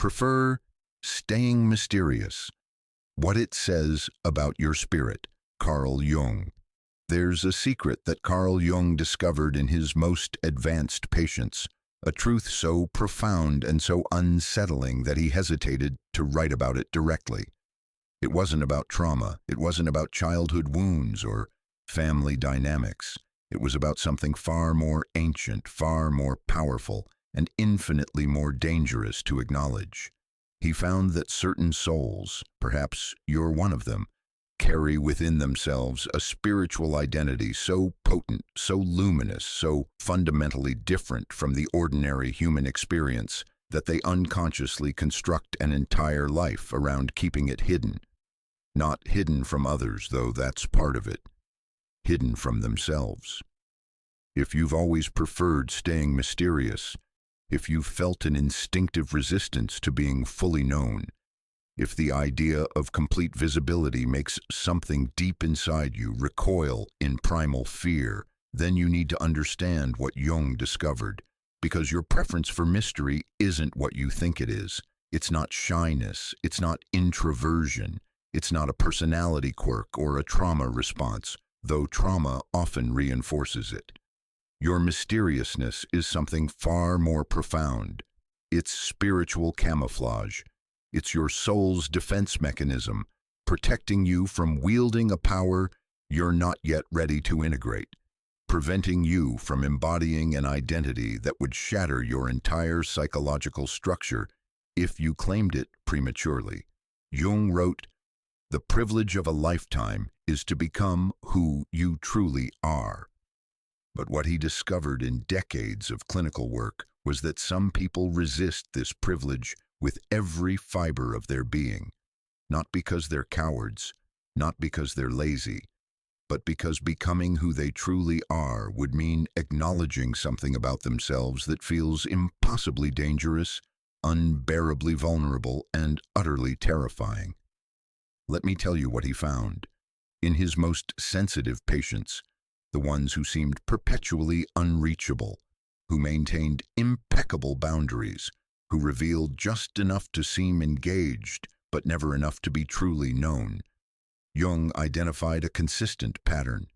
Prefer staying mysterious. What it says about your spirit. Carl Jung. There's a secret that Carl Jung discovered in his most advanced patients, a truth so profound and so unsettling that he hesitated to write about it directly. It wasn't about trauma. It wasn't about childhood wounds or family dynamics. It was about something far more ancient, far more powerful, and infinitely more dangerous to acknowledge. He found that certain souls, perhaps you're one of them, carry within themselves a spiritual identity so potent, so luminous, so fundamentally different from the ordinary human experience that they unconsciously construct an entire life around keeping it hidden. Not hidden from others, though that's part of it. Hidden from themselves. If you've always preferred staying mysterious, if you've felt an instinctive resistance to being fully known, if the idea of complete visibility makes something deep inside you recoil in primal fear, then you need to understand what Jung discovered, because your preference for mystery isn't what you think it is. It's not shyness, it's not introversion, it's not a personality quirk or a trauma response, though trauma often reinforces it. Your mysteriousness is something far more profound. It's spiritual camouflage. It's your soul's defense mechanism, protecting you from wielding a power you're not yet ready to integrate, preventing you from embodying an identity that would shatter your entire psychological structure if you claimed it prematurely. Jung wrote, "The privilege of a lifetime is to become who you truly are." But what he discovered in decades of clinical work was that some people resist this privilege with every fiber of their being, not because they're cowards, not because they're lazy, but because becoming who they truly are would mean acknowledging something about themselves that feels impossibly dangerous, unbearably vulnerable, and utterly terrifying. Let me tell you what he found. In his most sensitive patients, the ones who seemed perpetually unreachable, who maintained impeccable boundaries, who revealed just enough to seem engaged, but never enough to be truly known, Jung identified a consistent pattern.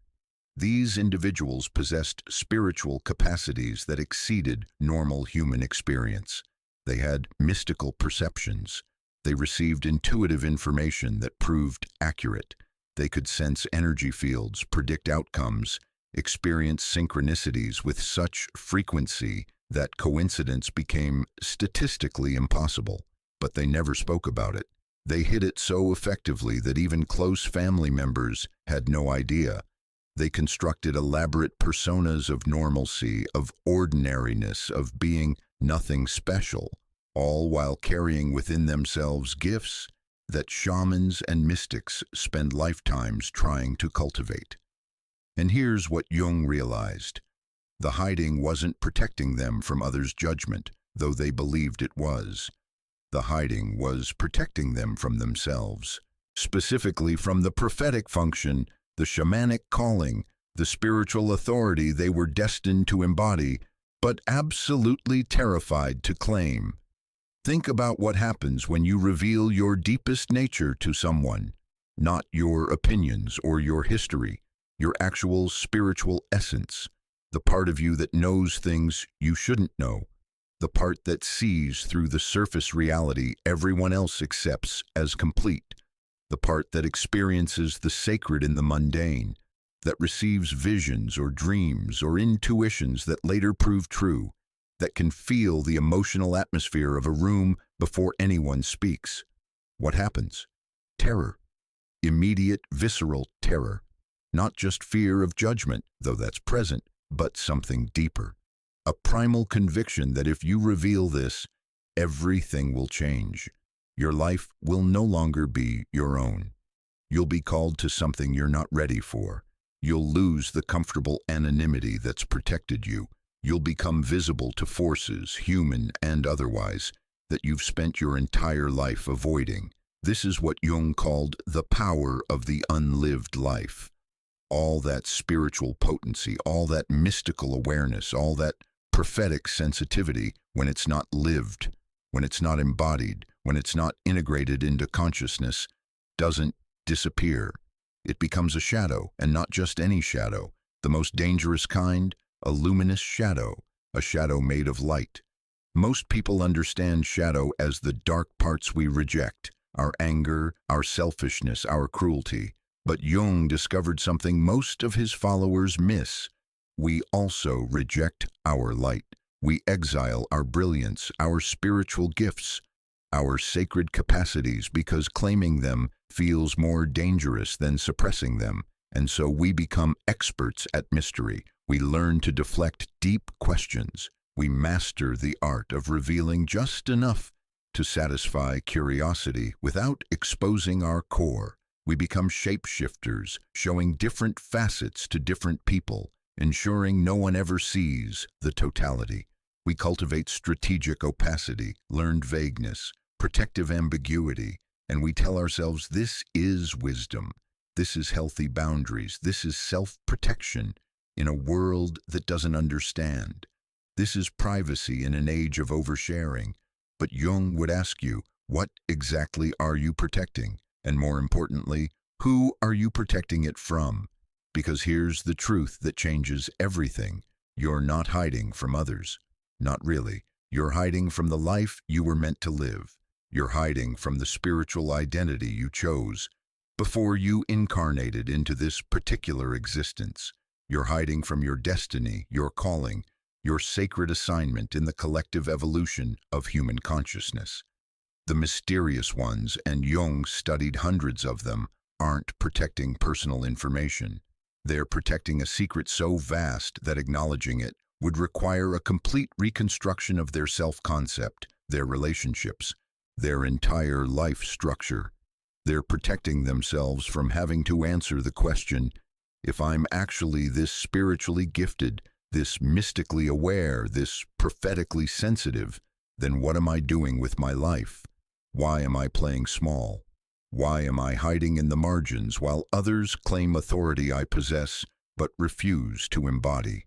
These individuals possessed spiritual capacities that exceeded normal human experience. They had mystical perceptions. They received intuitive information that proved accurate. They could sense energy fields, predict outcomes, experience synchronicities with such frequency that coincidence became statistically impossible. But they never spoke about it. They hid it so effectively that even close family members had no idea. They constructed elaborate personas of normalcy, of ordinariness, of being nothing special, all while carrying within themselves gifts that shamans and mystics spend lifetimes trying to cultivate. And here's what Jung realized. The hiding wasn't protecting them from others' judgment, though they believed it was. The hiding was protecting them from themselves, specifically from the prophetic function, the shamanic calling, the spiritual authority they were destined to embody, but absolutely terrified to claim. Think about what happens when you reveal your deepest nature to someone, not your opinions or your history, your actual spiritual essence, the part of you that knows things you shouldn't know, the part that sees through the surface reality everyone else accepts as complete, the part that experiences the sacred in the mundane, that receives visions or dreams or intuitions that later prove true, that can feel the emotional atmosphere of a room before anyone speaks. What happens? Terror. Immediate, visceral terror. Not just fear of judgment, though that's present, but something deeper. A primal conviction that if you reveal this, everything will change. Your life will no longer be your own. You'll be called to something you're not ready for. You'll lose the comfortable anonymity that's protected you. You'll become visible to forces, human and otherwise, that you've spent your entire life avoiding. This is what Jung called the power of the unlived life. All that spiritual potency, all that mystical awareness, all that prophetic sensitivity when it's not lived, when it's not embodied, when it's not integrated into consciousness, doesn't disappear. It becomes a shadow, and not just any shadow. The most dangerous kind, a luminous shadow, a shadow made of light. Most people understand shadow as the dark parts we reject, our anger, our selfishness, our cruelty. But Jung discovered something most of his followers miss. We also reject our light. We exile our brilliance, our spiritual gifts, our sacred capacities, because claiming them feels more dangerous than suppressing them. And so we become experts at mystery. We learn to deflect deep questions. We master the art of revealing just enough to satisfy curiosity without exposing our core. We become shapeshifters, showing different facets to different people, ensuring no one ever sees the totality. We cultivate strategic opacity, learned vagueness, protective ambiguity, and we tell ourselves this is wisdom, this is healthy boundaries, this is self-protection in a world that doesn't understand. This is privacy in an age of oversharing. But Jung would ask you, what exactly are you protecting? And more importantly, who are you protecting it from? Because here's the truth that changes everything. You're not hiding from others. Not really. You're hiding from the life you were meant to live. You're hiding from the spiritual identity you chose before you incarnated into this particular existence. You're hiding from your destiny, your calling, your sacred assignment in the collective evolution of human consciousness. The mysterious ones, and Jung studied hundreds of them, aren't protecting personal information. They're protecting a secret so vast that acknowledging it would require a complete reconstruction of their self-concept, their relationships, their entire life structure. They're protecting themselves from having to answer the question, if I'm actually this spiritually gifted, this mystically aware, this prophetically sensitive, then what am I doing with my life? Why am I playing small? Why am I hiding in the margins while others claim authority I possess but refuse to embody?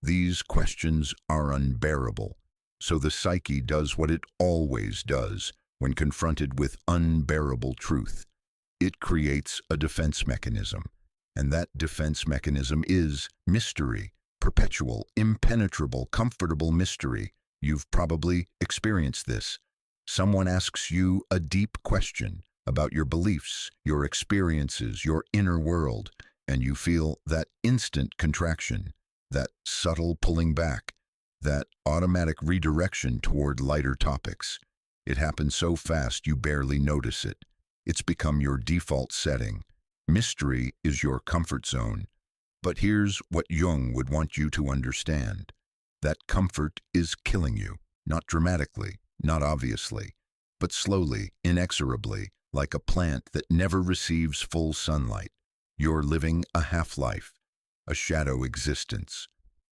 These questions are unbearable, so the psyche does what it always does when confronted with unbearable truth. It creates a defense mechanism, and that defense mechanism is mystery, perpetual, impenetrable, comfortable mystery. You've probably experienced this. Someone asks you a deep question about your beliefs, your experiences, your inner world, and you feel that instant contraction, that subtle pulling back, that automatic redirection toward lighter topics. It happens so fast you barely notice it. It's become your default setting. Mystery is your comfort zone. But here's what Jung would want you to understand. That comfort is killing you, not dramatically, not obviously, but slowly, inexorably, like a plant that never receives full sunlight. You're living a half-life, a shadow existence,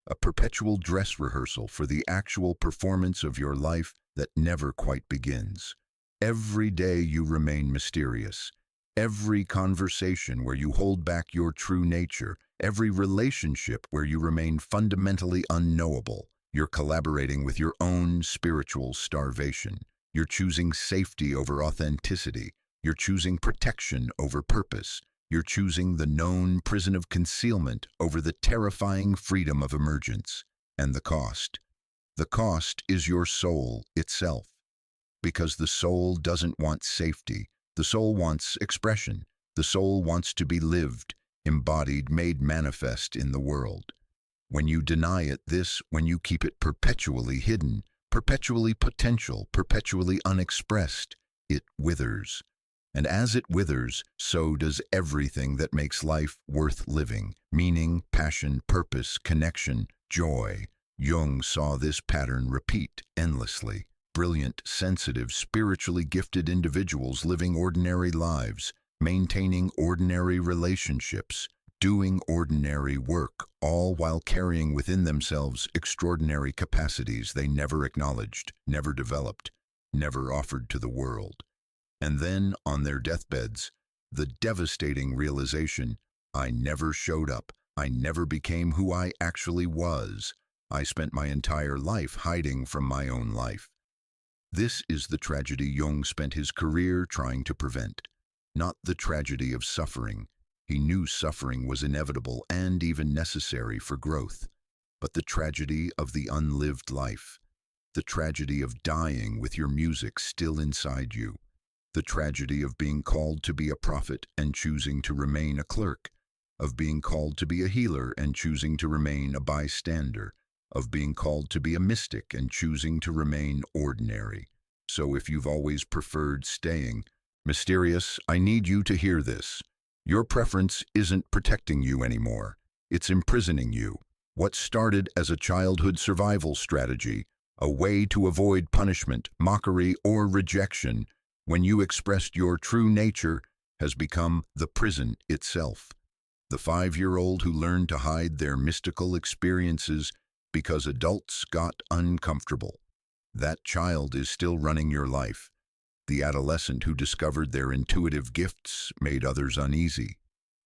a perpetual dress rehearsal for the actual performance of your life that never quite begins. Every day you remain mysterious. Every conversation where you hold back your true nature, every relationship where you remain fundamentally unknowable, you're collaborating with your own spiritual starvation. You're choosing safety over authenticity. You're choosing protection over purpose. You're choosing the known prison of concealment over the terrifying freedom of emergence. And the cost? The cost is your soul itself. Because the soul doesn't want safety. The soul wants expression. The soul wants to be lived, embodied, made manifest in the world. When you deny it this, when you keep it perpetually hidden, perpetually potential, perpetually unexpressed, it withers. And as it withers, so does everything that makes life worth living. Meaning, passion, purpose, connection, joy. Jung saw this pattern repeat endlessly. Brilliant, sensitive, spiritually gifted individuals living ordinary lives, maintaining ordinary relationships, doing ordinary work, all while carrying within themselves extraordinary capacities they never acknowledged, never developed, never offered to the world. And then, on their deathbeds, the devastating realization, I never showed up, I never became who I actually was. I spent my entire life hiding from my own life. This is the tragedy Jung spent his career trying to prevent. Not the tragedy of suffering. He knew suffering was inevitable and even necessary for growth. But the tragedy of the unlived life. The tragedy of dying with your music still inside you. The tragedy of being called to be a prophet and choosing to remain a clerk. Of being called to be a healer and choosing to remain a bystander. Of being called to be a mystic and choosing to remain ordinary. So if you've always preferred staying mysterious, I need you to hear this. Your preference isn't protecting you anymore. It's imprisoning you. What started as a childhood survival strategy, a way to avoid punishment, mockery, or rejection, when you expressed your true nature, has become the prison itself. The 5-year-old who learned to hide their mystical experiences because adults got uncomfortable. That child is still running your life. The adolescent who discovered their intuitive gifts made others uneasy.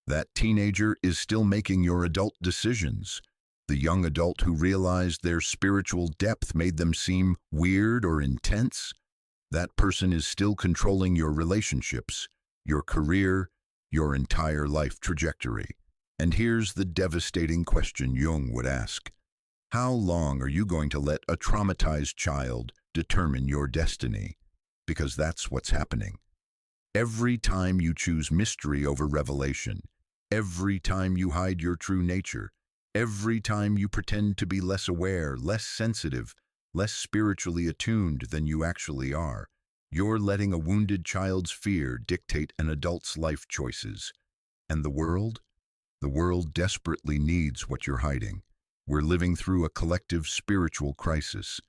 That teenager is still making your adult decisions. The young adult who realized their spiritual depth made them seem weird or intense. That person is still controlling your relationships, your career, your entire life trajectory. And here's the devastating question Jung would ask. How long are you going to let a traumatized child determine your destiny? Because that's what's happening. Every time you choose mystery over revelation, every time you hide your true nature, every time you pretend to be less aware, less sensitive, less spiritually attuned than you actually are, you're letting a wounded child's fear dictate an adult's life choices. And the world? The world desperately needs what you're hiding. We're living through a collective spiritual crisis.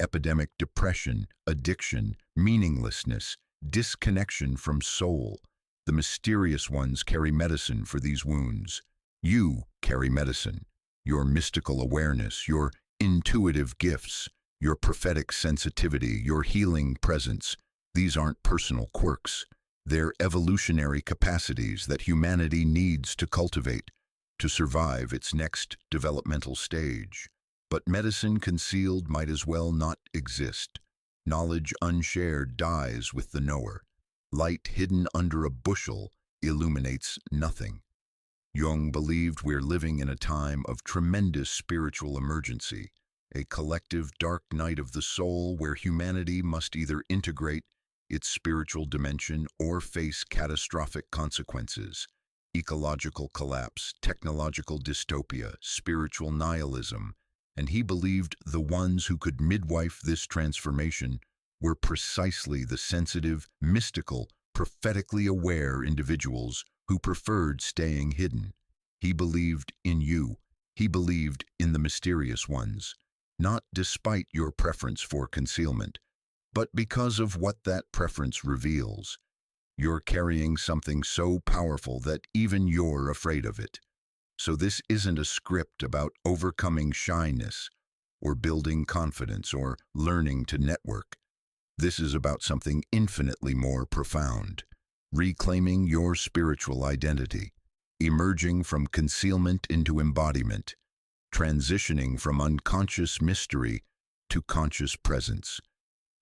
Epidemic depression, addiction, meaninglessness, disconnection from soul. The mysterious ones carry medicine for these wounds. You carry medicine. Your mystical awareness, your intuitive gifts, your prophetic sensitivity, your healing presence. These aren't personal quirks. They're evolutionary capacities that humanity needs to cultivate to survive its next developmental stage. But medicine concealed might as well not exist. Knowledge unshared dies with the knower. Light hidden under a bushel illuminates nothing. Jung believed we're living in a time of tremendous spiritual emergency, a collective dark night of the soul where humanity must either integrate its spiritual dimension or face catastrophic consequences. Ecological collapse, technological dystopia, spiritual nihilism, and he believed the ones who could midwife this transformation were precisely the sensitive, mystical, prophetically aware individuals who preferred staying hidden. He believed in you. He believed in the mysterious ones, not despite your preference for concealment, but because of what that preference reveals. You're carrying something so powerful that even you're afraid of it. So this isn't a script about overcoming shyness or building confidence or learning to network. This is about something infinitely more profound. Reclaiming your spiritual identity, emerging from concealment into embodiment, transitioning from unconscious mystery to conscious presence,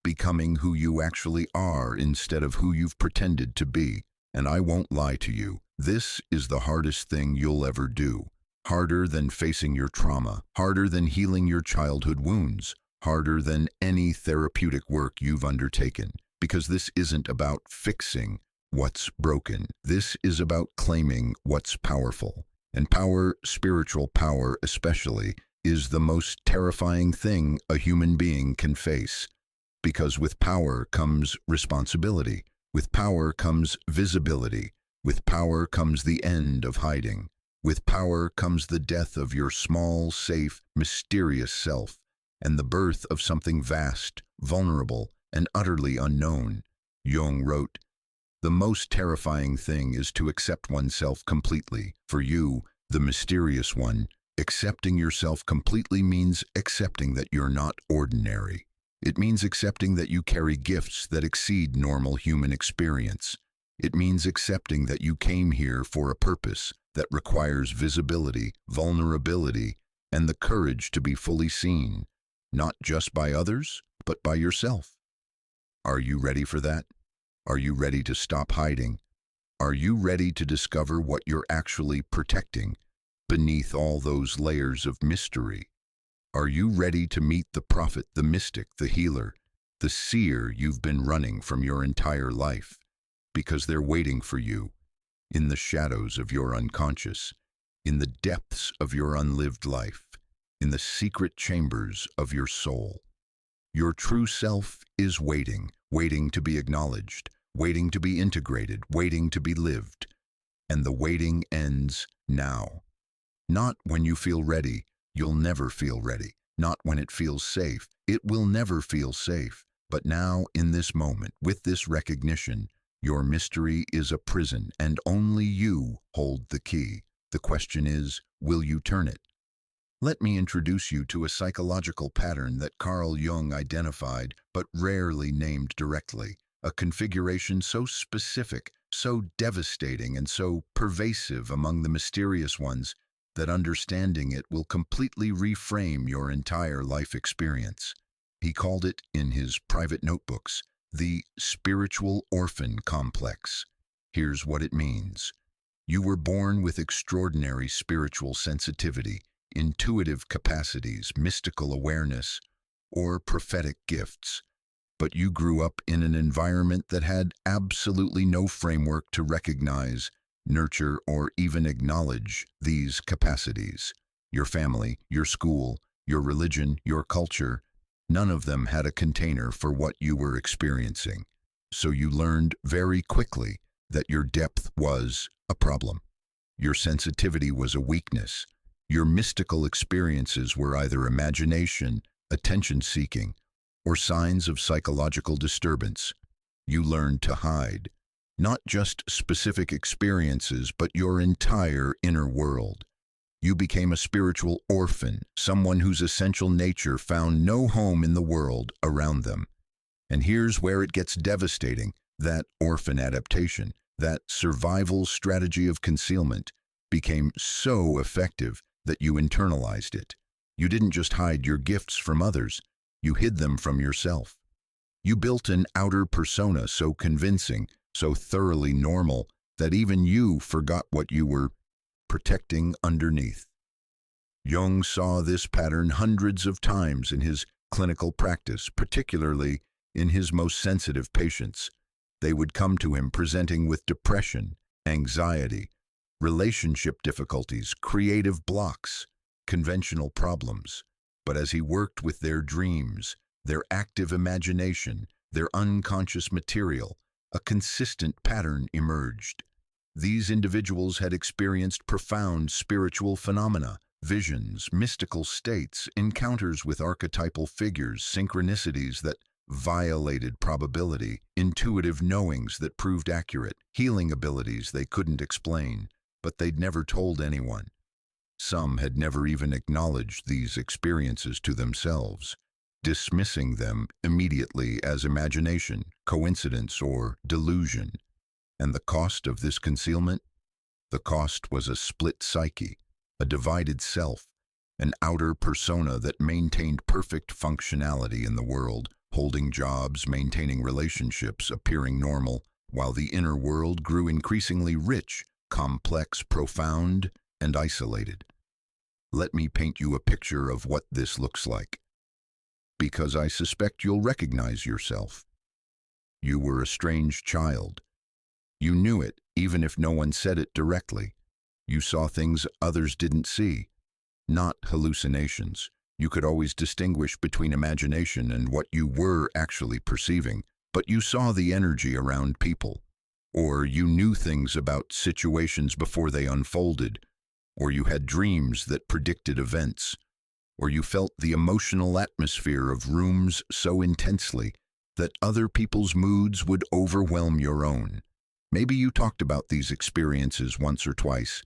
becoming who you actually are instead of who you've pretended to be. And I won't lie to you, this is the hardest thing you'll ever do. Harder than facing your trauma, harder than healing your childhood wounds, harder than any therapeutic work you've undertaken. Because this isn't about fixing what's broken. This is about claiming what's powerful. And power, spiritual power especially, is the most terrifying thing a human being can face. Because with power comes responsibility. With power comes visibility. With power comes the end of hiding. With power comes the death of your small, safe, mysterious self, and the birth of something vast, vulnerable, and utterly unknown. Jung wrote, "The most terrifying thing is to accept oneself completely. For you, the mysterious one, accepting yourself completely means accepting that you're not ordinary. It means accepting that you carry gifts that exceed normal human experience. It means accepting that you came here for a purpose that requires visibility, vulnerability, and the courage to be fully seen, not just by others, but by yourself." Are you ready for that? Are you ready to stop hiding? Are you ready to discover what you're actually protecting beneath all those layers of mystery? Are you ready to meet the prophet, the mystic, the healer, the seer you've been running from your entire life? Because they're waiting for you in the shadows of your unconscious, in the depths of your unlived life, in the secret chambers of your soul. Your true self is waiting, waiting to be acknowledged, waiting to be integrated, waiting to be lived. And the waiting ends now. Not when you feel ready. You'll never feel ready. Not when it feels safe. It will never feel safe. But now, in this moment, with this recognition, your mystery is a prison, and only you hold the key. The question is, will you turn it? Let me introduce you to a psychological pattern that Carl Jung identified but rarely named directly, a configuration so specific, so devastating, and so pervasive among the mysterious ones that understanding it will completely reframe your entire life experience. He called it, in his private notebooks, the spiritual orphan complex. Here's what it means. You were born with extraordinary spiritual sensitivity, intuitive capacities, mystical awareness, or prophetic gifts, but you grew up in an environment that had absolutely no framework to recognize, nurture, or even acknowledge these capacities. Your family, your school, your religion, your culture, none of them had a container for what you were experiencing. So you learned very quickly that your depth was a problem. Your sensitivity was a weakness. Your mystical experiences were either imagination, attention-seeking, or signs of psychological disturbance. You learned to hide, not just specific experiences, but your entire inner world. You became a spiritual orphan, someone whose essential nature found no home in the world around them. And here's where it gets devastating. That orphan adaptation, that survival strategy of concealment, became so effective that you internalized it. You didn't just hide your gifts from others, you hid them from yourself. You built an outer persona so convincing, so thoroughly normal, that even you forgot what you were protecting underneath. Jung saw this pattern hundreds of times in his clinical practice, particularly in his most sensitive patients. They would come to him presenting with depression, anxiety, relationship difficulties, creative blocks, conventional problems. But as he worked with their dreams, their active imagination, their unconscious material, a consistent pattern emerged. These individuals had experienced profound spiritual phenomena, visions, mystical states, encounters with archetypal figures, synchronicities that violated probability, intuitive knowings that proved accurate, healing abilities they couldn't explain, but they'd never told anyone. Some had never even acknowledged these experiences to themselves, dismissing them immediately as imagination, coincidence, or delusion. And the cost of this concealment? The cost was a split psyche, a divided self, an outer persona that maintained perfect functionality in the world, holding jobs, maintaining relationships, appearing normal, while the inner world grew increasingly rich, complex, profound, and isolated. Let me paint you a picture of what this looks like, because I suspect you'll recognize yourself. You were a strange child. You knew it, even if no one said it directly. You saw things others didn't see, not hallucinations. You could always distinguish between imagination and what you were actually perceiving, but you saw the energy around people. Or you knew things about situations before they unfolded, or you had dreams that predicted events, or you felt the emotional atmosphere of rooms so intensely that other people's moods would overwhelm your own. Maybe you talked about these experiences once or twice,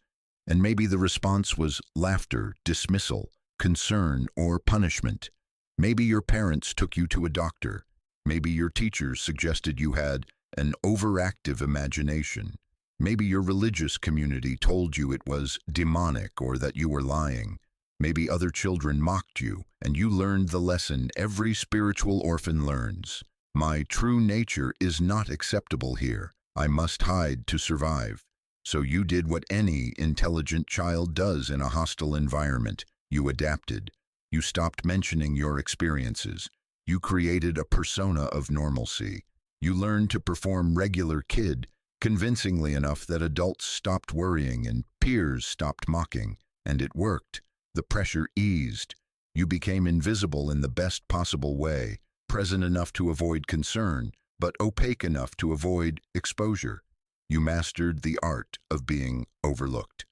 and maybe the response was laughter, dismissal, concern, or punishment. Maybe your parents took you to a doctor. Maybe your teachers suggested you had an overactive imagination. Maybe your religious community told you it was demonic or that you were lying. Maybe other children mocked you, and you learned the lesson every spiritual orphan learns. My true nature is not acceptable here. I must hide to survive. So you did what any intelligent child does in a hostile environment. You adapted. You stopped mentioning your experiences. You created a persona of normalcy. You learned to perform regular kid, convincingly enough that adults stopped worrying and peers stopped mocking. And it worked. The pressure eased. You became invisible in the best possible way, present enough to avoid concern, but opaque enough to avoid exposure. You mastered the art of being overlooked.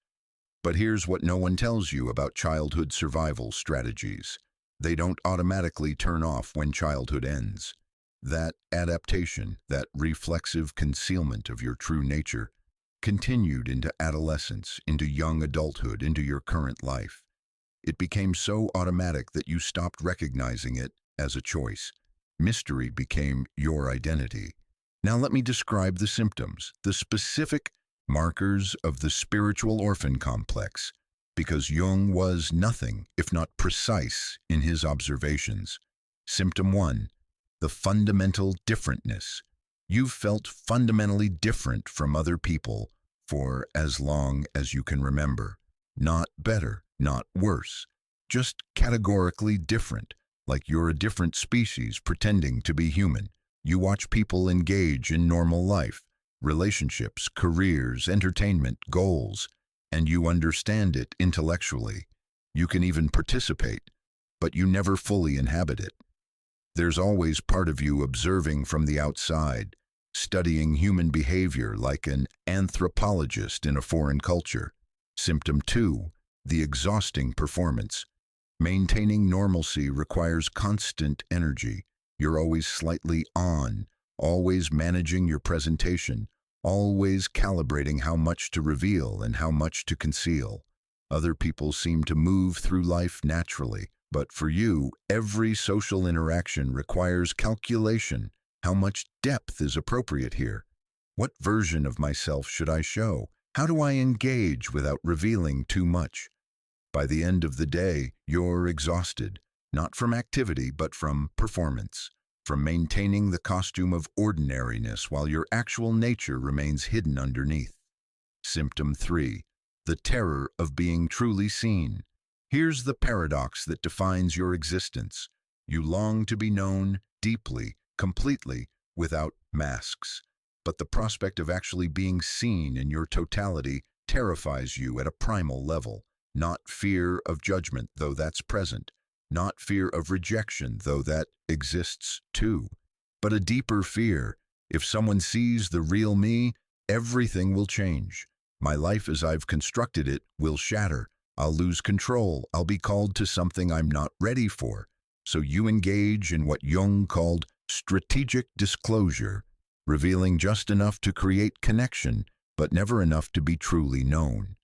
But here's what no one tells you about childhood survival strategies. They don't automatically turn off when childhood ends. That adaptation, that reflexive concealment of your true nature, continued into adolescence, into young adulthood, into your current life. It became so automatic that you stopped recognizing it as a choice. Mystery became your identity. Now let me describe the symptoms, the specific markers of the spiritual orphan complex, because Jung was nothing if not precise in his observations. Symptom 1, the fundamental differentness. You've felt fundamentally different from other people for as long as you can remember. Not better, not worse, just categorically different, like you're a different species pretending to be human. You watch people engage in normal life, relationships, careers, entertainment, goals, and you understand it intellectually. You can even participate, but you never fully inhabit it. There's always part of you observing from the outside, studying human behavior like an anthropologist in a foreign culture. Symptom 2, the exhausting performance. Maintaining normalcy requires constant energy. You're always slightly on, always managing your presentation, always calibrating how much to reveal and how much to conceal. Other people seem to move through life naturally, but for you, every social interaction requires calculation. How much depth is appropriate here? What version of myself should I show? How do I engage without revealing too much? By the end of the day, you're exhausted, not from activity, but from performance, from maintaining the costume of ordinariness while your actual nature remains hidden underneath. Symptom 3, the terror of being truly seen. Here's the paradox that defines your existence. You long to be known deeply, completely, without masks. But the prospect of actually being seen in your totality terrifies you at a primal level. Not fear of judgment, though that's present. Not fear of rejection, though that exists too. But a deeper fear. If someone sees the real me, everything will change. My life as I've constructed it will shatter. I'll lose control. I'll be called to something I'm not ready for. So you engage in what Jung called strategic disclosure, revealing just enough to create connection, but never enough to be truly known.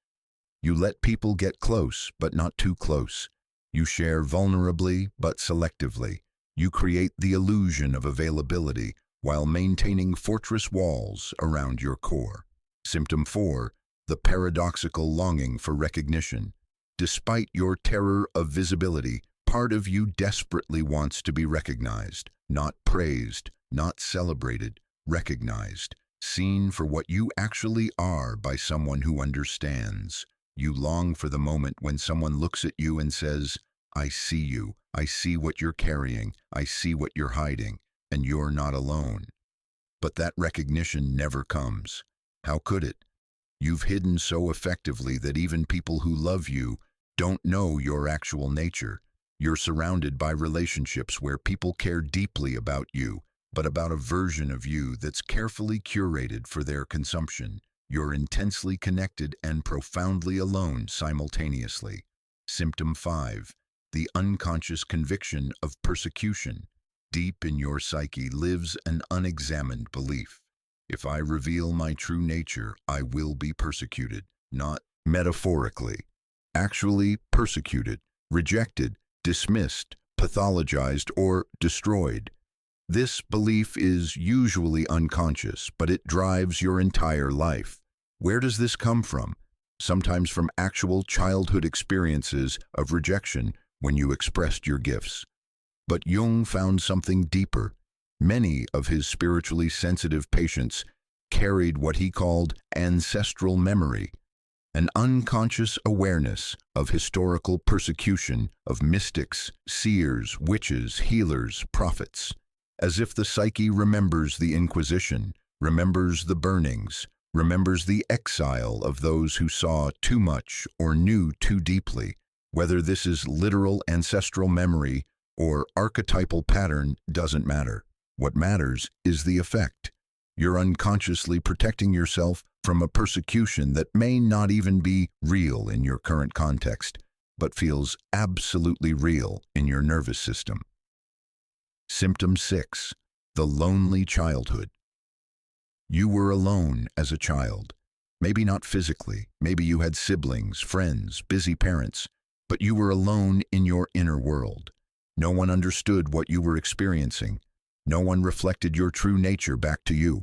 You let people get close, but not too close. You share vulnerably, but selectively. You create the illusion of availability while maintaining fortress walls around your core. Symptom 4, the paradoxical longing for recognition. Despite your terror of visibility, part of you desperately wants to be recognized, not praised, not celebrated, recognized, seen for what you actually are by someone who understands. You long for the moment when someone looks at you and says, I see you, I see what you're carrying, I see what you're hiding, and you're not alone. But that recognition never comes. How could it? You've hidden so effectively that even people who love you don't know your actual nature. You're surrounded by relationships where people care deeply about you, but about a version of you that's carefully curated for their consumption. You're intensely connected and profoundly alone simultaneously. Symptom 5, the unconscious conviction of persecution. Deep in your psyche lives an unexamined belief. If I reveal my true nature, I will be persecuted, not metaphorically. Actually persecuted, rejected, dismissed, pathologized, or destroyed. This belief is usually unconscious, but it drives your entire life. Where does this come from? Sometimes from actual childhood experiences of rejection when you expressed your gifts. But Jung found something deeper. Many of his spiritually sensitive patients carried what he called ancestral memory, an unconscious awareness of historical persecution of mystics, seers, witches, healers, prophets, as if the psyche remembers the Inquisition, remembers the burnings, remembers the exile of those who saw too much or knew too deeply. Whether this is literal ancestral memory or archetypal pattern doesn't matter. What matters is the effect. You're unconsciously protecting yourself from a persecution that may not even be real in your current context, but feels absolutely real in your nervous system. Symptom 6. The lonely childhood. You were alone as a child. Maybe not physically, maybe you had siblings, friends, busy parents, but you were alone in your inner world. No one understood what you were experiencing. No one reflected your true nature back to you.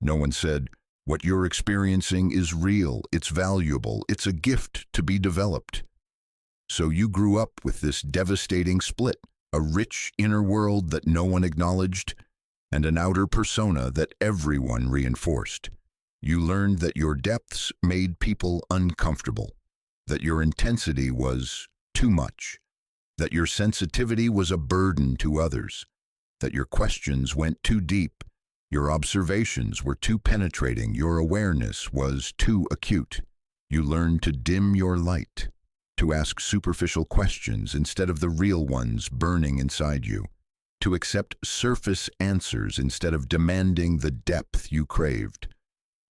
No one said, "What you're experiencing is real, it's valuable, it's a gift to be developed." So you grew up with this devastating split, a rich inner world that no one acknowledged, and an outer persona that everyone reinforced. You learned that your depths made people uncomfortable, that your intensity was too much, that your sensitivity was a burden to others, that your questions went too deep, your observations were too penetrating, your awareness was too acute. You learned to dim your light, to ask superficial questions instead of the real ones burning inside you, to accept surface answers instead of demanding the depth you craved,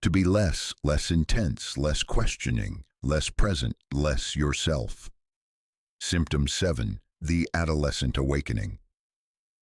to be less intense, less questioning, less present, less yourself. Symptom 7. The adolescent awakening.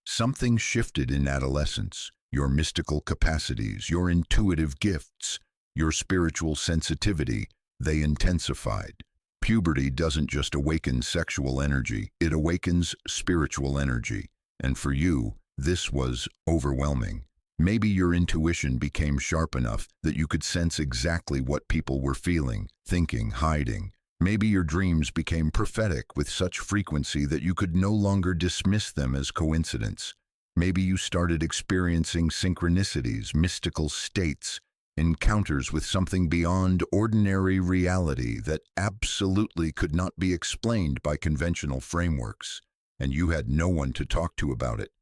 Something shifted in adolescence. Your mystical capacities, your intuitive gifts, your spiritual sensitivity, they intensified. Puberty doesn't just awaken sexual energy, it awakens spiritual energy. And for you, this was overwhelming. Maybe your intuition became sharp enough that you could sense exactly what people were feeling, thinking, hiding. Maybe your dreams became prophetic with such frequency that you could no longer dismiss them as coincidence. Maybe you started experiencing synchronicities, mystical states, encounters with something beyond ordinary reality that absolutely could not be explained by conventional frameworks, and you had no one to talk to about it.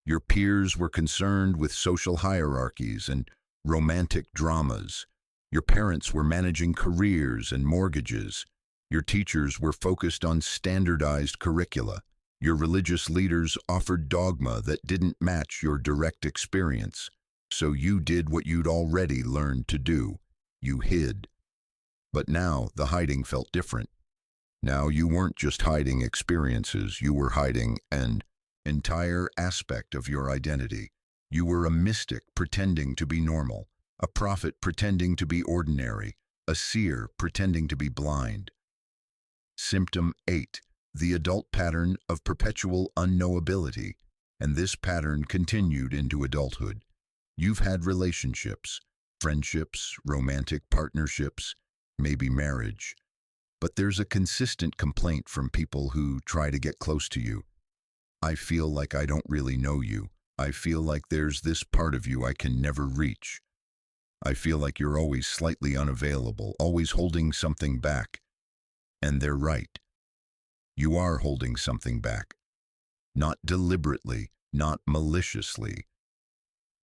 Your peers were concerned with social hierarchies and romantic dramas. Your parents were managing careers and mortgages. Your teachers were focused on standardized curricula. Your religious leaders offered dogma that didn't match your direct experience. So you did what you'd already learned to do. You hid. But now the hiding felt different. Now you weren't just hiding experiences, you were hiding an entire aspect of your identity. You were a mystic pretending to be normal, a prophet pretending to be ordinary, a seer pretending to be blind. Symptom 8. The adult pattern of perpetual unknowability, and this pattern continued into adulthood. You've had relationships, friendships, romantic partnerships, maybe marriage, but there's a consistent complaint from people who try to get close to you. I feel like I don't really know you. I feel like there's this part of you I can never reach. I feel like you're always slightly unavailable, always holding something back. And they're right. You are holding something back. Not deliberately, not maliciously,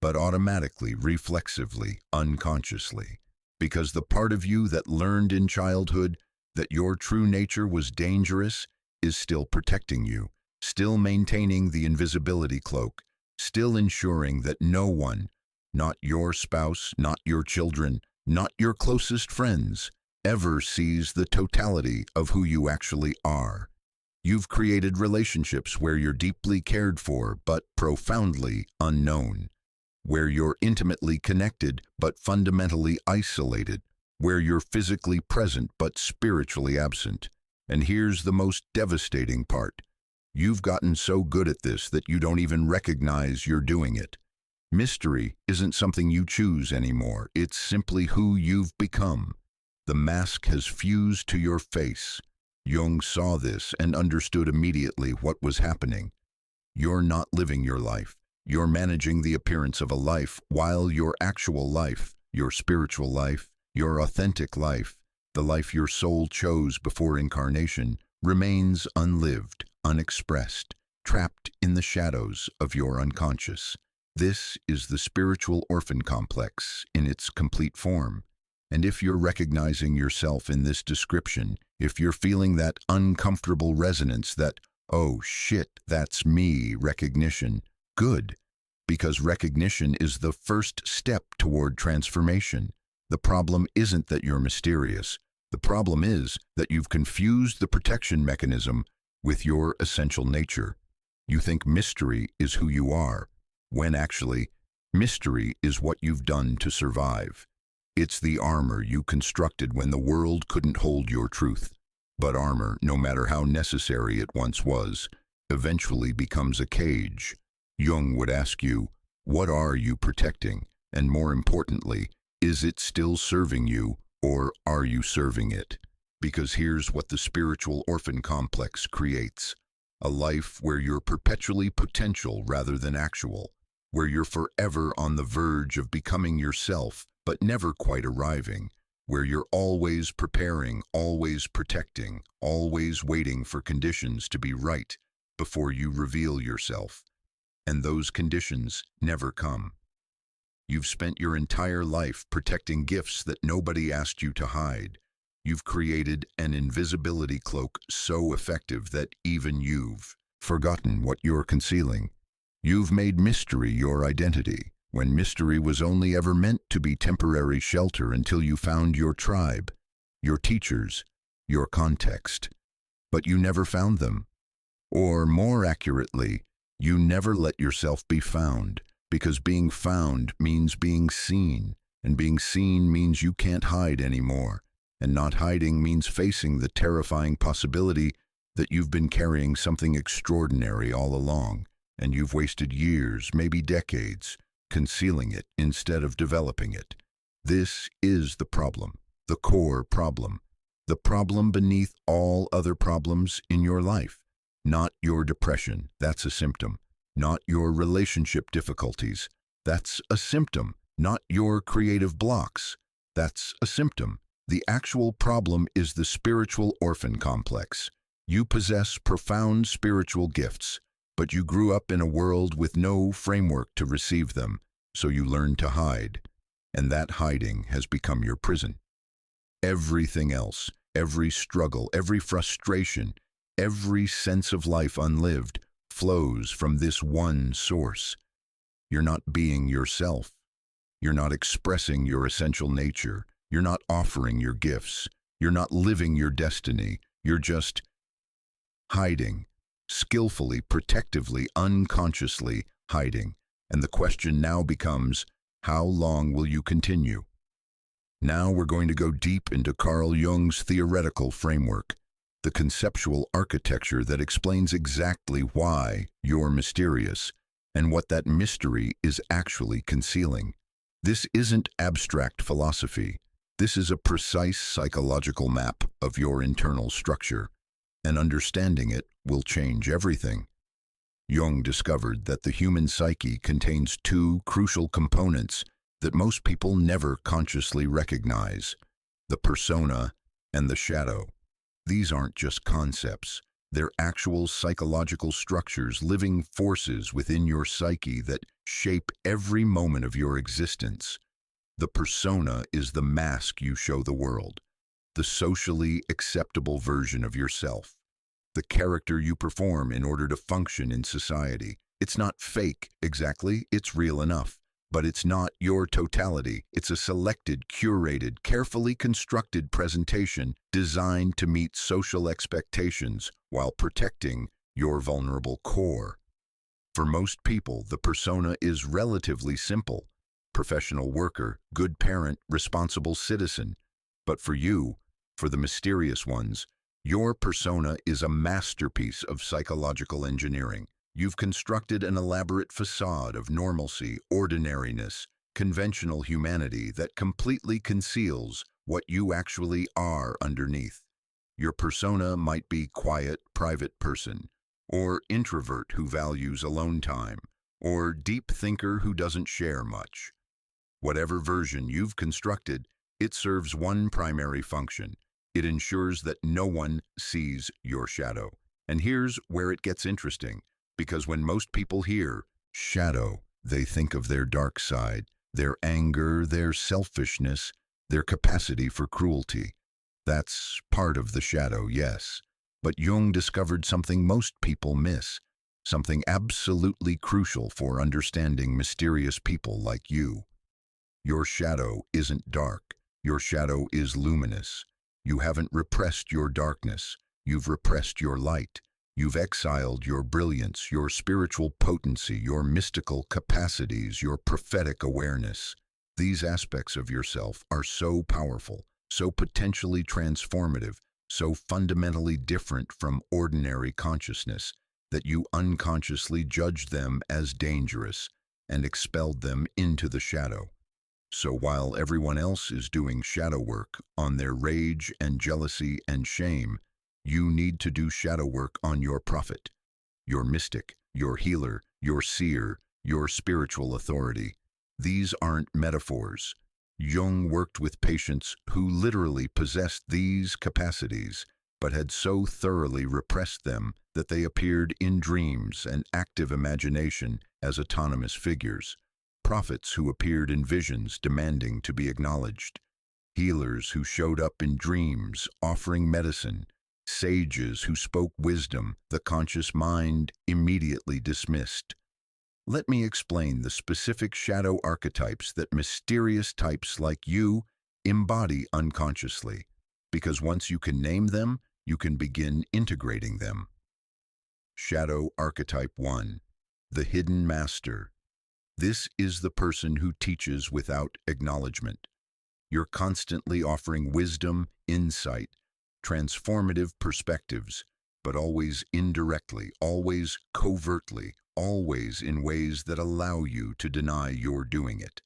but automatically, reflexively, unconsciously. Because the part of you that learned in childhood that your true nature was dangerous is still protecting you, still maintaining the invisibility cloak, still ensuring that no one, not your spouse, not your children, not your closest friends, ever sees the totality of who you actually are. You've created relationships where you're deeply cared for but profoundly unknown, where you're intimately connected but fundamentally isolated, where you're physically present but spiritually absent. And here's the most devastating part. You've gotten so good at this that you don't even recognize you're doing it. Mystery isn't something you choose anymore. It's simply who you've become. The mask has fused to your face. Jung saw this and understood immediately what was happening. You're not living your life. You're managing the appearance of a life while your actual life, your spiritual life, your authentic life, the life your soul chose before incarnation, remains unlived, unexpressed, trapped in the shadows of your unconscious. This is the spiritual orphan complex in its complete form. And if you're recognizing yourself in this description, if you're feeling that uncomfortable resonance, that, oh shit, that's me recognition, good. Because recognition is the first step toward transformation. The problem isn't that you're mysterious. The problem is that you've confused the protection mechanism with your essential nature. You think mystery is who you are, when actually, mystery is what you've done to survive. It's the armor you constructed when the world couldn't hold your truth. But armor, no matter how necessary it once was, eventually becomes a cage. Jung would ask you, what are you protecting? And more importantly, is it still serving you, or are you serving it? Because here's what the spiritual orphan complex creates. A life where you're perpetually potential rather than actual, where you're forever on the verge of becoming yourself, but never quite arriving, where you're always preparing, always protecting, always waiting for conditions to be right before you reveal yourself. And those conditions never come. You've spent your entire life protecting gifts that nobody asked you to hide. You've created an invisibility cloak so effective that even you've forgotten what you're concealing. You've made mystery your identity, when mystery was only ever meant to be temporary shelter until you found your tribe, your teachers, your context. But you never found them. Or more accurately, you never let yourself be found, because being found means being seen, and being seen means you can't hide anymore, and not hiding means facing the terrifying possibility that you've been carrying something extraordinary all along, and you've wasted years, maybe decades, concealing it instead of developing it. This is the problem, the core problem, the problem beneath all other problems in your life. Not your depression, that's a symptom. Not your relationship difficulties, that's a symptom. Not your creative blocks, that's a symptom. The actual problem is the spiritual orphan complex. You possess profound spiritual gifts, but you grew up in a world with no framework to receive them, so you learned to hide. And that hiding has become your prison. Everything else, every struggle, every frustration, every sense of life unlived flows from this one source. You're not being yourself. You're not expressing your essential nature. You're not offering your gifts. You're not living your destiny. You're just hiding, skillfully, protectively, unconsciously hiding. And the question now becomes, how long will you continue? Now we're going to go deep into Carl Jung's theoretical framework, the conceptual architecture that explains exactly why you're mysterious and what that mystery is actually concealing. This isn't abstract philosophy. This is a precise psychological map of your internal structure, and understanding it will change everything. Jung discovered that the human psyche contains two crucial components that most people never consciously recognize: the persona and the shadow. These aren't just concepts. They're actual psychological structures, living forces within your psyche that shape every moment of your existence. The persona is the mask you show the world, the socially acceptable version of yourself, the character you perform in order to function in society. It's not fake, exactly, it's real enough. But it's not your totality. It's a selected, curated, carefully constructed presentation designed to meet social expectations while protecting your vulnerable core. For most people, the persona is relatively simple: professional worker, good parent, responsible citizen. But for you, for the mysterious ones, your persona is a masterpiece of psychological engineering. You've constructed an elaborate facade of normalcy, ordinariness, conventional humanity that completely conceals what you actually are underneath. Your persona might be quiet, private person, or introvert who values alone time, or deep thinker who doesn't share much. Whatever version you've constructed, it serves one primary function. It ensures that no one sees your shadow. And here's where it gets interesting, because when most people hear shadow, they think of their dark side, their anger, their selfishness, their capacity for cruelty. That's part of the shadow, yes. But Jung discovered something most people miss, something absolutely crucial for understanding mysterious people like you. Your shadow isn't dark. Your shadow is luminous. You haven't repressed your darkness. You've repressed your light. You've exiled your brilliance, your spiritual potency, your mystical capacities, your prophetic awareness. These aspects of yourself are so powerful, so potentially transformative, so fundamentally different from ordinary consciousness that you unconsciously judged them as dangerous and expelled them into the shadow. So while everyone else is doing shadow work on their rage and jealousy and shame, you need to do shadow work on your prophet, your mystic, your healer, your seer, your spiritual authority. These aren't metaphors. Jung worked with patients who literally possessed these capacities, but had so thoroughly repressed them that they appeared in dreams and active imagination as autonomous figures. Prophets who appeared in visions demanding to be acknowledged, healers who showed up in dreams offering medicine, sages who spoke wisdom the conscious mind immediately dismissed. Let me explain the specific shadow archetypes that mysterious types like you embody unconsciously, because once you can name them, you can begin integrating them. Shadow Archetype 1. The Hidden Master. This is the person who teaches without acknowledgement. You're constantly offering wisdom, insight, transformative perspectives, but always indirectly, always covertly, always in ways that allow you to deny you're doing it.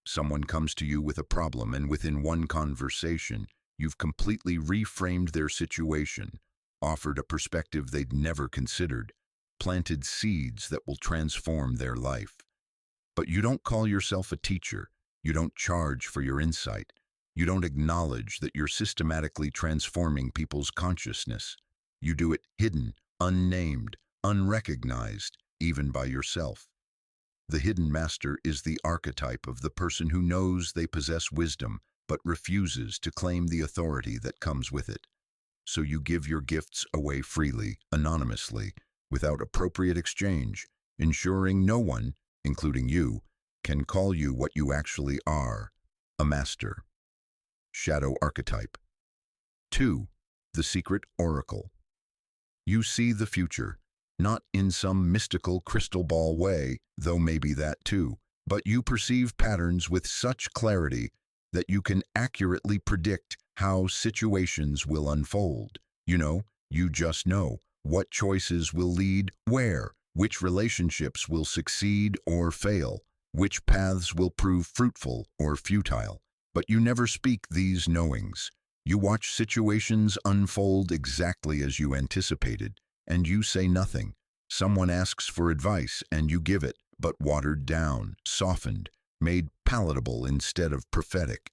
Someone comes to you with a problem, and within one conversation, you've completely reframed their situation, offered a perspective they'd never considered, planted seeds that will transform their life. But you don't call yourself a teacher. You don't charge for your insight. You don't acknowledge that you're systematically transforming people's consciousness. You do it hidden, unnamed, unrecognized, even by yourself. The hidden master is the archetype of the person who knows they possess wisdom, but refuses to claim the authority that comes with it. So you give your gifts away freely, anonymously, without appropriate exchange, ensuring no one, including you, can call you what you actually are, a master. Shadow Archetype. 2. The Secret Oracle. You see the future, not in some mystical crystal ball way, though maybe that too, but you perceive patterns with such clarity that you can accurately predict how situations will unfold. You just know what choices will lead where, which relationships will succeed or fail, which paths will prove fruitful or futile. But you never speak these knowings. You watch situations unfold exactly as you anticipated, and you say nothing. Someone asks for advice, and you give it, but watered down, softened, made palatable instead of prophetic.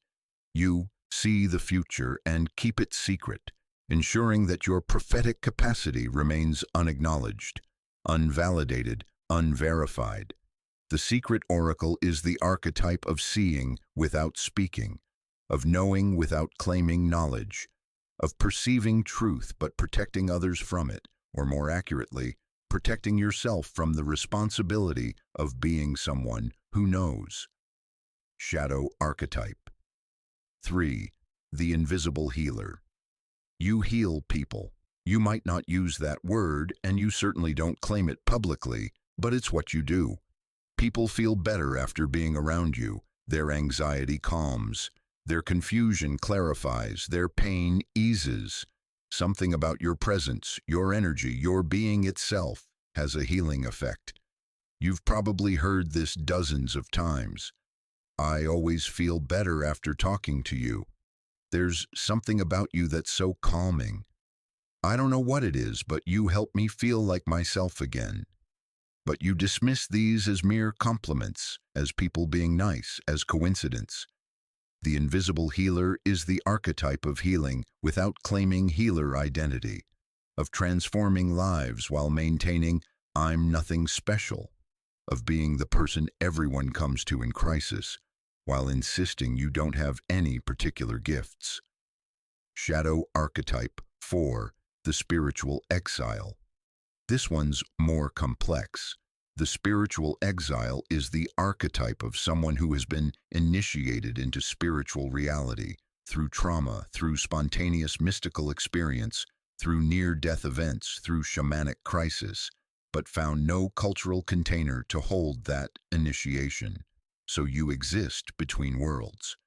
You see the future and keep it secret, ensuring that your prophetic capacity remains unacknowledged, unvalidated, unverified. The secret oracle is the archetype of seeing without speaking, of knowing without claiming knowledge, of perceiving truth but protecting others from it, or more accurately, protecting yourself from the responsibility of being someone who knows. Shadow Archetype. 3. The Invisible Healer. You heal people. You might not use that word, and you certainly don't claim it publicly, but it's what you do. People feel better after being around you. Their anxiety calms. Their confusion clarifies. Their pain eases. Something about your presence, your energy, your being itself has a healing effect. You've probably heard this dozens of times. I always feel better after talking to you. There's something about you that's so calming. I don't know what it is, but you help me feel like myself again. But you dismiss these as mere compliments, as people being nice, as coincidence. The invisible healer is the archetype of healing without claiming healer identity, of transforming lives while maintaining "I'm nothing special," of being the person everyone comes to in crisis, while insisting you don't have any particular gifts. Shadow Archetype 4, the spiritual exile. This one's more complex. The spiritual exile is the archetype of someone who has been initiated into spiritual reality through trauma, through spontaneous mystical experience, through near-death events, through shamanic crisis, but found no cultural container to hold that initiation. So you exist between worlds.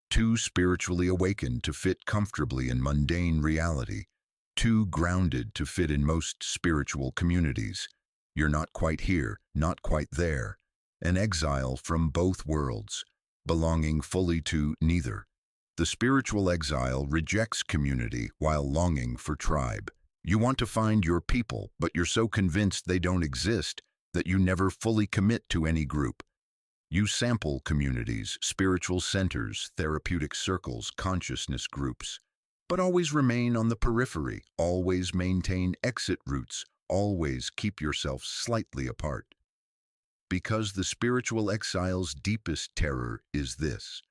Too spiritually awakened to fit comfortably in mundane reality, too grounded to fit in most spiritual communities. You're not quite here, not quite there. An exile from both worlds, belonging fully to neither. The spiritual exile rejects community while longing for tribe. You want to find your people, but you're so convinced they don't exist that you never fully commit to any group. You sample communities, spiritual centers, therapeutic circles, consciousness groups, but always remain on the periphery, always maintain exit routes, always keep yourself slightly apart. Because the spiritual exile's deepest terror is this: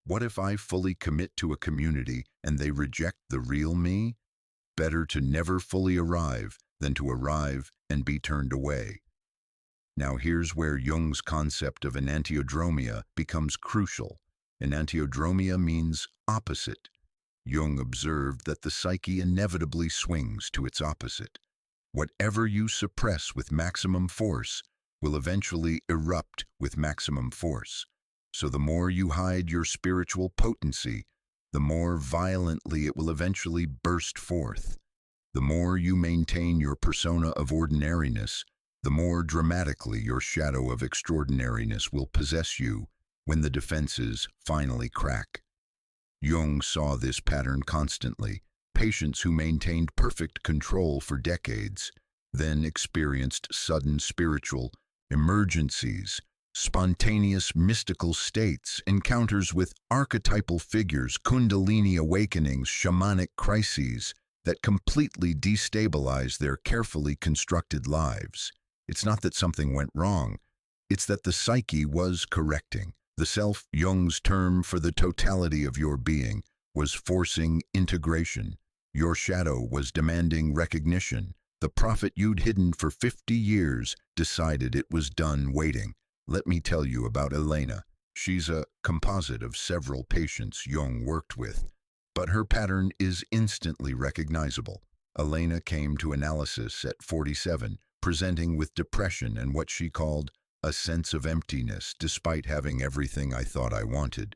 what if I fully commit to a community and they reject the real me? Better to never fully arrive than to arrive and be turned away. Now here's where Jung's concept of enantiodromia becomes crucial. Enantiodromia means opposite. Jung observed that the psyche inevitably swings to its opposite. Whatever you suppress with maximum force will eventually erupt with maximum force. So the more you hide your spiritual potency, the more violently it will eventually burst forth. The more you maintain your persona of ordinariness, the more dramatically your shadow of extraordinariness will possess you when the defenses finally crack. Jung saw this pattern constantly. Patients who maintained perfect control for decades then experienced sudden spiritual emergencies, spontaneous mystical states, encounters with archetypal figures, kundalini awakenings, shamanic crises that completely destabilize their carefully constructed lives. It's not that something went wrong, it's that the psyche was correcting. The self, Jung's term for the totality of your being, was forcing integration. Your shadow was demanding recognition. The prophet you'd hidden for 50 years decided it was done waiting. Let me tell you about Elena. She's a composite of several patients Jung worked with, but her pattern is instantly recognizable. Elena came to analysis at 47, presenting with depression and what she called a sense of emptiness despite having everything I thought I wanted.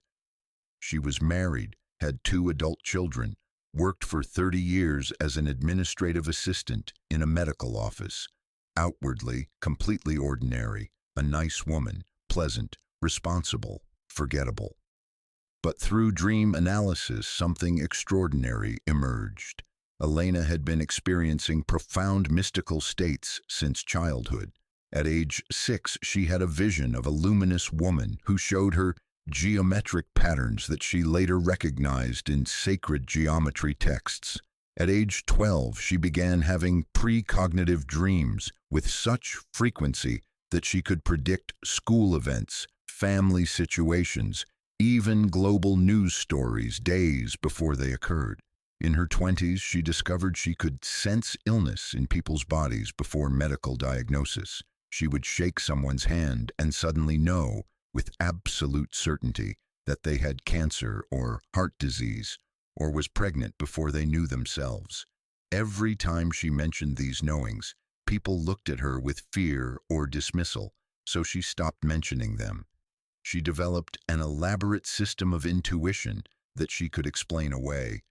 She was married, had 2 adult children, worked for 30 years as an administrative assistant in a medical office. Outwardly, completely ordinary, a nice woman, pleasant, responsible, forgettable. But through dream analysis, something extraordinary emerged. Elena had been experiencing profound mystical states since childhood. At age 6, she had a vision of a luminous woman who showed her geometric patterns that she later recognized in sacred geometry texts. At age 12, she began having precognitive dreams with such frequency that she could predict school events, family situations, even global news stories days before they occurred. In her 20s, she discovered she could sense illness in people's bodies before medical diagnosis. She would shake someone's hand and suddenly know, with absolute certainty, that they had cancer or heart disease, or was pregnant before they knew themselves. Every time she mentioned these knowings, people looked at her with fear or dismissal, so she stopped mentioning them. She developed an elaborate system of intuition that she could explain away.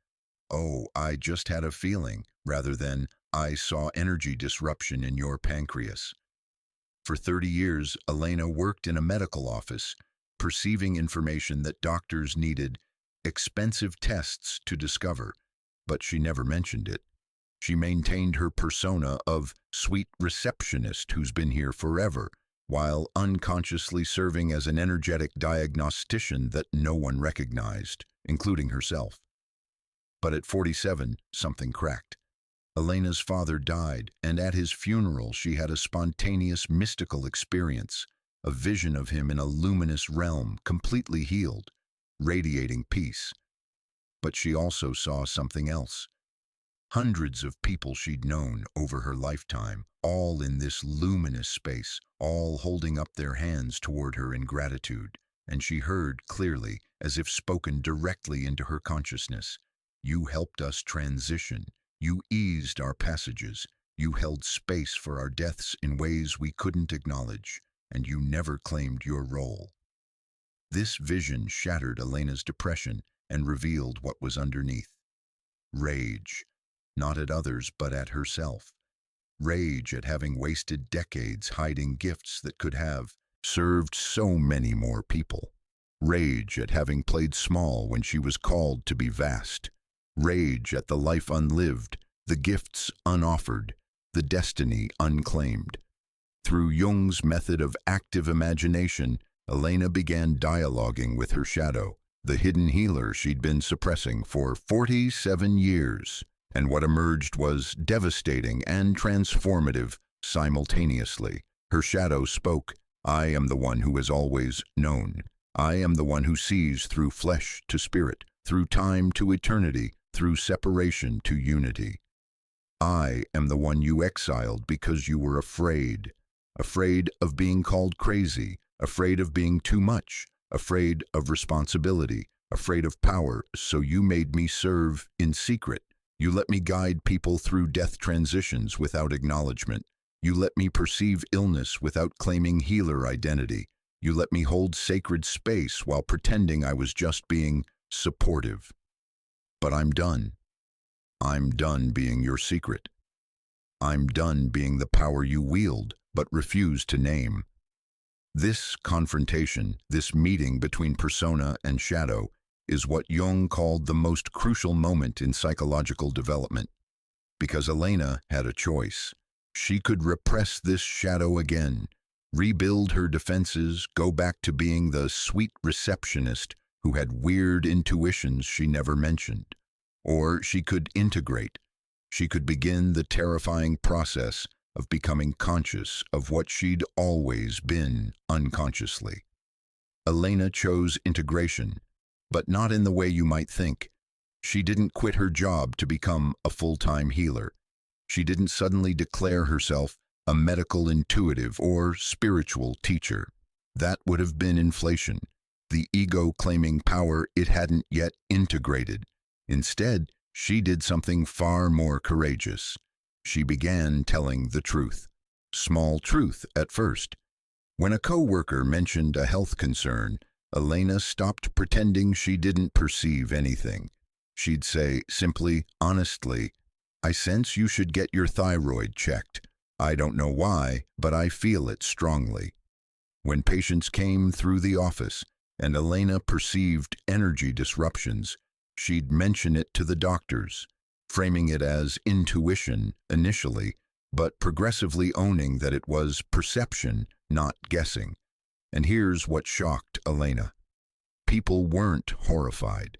"Oh, I just had a feeling," rather than "I saw energy disruption in your pancreas." For 30 years, Elena worked in a medical office, perceiving information that doctors needed expensive tests to discover, but she never mentioned it. She maintained her persona of sweet receptionist who's been here forever, while unconsciously serving as an energetic diagnostician that no one recognized, including herself. But at 47, something cracked. Elena's father died, and at his funeral she had a spontaneous mystical experience, a vision of him in a luminous realm, completely healed, radiating peace. But she also saw something else. Hundreds of people she'd known over her lifetime, all in this luminous space, all holding up their hands toward her in gratitude, and she heard clearly, as if spoken directly into her consciousness, "You helped us transition. You eased our passages. You held space for our deaths in ways we couldn't acknowledge, and you never claimed your role." This vision shattered Elena's depression and revealed what was underneath. Rage, not at others but at herself. Rage at having wasted decades hiding gifts that could have served so many more people. Rage at having played small when she was called to be vast. Rage at the life unlived, the gifts unoffered, the destiny unclaimed. Through Jung's method of active imagination, Elena began dialoguing with her shadow, the hidden healer she'd been suppressing for 47 years. And what emerged was devastating and transformative simultaneously. Her shadow spoke, "I am the one who has always known. I am the one who sees through flesh to spirit, through time to eternity, through separation to unity. I am the one you exiled because you were afraid. Afraid of being called crazy, afraid of being too much, afraid of responsibility, afraid of power, so you made me serve in secret. You let me guide people through death transitions without acknowledgement. You let me perceive illness without claiming healer identity. You let me hold sacred space while pretending I was just being supportive. But I'm done. I'm done being your secret. I'm done being the power you wield but refuse to name." This confrontation, this meeting between persona and shadow, is what Jung called the most crucial moment in psychological development. Because Elena had a choice. She could repress this shadow again, rebuild her defenses, go back to being the sweet receptionist who had weird intuitions she never mentioned. Or she could integrate. She could begin the terrifying process of becoming conscious of what she'd always been unconsciously. Elena chose integration, but not in the way you might think. She didn't quit her job to become a full-time healer. She didn't suddenly declare herself a medical intuitive or spiritual teacher. That would have been inflation, the ego claiming power it hadn't yet integrated. Instead, she did something far more courageous. She began telling the truth. Small truth at first. When a coworker mentioned a health concern, Elena stopped pretending she didn't perceive anything. She'd say simply, honestly, "I sense you should get your thyroid checked. I don't know why, but I feel it strongly." When patients came through the office and Elena perceived energy disruptions, she'd mention it to the doctors, framing it as intuition initially, but progressively owning that it was perception, not guessing. And here's what shocked Elena. People weren't horrified.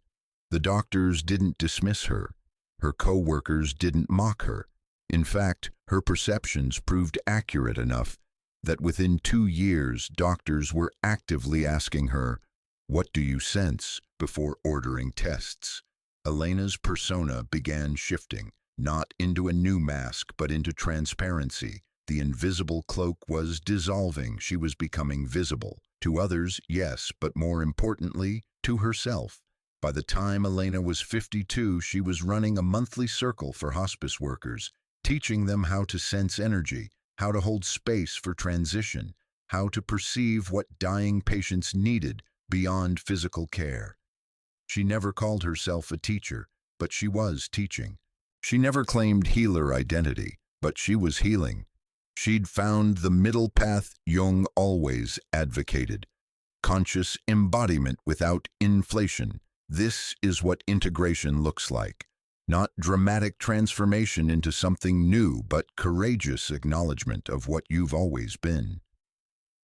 The doctors didn't dismiss her. Her co-workers didn't mock her. In fact, her perceptions proved accurate enough that within 2 years, doctors were actively asking her, "What do you sense?" before ordering tests. Elena's persona began shifting, not into a new mask, but into transparency. The invisible cloak was dissolving. She was becoming visible. To others, yes, but more importantly, to herself. By the time Elena was 52, she was running a monthly circle for hospice workers, teaching them how to sense energy, how to hold space for transition, how to perceive what dying patients needed beyond physical care. She never called herself a teacher, but she was teaching. She never claimed healer identity, but she was healing. She'd found the middle path Jung always advocated: conscious embodiment without inflation. This is what integration looks like. Not dramatic transformation into something new, but courageous acknowledgement of what you've always been.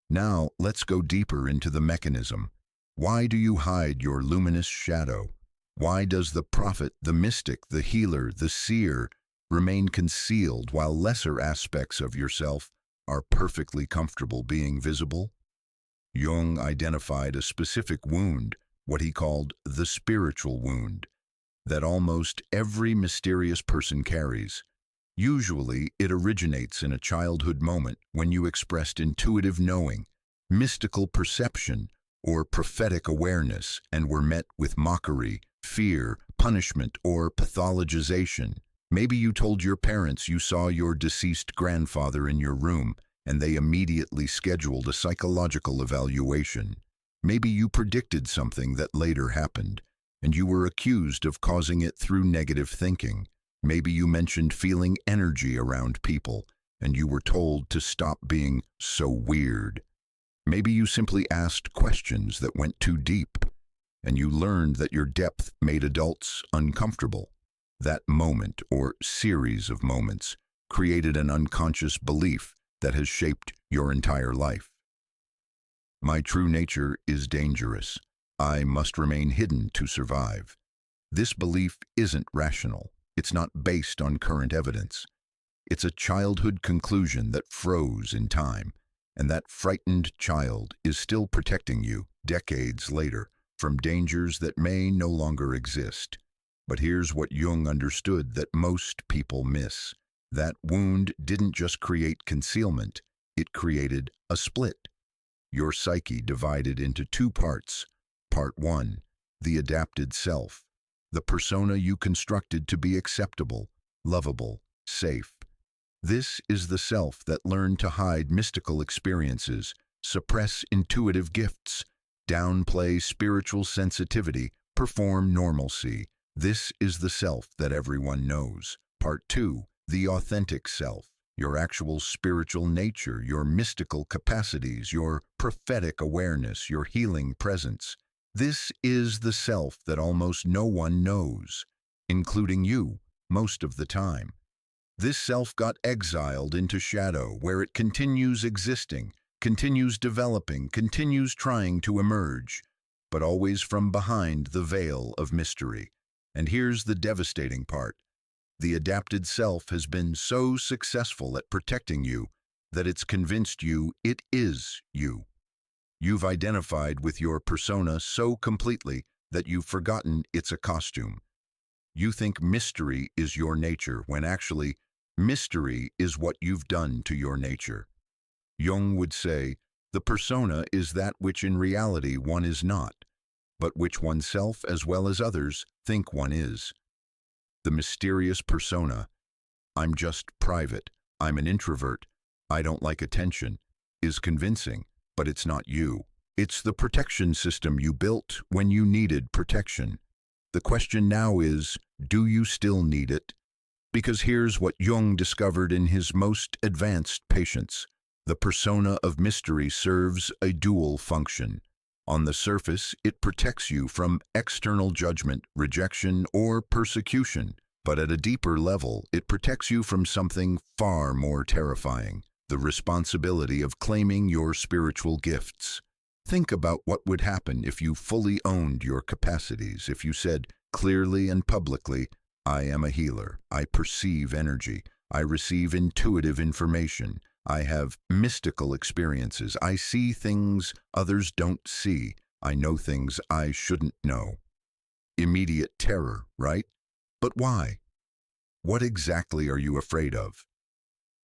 Now, let's go deeper into the mechanism. Why do you hide your luminous shadow? Why does the prophet, the mystic, the healer, the seer remain concealed while lesser aspects of yourself are perfectly comfortable being visible? Jung identified a specific wound, what he called the spiritual wound, that almost every mysterious person carries. Usually, it originates in a childhood moment when you expressed intuitive knowing, mystical perception, or prophetic awareness and were met with mockery, fear, punishment, or pathologization. Maybe you told your parents you saw your deceased grandfather in your room and they immediately scheduled a psychological evaluation. Maybe you predicted something that later happened, and you were accused of causing it through negative thinking. Maybe you mentioned feeling energy around people, and you were told to stop being so weird. Maybe you simply asked questions that went too deep, and you learned that your depth made adults uncomfortable. That moment, or series of moments, created an unconscious belief that has shaped your entire life. My true nature is dangerous. I must remain hidden to survive. This belief isn't rational. It's not based on current evidence. It's a childhood conclusion that froze in time, and that frightened child is still protecting you, decades later, from dangers that may no longer exist. But here's what Jung understood that most people miss. That wound didn't just create concealment, it created a split. Your psyche divided into two parts. Part 1, the adapted self, the persona you constructed to be acceptable, lovable, safe. This is the self that learned to hide mystical experiences, suppress intuitive gifts, downplay spiritual sensitivity, perform normalcy. This is the self that everyone knows. Part 2, the authentic self, your actual spiritual nature, your mystical capacities, your prophetic awareness, your healing presence. This is the self that almost no one knows, including you, most of the time. This self got exiled into shadow, where it continues existing, continues developing, continues trying to emerge, but always from behind the veil of mystery. And here's the devastating part. The adapted self has been so successful at protecting you that it's convinced you it is you. You've identified with your persona so completely that you've forgotten it's a costume. You think mystery is your nature, when actually, mystery is what you've done to your nature. Jung would say, the persona is that which in reality one is not, but which oneself as well as others think one is. The mysterious persona, I'm just private, I'm an introvert, I don't like attention, is convincing, but it's not you. It's the protection system you built when you needed protection. The question now is, do you still need it? Because here's what Jung discovered in his most advanced patients. The persona of mystery serves a dual function. On the surface, it protects you from external judgment, rejection, or persecution. But at a deeper level, it protects you from something far more terrifying, the responsibility of claiming your spiritual gifts. Think about what would happen if you fully owned your capacities, if you said clearly and publicly, I am a healer, I perceive energy, I receive intuitive information, I have mystical experiences, I see things others don't see, I know things I shouldn't know. Immediate terror, right? But why? What exactly are you afraid of?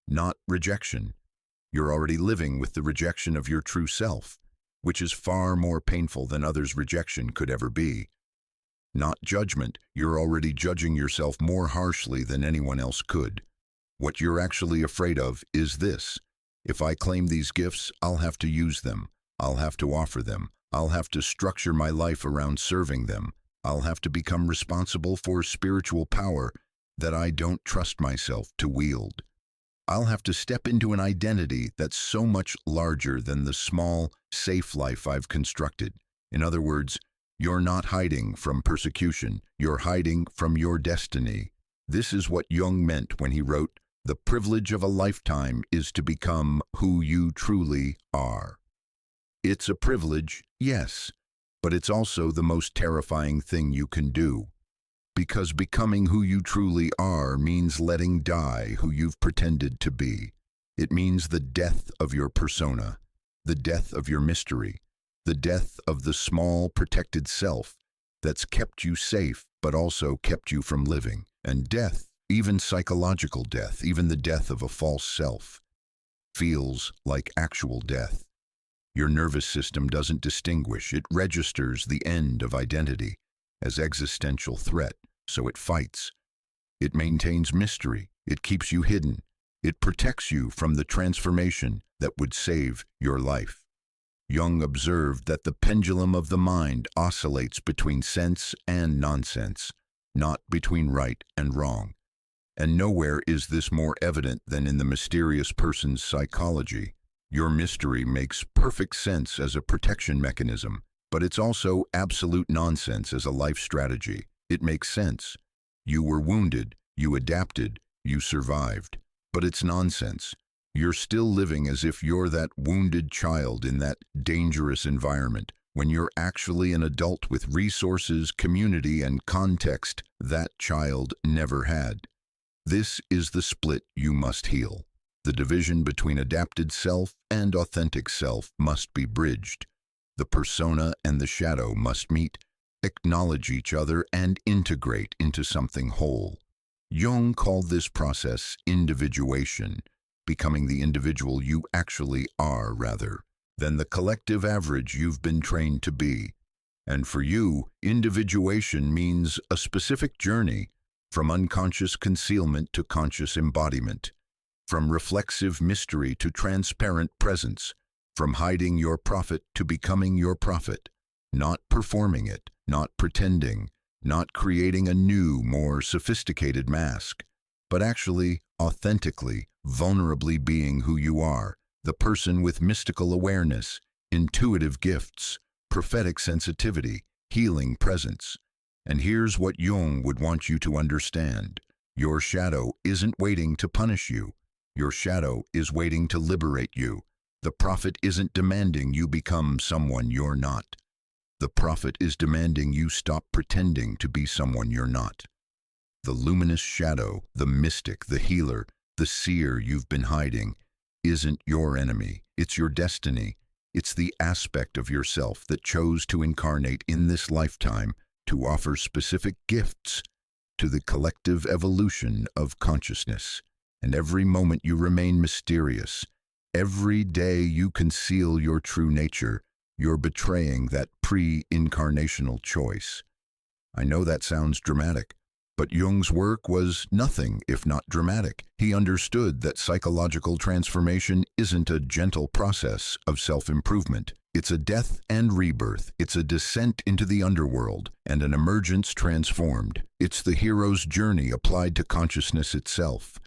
Not rejection. You're already living with the rejection of your true self, which is far more painful than others' rejection could ever be. Not judgment. You're already judging yourself more harshly than anyone else could. What you're actually afraid of is this. If I claim these gifts, I'll have to use them. I'll have to offer them. I'll have to structure my life around serving them. I'll have to become responsible for spiritual power that I don't trust myself to wield. I'll have to step into an identity that's so much larger than the small, safe life I've constructed. In other words, you're not hiding from persecution, you're hiding from your destiny. This is what Jung meant when he wrote, "The privilege of a lifetime is to become who you truly are." It's a privilege, yes, but it's also the most terrifying thing you can do. Because becoming who you truly are means letting die who you've pretended to be. It means the death of your persona, the death of your mystery, the death of the small, protected self that's kept you safe but also kept you from living. And death, even psychological death, even the death of a false self, feels like actual death. Your nervous system doesn't distinguish. It registers the end of identity as existential threat, so it fights. It maintains mystery. It keeps you hidden. It protects you from the transformation that would save your life. Jung observed that the pendulum of the mind oscillates between sense and nonsense, not between right and wrong. And nowhere is this more evident than in the mysterious person's psychology. Your mystery makes perfect sense as a protection mechanism, but it's also absolute nonsense as a life strategy. It makes sense. You were wounded, you adapted, you survived. But it's nonsense. You're still living as if you're that wounded child in that dangerous environment, when you're actually an adult with resources, community, and context that child never had. This is the split you must heal. The division between adapted self and authentic self must be bridged. The persona and the shadow must meet, acknowledge each other, and integrate into something whole. Jung called this process individuation, becoming the individual you actually are rather than the collective average you've been trained to be. And for you, individuation means a specific journey from unconscious concealment to conscious embodiment, from reflexive mystery to transparent presence, from hiding your prophet to becoming your prophet, not performing it, not pretending, not creating a new, more sophisticated mask, but actually, authentically, vulnerably being who you are, the person with mystical awareness, intuitive gifts, prophetic sensitivity, healing presence. And here's what Jung would want you to understand. Your shadow isn't waiting to punish you. Your shadow is waiting to liberate you. The prophet isn't demanding you become someone you're not. The prophet is demanding you stop pretending to be someone you're not. The luminous shadow, the mystic, the healer, the seer you've been hiding, isn't your enemy. It's your destiny. It's the aspect of yourself that chose to incarnate in this lifetime to offer specific gifts to the collective evolution of consciousness. And every moment you remain mysterious, every day you conceal your true nature, you're betraying that pre-incarnational choice. I know that sounds dramatic, but Jung's work was nothing if not dramatic. He understood that psychological transformation isn't a gentle process of self-improvement. It's a death and rebirth. It's a descent into the underworld and an emergence transformed. It's the hero's journey applied to consciousness itself.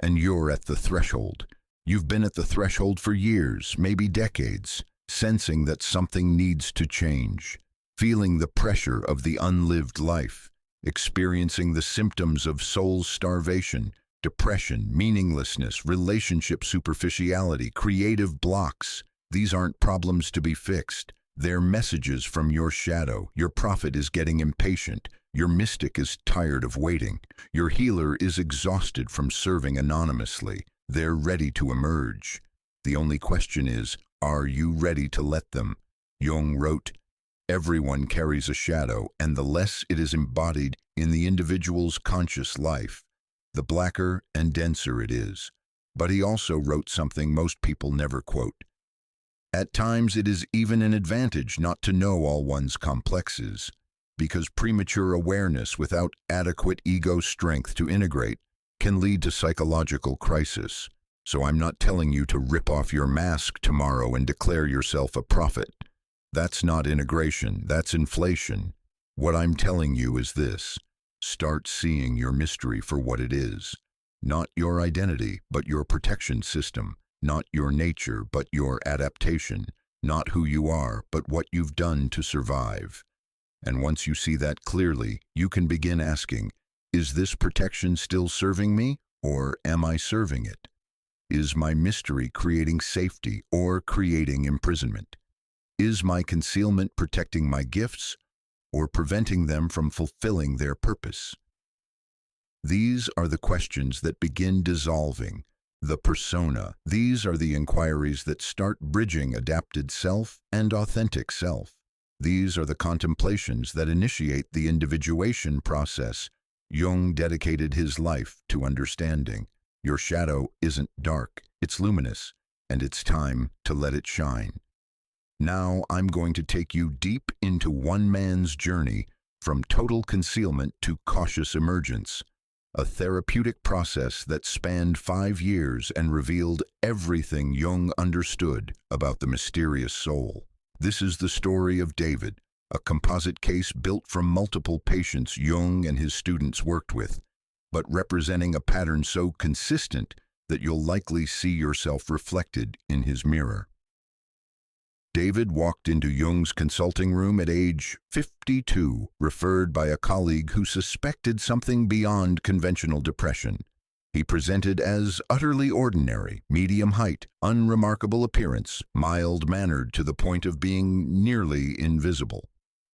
And you're at the threshold. You've been at the threshold for years, maybe decades, sensing that something needs to change, feeling the pressure of the unlived life, experiencing the symptoms of soul starvation, depression, meaninglessness, relationship superficiality, creative blocks. These aren't problems to be fixed. They're messages from your shadow. Your prophet is getting impatient. Your mystic is tired of waiting. Your healer is exhausted from serving anonymously. They're ready to emerge. The only question is, are you ready to let them? Jung wrote, "Everyone carries a shadow, and the less it is embodied in the individual's conscious life, the blacker and denser it is." But he also wrote something most people never quote. At times it is even an advantage not to know all one's complexes, because premature awareness without adequate ego strength to integrate can lead to psychological crisis. So I'm not telling you to rip off your mask tomorrow and declare yourself a prophet. That's not integration, that's inflation. What I'm telling you is this: start seeing your mystery for what it is. Not your identity, but your protection system. Not your nature, but your adaptation. Not who you are, but what you've done to survive. And once you see that clearly, you can begin asking, Is this protection still serving me, or am I serving it? Is my mystery creating safety or creating imprisonment? Is my concealment protecting my gifts or preventing them from fulfilling their purpose? These are the questions that begin dissolving the persona. These are the inquiries that start bridging adapted self and authentic self. These are the contemplations that initiate the individuation process. Jung dedicated his life to understanding. Your shadow isn't dark, it's luminous, and it's time to let it shine. Now I'm going to take you deep into one man's journey from total concealment to cautious emergence, a therapeutic process that spanned 5 years and revealed everything Jung understood about the mysterious soul. This is the story of David, a composite case built from multiple patients Jung and his students worked with, but representing a pattern so consistent that you'll likely see yourself reflected in his mirror. David walked into Jung's consulting room at age 52, referred by a colleague who suspected something beyond conventional depression. He presented as utterly ordinary, medium height, unremarkable appearance, mild-mannered to the point of being nearly invisible.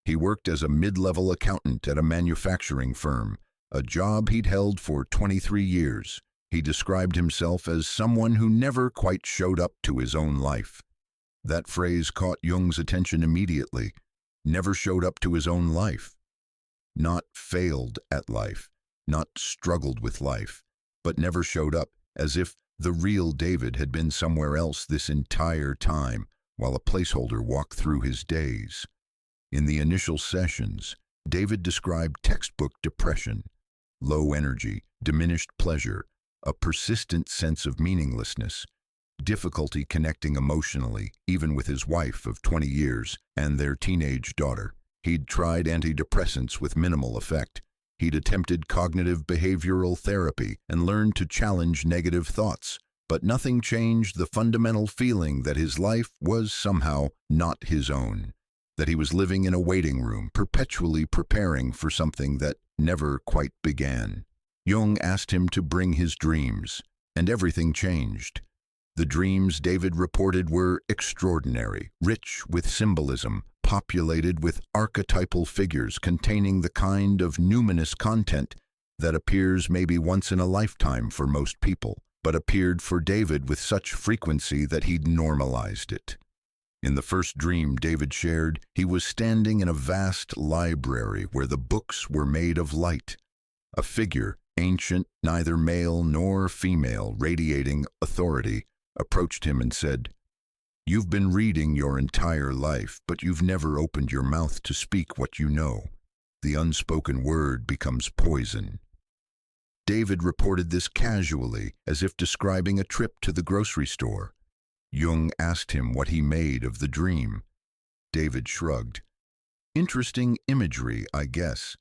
He worked as a mid-level accountant at a manufacturing firm, a job he'd held for 23 years. He described himself as someone who never quite showed up to his own life. That phrase caught Jung's attention immediately. Never showed up to his own life. Not failed at life, not struggled with life, but never showed up, as if the real David had been somewhere else this entire time, while a placeholder walked through his days. In the initial sessions, David described textbook depression, low energy, diminished pleasure, a persistent sense of meaninglessness, difficulty connecting emotionally, even with his wife of 20 years and their teenage daughter. He'd tried antidepressants with minimal effect. He'd attempted cognitive behavioral therapy and learned to challenge negative thoughts, but nothing changed the fundamental feeling that his life was somehow not his own, that he was living in a waiting room, perpetually preparing for something that never quite began. Jung asked him to bring his dreams, and everything changed. The dreams David reported were extraordinary, rich with symbolism, populated with archetypal figures containing the kind of numinous content that appears maybe once in a lifetime for most people, but appeared for David with such frequency that he'd normalized it. In the first dream David shared, he was standing in a vast library where the books were made of light. A figure, ancient, neither male nor female, radiating authority, approached him and said, "You've been reading your entire life, but you've never opened your mouth to speak what you know. The unspoken word becomes poison." David reported this casually, as if describing a trip to the grocery store. Jung asked him what he made of the dream. David shrugged. "Interesting imagery, I guess.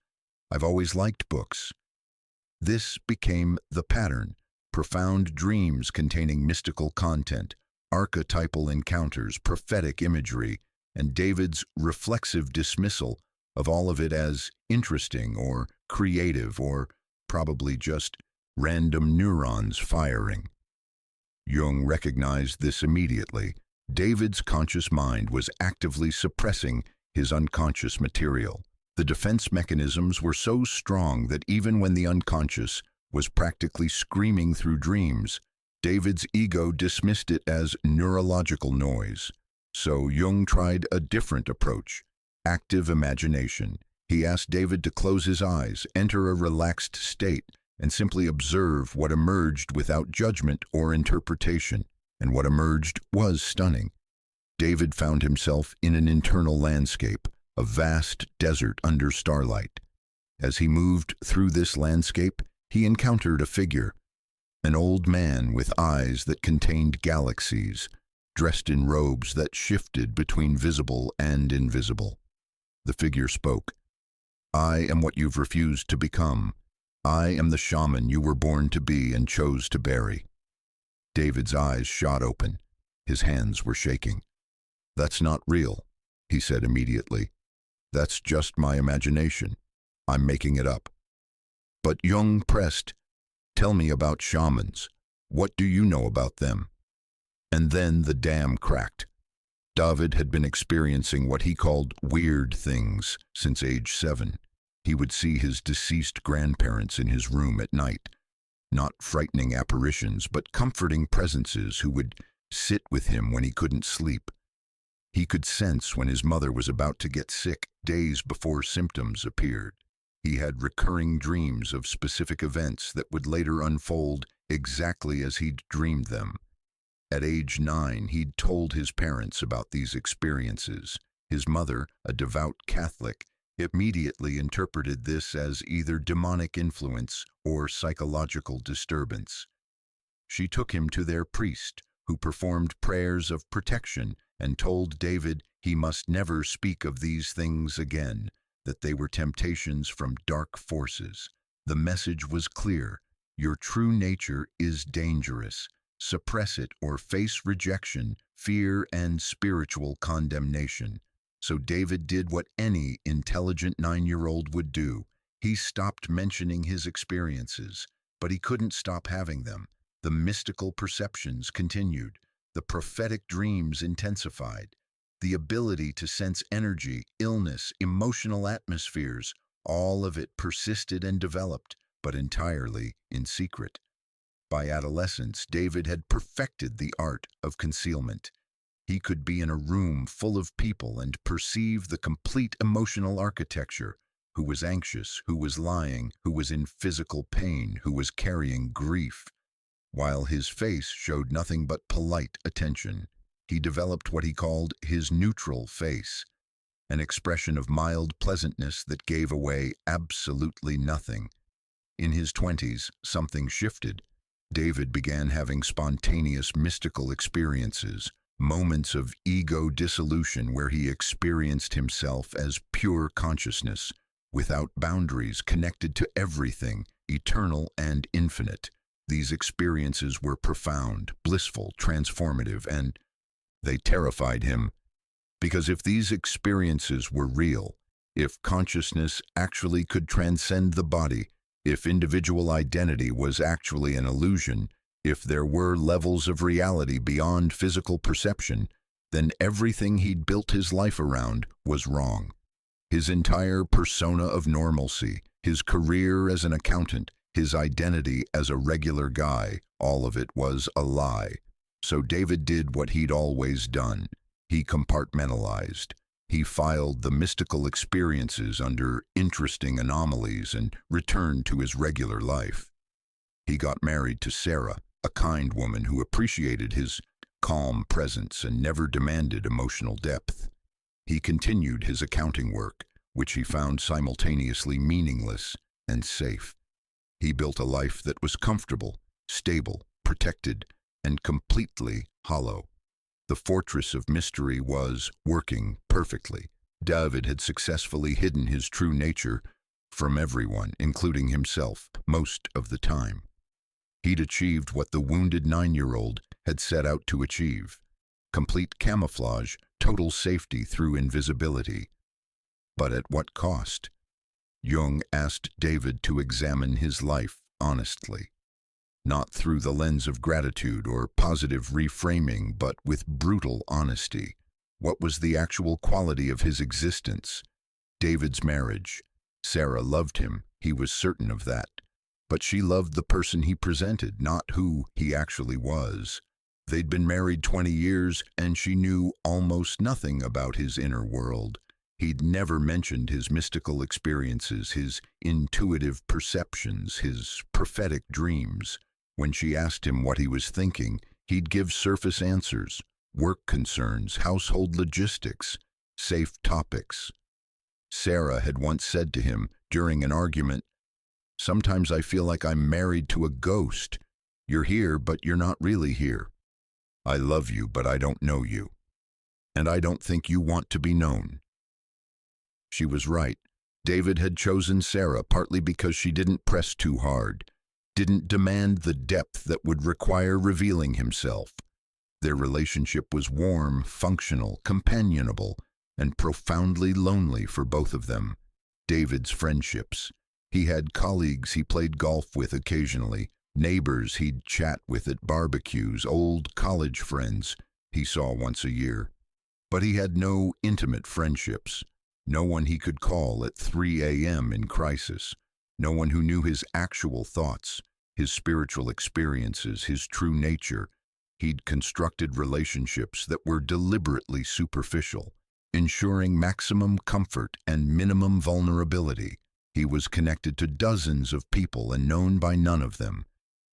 I've always liked books." This became the pattern. Profound dreams containing mystical content, archetypal encounters, prophetic imagery, and David's reflexive dismissal of all of it as interesting or creative or probably just random neurons firing. Jung recognized this immediately. David's conscious mind was actively suppressing his unconscious material. The defense mechanisms were so strong that even when the unconscious was practically screaming through dreams, David's ego dismissed it as neurological noise. So Jung tried a different approach, active imagination. He asked David to close his eyes, enter a relaxed state, and simply observe what emerged without judgment or interpretation. And what emerged was stunning. David found himself in an internal landscape, a vast desert under starlight. As he moved through this landscape, he encountered a figure, an old man with eyes that contained galaxies, dressed in robes that shifted between visible and invisible. The figure spoke. "I am what you've refused to become. I am the shaman you were born to be and chose to bury." David's eyes shot open. His hands were shaking. "That's not real," he said immediately. "That's just my imagination. I'm making it up." But Jung pressed, "Tell me about shamans. What do you know about them?" And then the dam cracked. David had been experiencing what he called weird things since age 7. He would see his deceased grandparents in his room at night. Not frightening apparitions, but comforting presences who would sit with him when he couldn't sleep. He could sense when his mother was about to get sick days before symptoms appeared. He had recurring dreams of specific events that would later unfold exactly as he'd dreamed them. At age 9, he'd told his parents about these experiences. His mother, a devout Catholic, immediately interpreted this as either demonic influence or psychological disturbance. She took him to their priest, who performed prayers of protection and told David he must never speak of these things again, that they were temptations from dark forces. The message was clear: your true nature is dangerous. Suppress it or face rejection, fear, and spiritual condemnation. So David did what any intelligent 9-year-old would do. He stopped mentioning his experiences, but he couldn't stop having them. The mystical perceptions continued. The prophetic dreams intensified. The ability to sense energy, illness, emotional atmospheres, all of it persisted and developed, but entirely in secret. By adolescence, David had perfected the art of concealment. He could be in a room full of people and perceive the complete emotional architecture: who was anxious, who was lying, who was in physical pain, who was carrying grief. While his face showed nothing but polite attention, he developed what he called his neutral face, an expression of mild pleasantness that gave away absolutely nothing. In his 20s, something shifted. David began having spontaneous mystical experiences, moments of ego dissolution where he experienced himself as pure consciousness, without boundaries, connected to everything, eternal and infinite. These experiences were profound, blissful, transformative, and they terrified him. Because if these experiences were real, if consciousness actually could transcend the body, if individual identity was actually an illusion, if there were levels of reality beyond physical perception, then everything he'd built his life around was wrong. His entire persona of normalcy, his career as an accountant, his identity as a regular guy, all of it was a lie. So David did what he'd always done. He compartmentalized. He filed the mystical experiences under interesting anomalies and returned to his regular life. He got married to Sarah, a kind woman who appreciated his calm presence and never demanded emotional depth. He continued his accounting work, which he found simultaneously meaningless and safe. He built a life that was comfortable, stable, protected, and completely hollow. The fortress of mystery was working perfectly. David had successfully hidden his true nature from everyone, including himself, most of the time. He'd achieved what the wounded 9-year-old had set out to achieve: complete camouflage, total safety through invisibility. But at what cost? Jung asked David to examine his life honestly. Not through the lens of gratitude or positive reframing, but with brutal honesty. What was the actual quality of his existence? David's marriage. Sarah loved him, he was certain of that. But she loved the person he presented, not who he actually was. They'd been married 20 years, and she knew almost nothing about his inner world. He'd never mentioned his mystical experiences, his intuitive perceptions, his prophetic dreams. When she asked him what he was thinking, he'd give surface answers: work concerns, household logistics, safe topics. Sarah had once said to him during an argument, "Sometimes I feel like I'm married to a ghost. You're here, but you're not really here. I love you, but I don't know you. And I don't think you want to be known." She was right. David had chosen Sarah partly because she didn't press too hard, didn't demand the depth that would require revealing himself. Their relationship was warm, functional, companionable, and profoundly lonely for both of them. David's friendships. He had colleagues he played golf with occasionally, neighbors he'd chat with at barbecues, old college friends he saw once a year. But he had no intimate friendships, no one he could call at 3 a.m. in crisis, no one who knew his actual thoughts, his spiritual experiences, his true nature. He'd constructed relationships that were deliberately superficial, ensuring maximum comfort and minimum vulnerability. He was connected to dozens of people and known by none of them.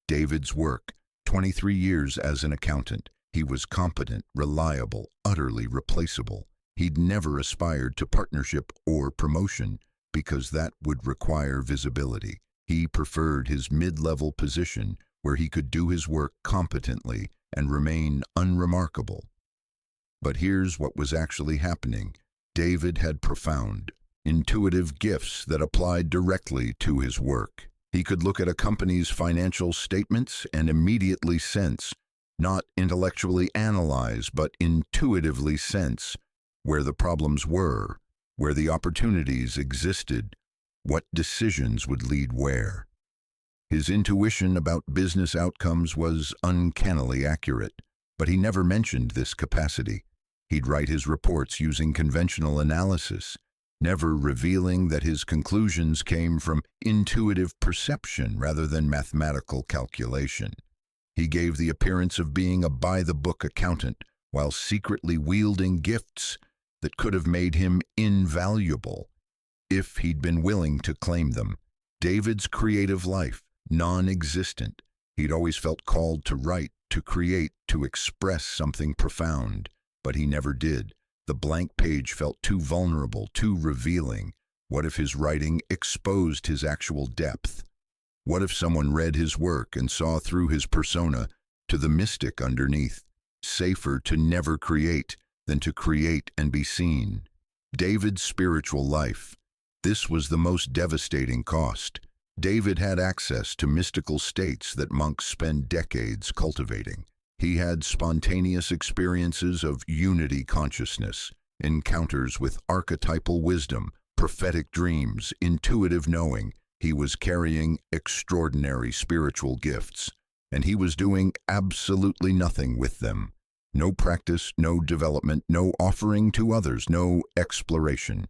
David's work, 23 years as an accountant. He was competent, reliable, utterly replaceable. He'd never aspired to partnership or promotion because that would require visibility. He preferred his mid-level position where he could do his work competently and remain unremarkable. But here's what was actually happening. David had profound, intuitive gifts that applied directly to his work. He could look at a company's financial statements and immediately sense, not intellectually analyze, but intuitively sense, where the problems were, where the opportunities existed, what decisions would lead where. His intuition about business outcomes was uncannily accurate, but he never mentioned this capacity. He'd write his reports using conventional analysis, never revealing that his conclusions came from intuitive perception rather than mathematical calculation. He gave the appearance of being a by-the-book accountant while secretly wielding gifts that could have made him invaluable if he'd been willing to claim them. David's creative life, non-existent. He'd always felt called to write, to create, to express something profound, but he never did. The blank page felt too vulnerable, too revealing. What if his writing exposed his actual depth? What if someone read his work and saw through his persona to the mystic underneath? Safer to never create than to create and be seen. David's spiritual life. This was the most devastating cost. David had access to mystical states that monks spend decades cultivating. He had spontaneous experiences of unity consciousness, encounters with archetypal wisdom, prophetic dreams, intuitive knowing. He was carrying extraordinary spiritual gifts, and he was doing absolutely nothing with them. No practice, no development, no offering to others, no exploration.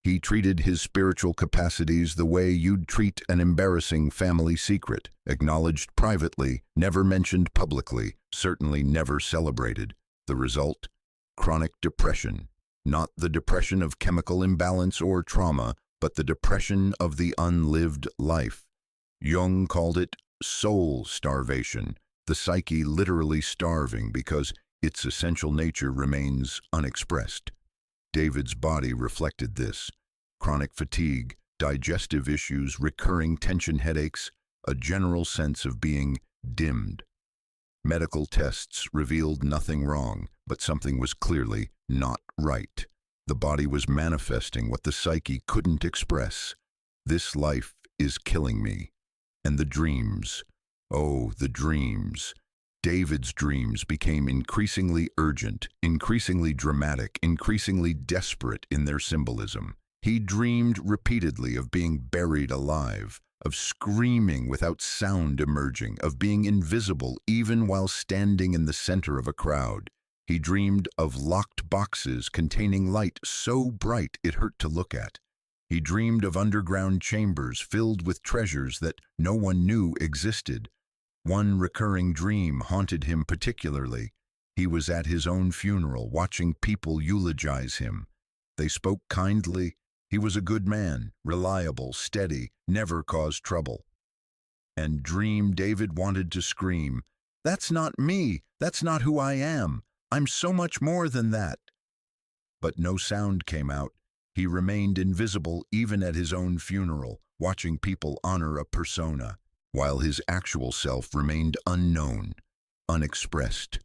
He treated his spiritual capacities the way you'd treat an embarrassing family secret, acknowledged privately, never mentioned publicly, certainly never celebrated. The result? Chronic depression. Not the depression of chemical imbalance or trauma, but the depression of the unlived life. Jung called it soul starvation, the psyche literally starving because its essential nature remains unexpressed. David's body reflected this. Chronic fatigue, digestive issues, recurring tension headaches, a general sense of being dimmed. Medical tests revealed nothing wrong, but something was clearly not right. The body was manifesting what the psyche couldn't express. This life is killing me. And the dreams. Oh, the dreams. David's dreams became increasingly urgent, increasingly dramatic, increasingly desperate in their symbolism. He dreamed repeatedly of being buried alive, of screaming without sound emerging, of being invisible even while standing in the center of a crowd. He dreamed of locked boxes containing light so bright it hurt to look at. He dreamed of underground chambers filled with treasures that no one knew existed. One recurring dream haunted him particularly. He was at his own funeral, watching people eulogize him. They spoke kindly. He was a good man, reliable, steady, never caused trouble. And David wanted to scream, "That's not me! That's not who I am! I'm so much more than that!" But no sound came out. He remained invisible even at his own funeral, watching people honor a persona, while his actual self remained unknown, unexpressed,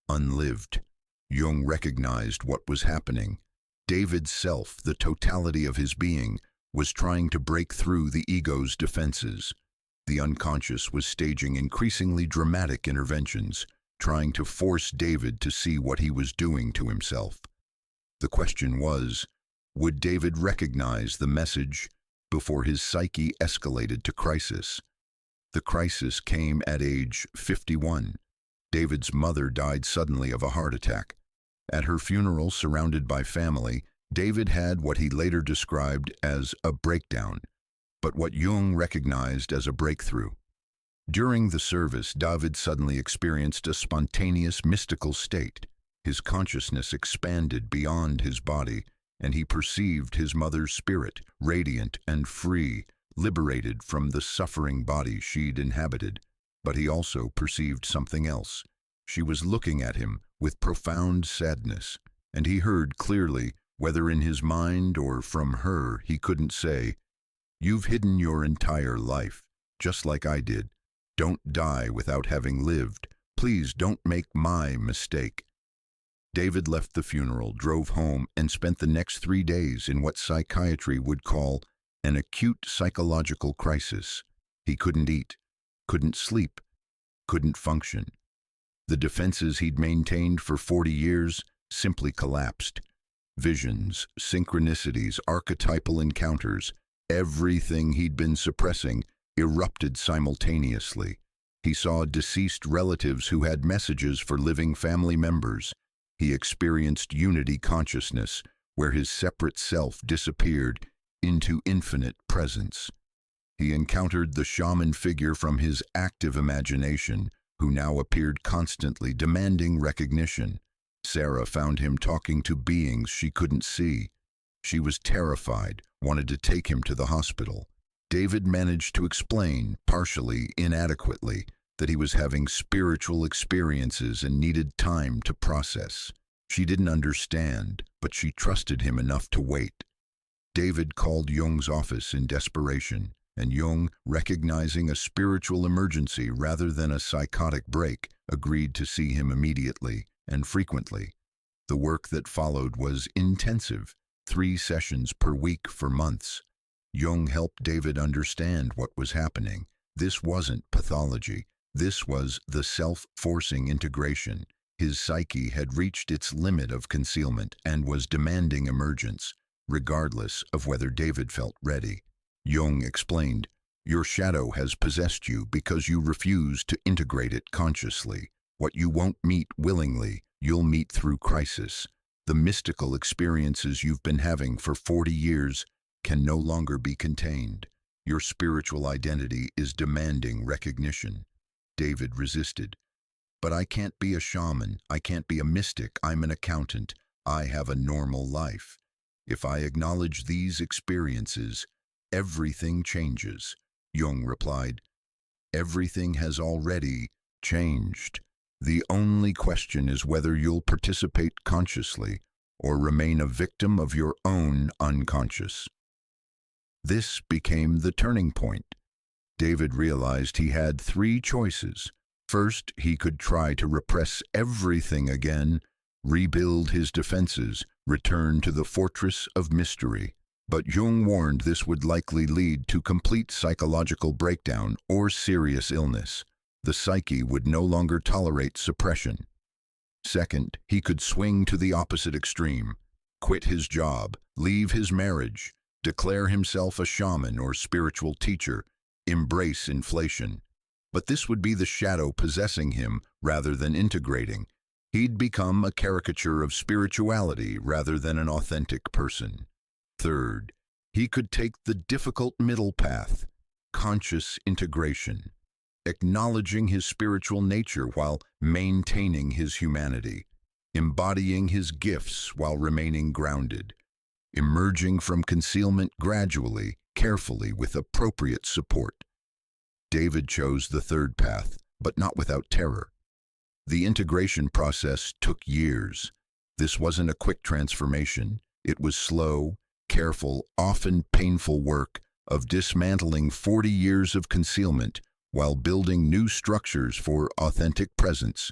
unlived. Jung recognized what was happening. David's self, the totality of his being, was trying to break through the ego's defenses. The unconscious was staging increasingly dramatic interventions, trying to force David to see what he was doing to himself. The question was, would David recognize the message, before his psyche escalated to crisis. The crisis came at age 51. David's mother died suddenly of a heart attack. At her funeral, surrounded by family, David had what he later described as a breakdown, but what Jung recognized as a breakthrough. During the service, David suddenly experienced a spontaneous mystical state. His consciousness expanded beyond his body, and he perceived his mother's spirit, radiant and free, liberated from the suffering body she'd inhabited. But he also perceived something else. She was looking at him with profound sadness, and he heard clearly, whether in his mind or from her, he couldn't say, "You've hidden your entire life, just like I did. Don't die without having lived. Please don't make my mistake." David left the funeral, drove home, and spent the next 3 days in what psychiatry would call an acute psychological crisis. He couldn't eat, couldn't sleep, couldn't function. The defenses he'd maintained for 40 years simply collapsed. Visions, synchronicities, archetypal encounters, everything he'd been suppressing erupted simultaneously. He saw deceased relatives who had messages for living family members. He experienced unity consciousness, where his separate self disappeared into infinite presence. He encountered the shaman figure from his active imagination, who now appeared constantly, demanding recognition. Sarah found him talking to beings she couldn't see. She was terrified, wanted to take him to the hospital. David managed to explain, partially inadequately, that he was having spiritual experiences and needed time to process. She didn't understand, but she trusted him enough to wait. David called Jung's office in desperation, and Jung, recognizing a spiritual emergency rather than a psychotic break, agreed to see him immediately and frequently. The work that followed was intensive, 3 sessions per week for months. Jung helped David understand what was happening. This wasn't pathology. This was the self-forcing integration. His psyche had reached its limit of concealment and was demanding emergence, regardless of whether David felt ready. Jung explained, "Your shadow has possessed you because you refuse to integrate it consciously. What you won't meet willingly, you'll meet through crisis. The mystical experiences you've been having for 40 years can no longer be contained. Your spiritual identity is demanding recognition." David resisted. "But I can't be a shaman, I can't be a mystic, I'm an accountant, I have a normal life. If I acknowledge these experiences, everything changes." Jung replied, "Everything has already changed. The only question is whether you'll participate consciously or remain a victim of your own unconscious." This became the turning point. David realized he had 3 choices. First, he could try to repress everything again, rebuild his defenses, return to the fortress of mystery. But Jung warned this would likely lead to complete psychological breakdown or serious illness. The psyche would no longer tolerate suppression. Second, he could swing to the opposite extreme, quit his job, leave his marriage, declare himself a shaman or spiritual teacher, embrace inflation. But this would be the shadow possessing him rather than integrating. He'd become a caricature of spirituality rather than an authentic person. Third, he could take the difficult middle path, conscious integration, acknowledging his spiritual nature while maintaining his humanity, embodying his gifts while remaining grounded, emerging from concealment gradually, carefully, with appropriate support. David chose the third path, but not without terror. The integration process took years. This wasn't a quick transformation. It was slow, careful, often painful work of dismantling 40 years of concealment while building new structures for authentic presence.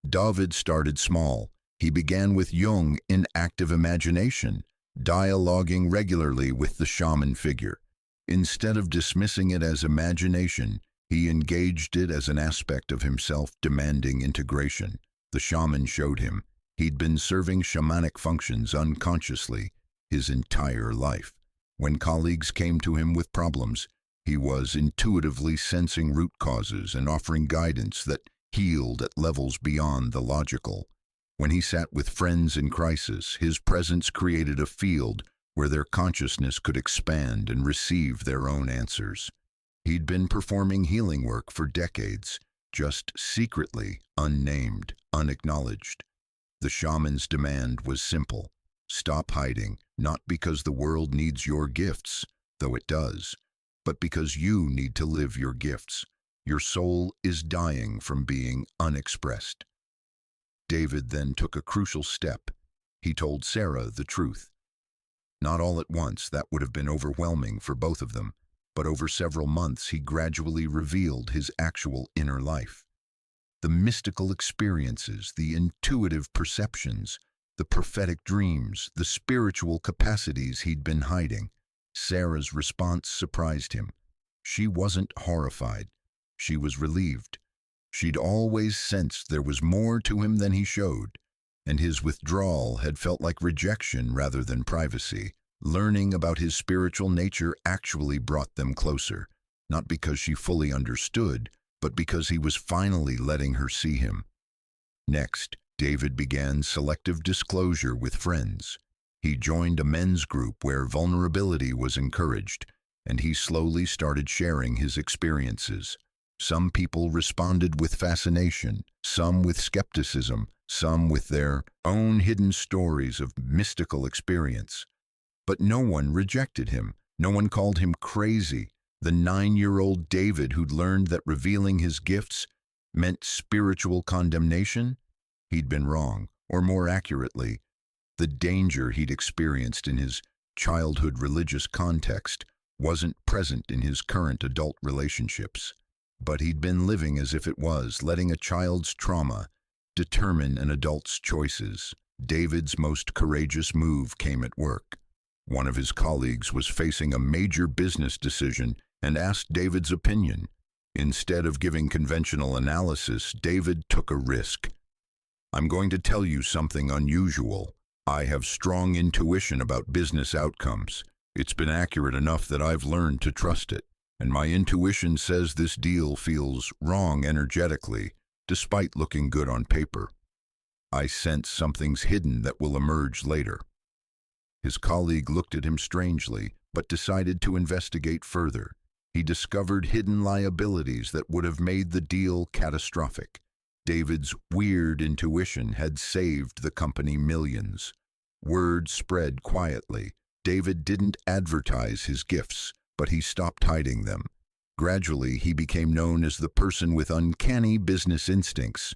David started small. He began with Jung in active imagination, dialoguing regularly with the shaman figure. Instead of dismissing it as imagination, he engaged it as an aspect of himself demanding integration. The shaman showed him he'd been serving shamanic functions unconsciously his entire life. When colleagues came to him with problems, he was intuitively sensing root causes and offering guidance that healed at levels beyond the logical. When he sat with friends in crisis, his presence created a field where their consciousness could expand and receive their own answers. He'd been performing healing work for decades, just secretly, unnamed, unacknowledged. The shaman's demand was simple. Stop hiding, not because the world needs your gifts, though it does, but because you need to live your gifts. Your soul is dying from being unexpressed. David then took a crucial step. He told Sarah the truth. Not all at once, that would have been overwhelming for both of them, but over several months he gradually revealed his actual inner life. The mystical experiences, the intuitive perceptions, the prophetic dreams, the spiritual capacities he'd been hiding. Sarah's response surprised him. She wasn't horrified. She was relieved. She'd always sensed there was more to him than he showed, and his withdrawal had felt like rejection rather than privacy. Learning about his spiritual nature actually brought them closer, not because she fully understood, but because he was finally letting her see him. Next, David began selective disclosure with friends. He joined a men's group where vulnerability was encouraged, and he slowly started sharing his experiences. Some people responded with fascination, some with skepticism, some with their own hidden stories of mystical experience. But no one rejected him. No one called him crazy. The 9-year-old David who'd learned that revealing his gifts meant spiritual condemnation? He'd been wrong, or more accurately, the danger he'd experienced in his childhood religious context wasn't present in his current adult relationships. But he'd been living as if it was, letting a child's trauma determine an adult's choices. David's most courageous move came at work. One of his colleagues was facing a major business decision and asked David's opinion. Instead of giving conventional analysis, David took a risk. "I'm going to tell you something unusual. I have strong intuition about business outcomes. It's been accurate enough that I've learned to trust it. And my intuition says this deal feels wrong energetically, despite looking good on paper. I sense something's hidden that will emerge later." His colleague looked at him strangely, but decided to investigate further. He discovered hidden liabilities that would have made the deal catastrophic. David's weird intuition had saved the company millions. Word spread quietly. David didn't advertise his gifts, but he stopped hiding them. Gradually, he became known as the person with uncanny business instincts.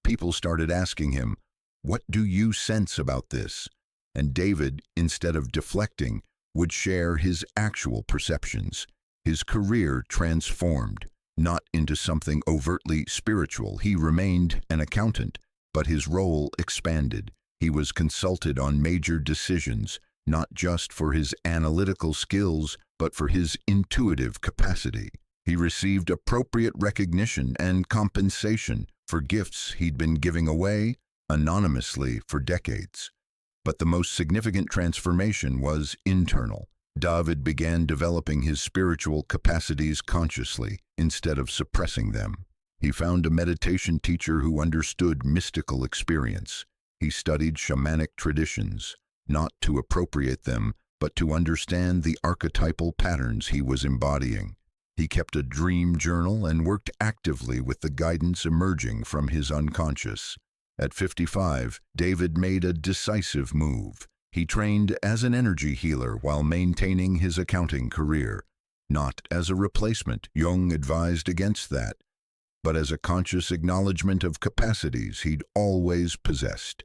People started asking him, "What do you sense about this?" And David, instead of deflecting, would share his actual perceptions. His career transformed, not into something overtly spiritual. He remained an accountant, but his role expanded. He was consulted on major decisions, not just for his analytical skills, but for his intuitive capacity. He received appropriate recognition and compensation for gifts he'd been giving away anonymously for decades. But the most significant transformation was internal. David began developing his spiritual capacities consciously, instead of suppressing them. He found a meditation teacher who understood mystical experience. He studied shamanic traditions, not to appropriate them, but to understand the archetypal patterns he was embodying. He kept a dream journal and worked actively with the guidance emerging from his unconscious. At 55, David made a decisive move. He trained as an energy healer while maintaining his accounting career. Not as a replacement, Jung advised against that, but as a conscious acknowledgement of capacities he'd always possessed.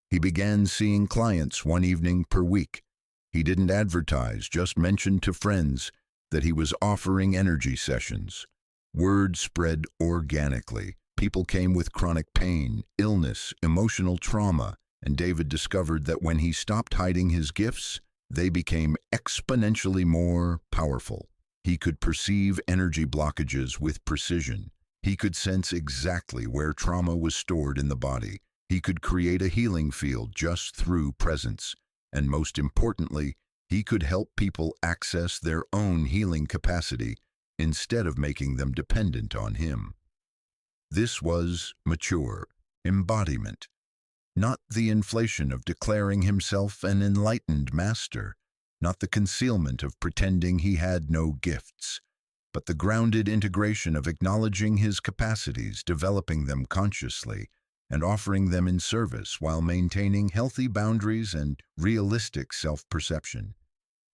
He began seeing clients one evening per week. He didn't advertise, just mentioned to friends that he was offering energy sessions. Word spread organically. People came with chronic pain, illness, emotional trauma, and David discovered that when he stopped hiding his gifts, they became exponentially more powerful. He could perceive energy blockages with precision. He could sense exactly where trauma was stored in the body. He could create a healing field just through presence. And most importantly, He could help people access their own healing capacity instead of making them dependent on him. This was mature embodiment, not the inflation of declaring himself an enlightened master, not the concealment of pretending he had no gifts, but the grounded integration of acknowledging his capacities, developing them consciously, and offering them in service while maintaining healthy boundaries and realistic self-perception.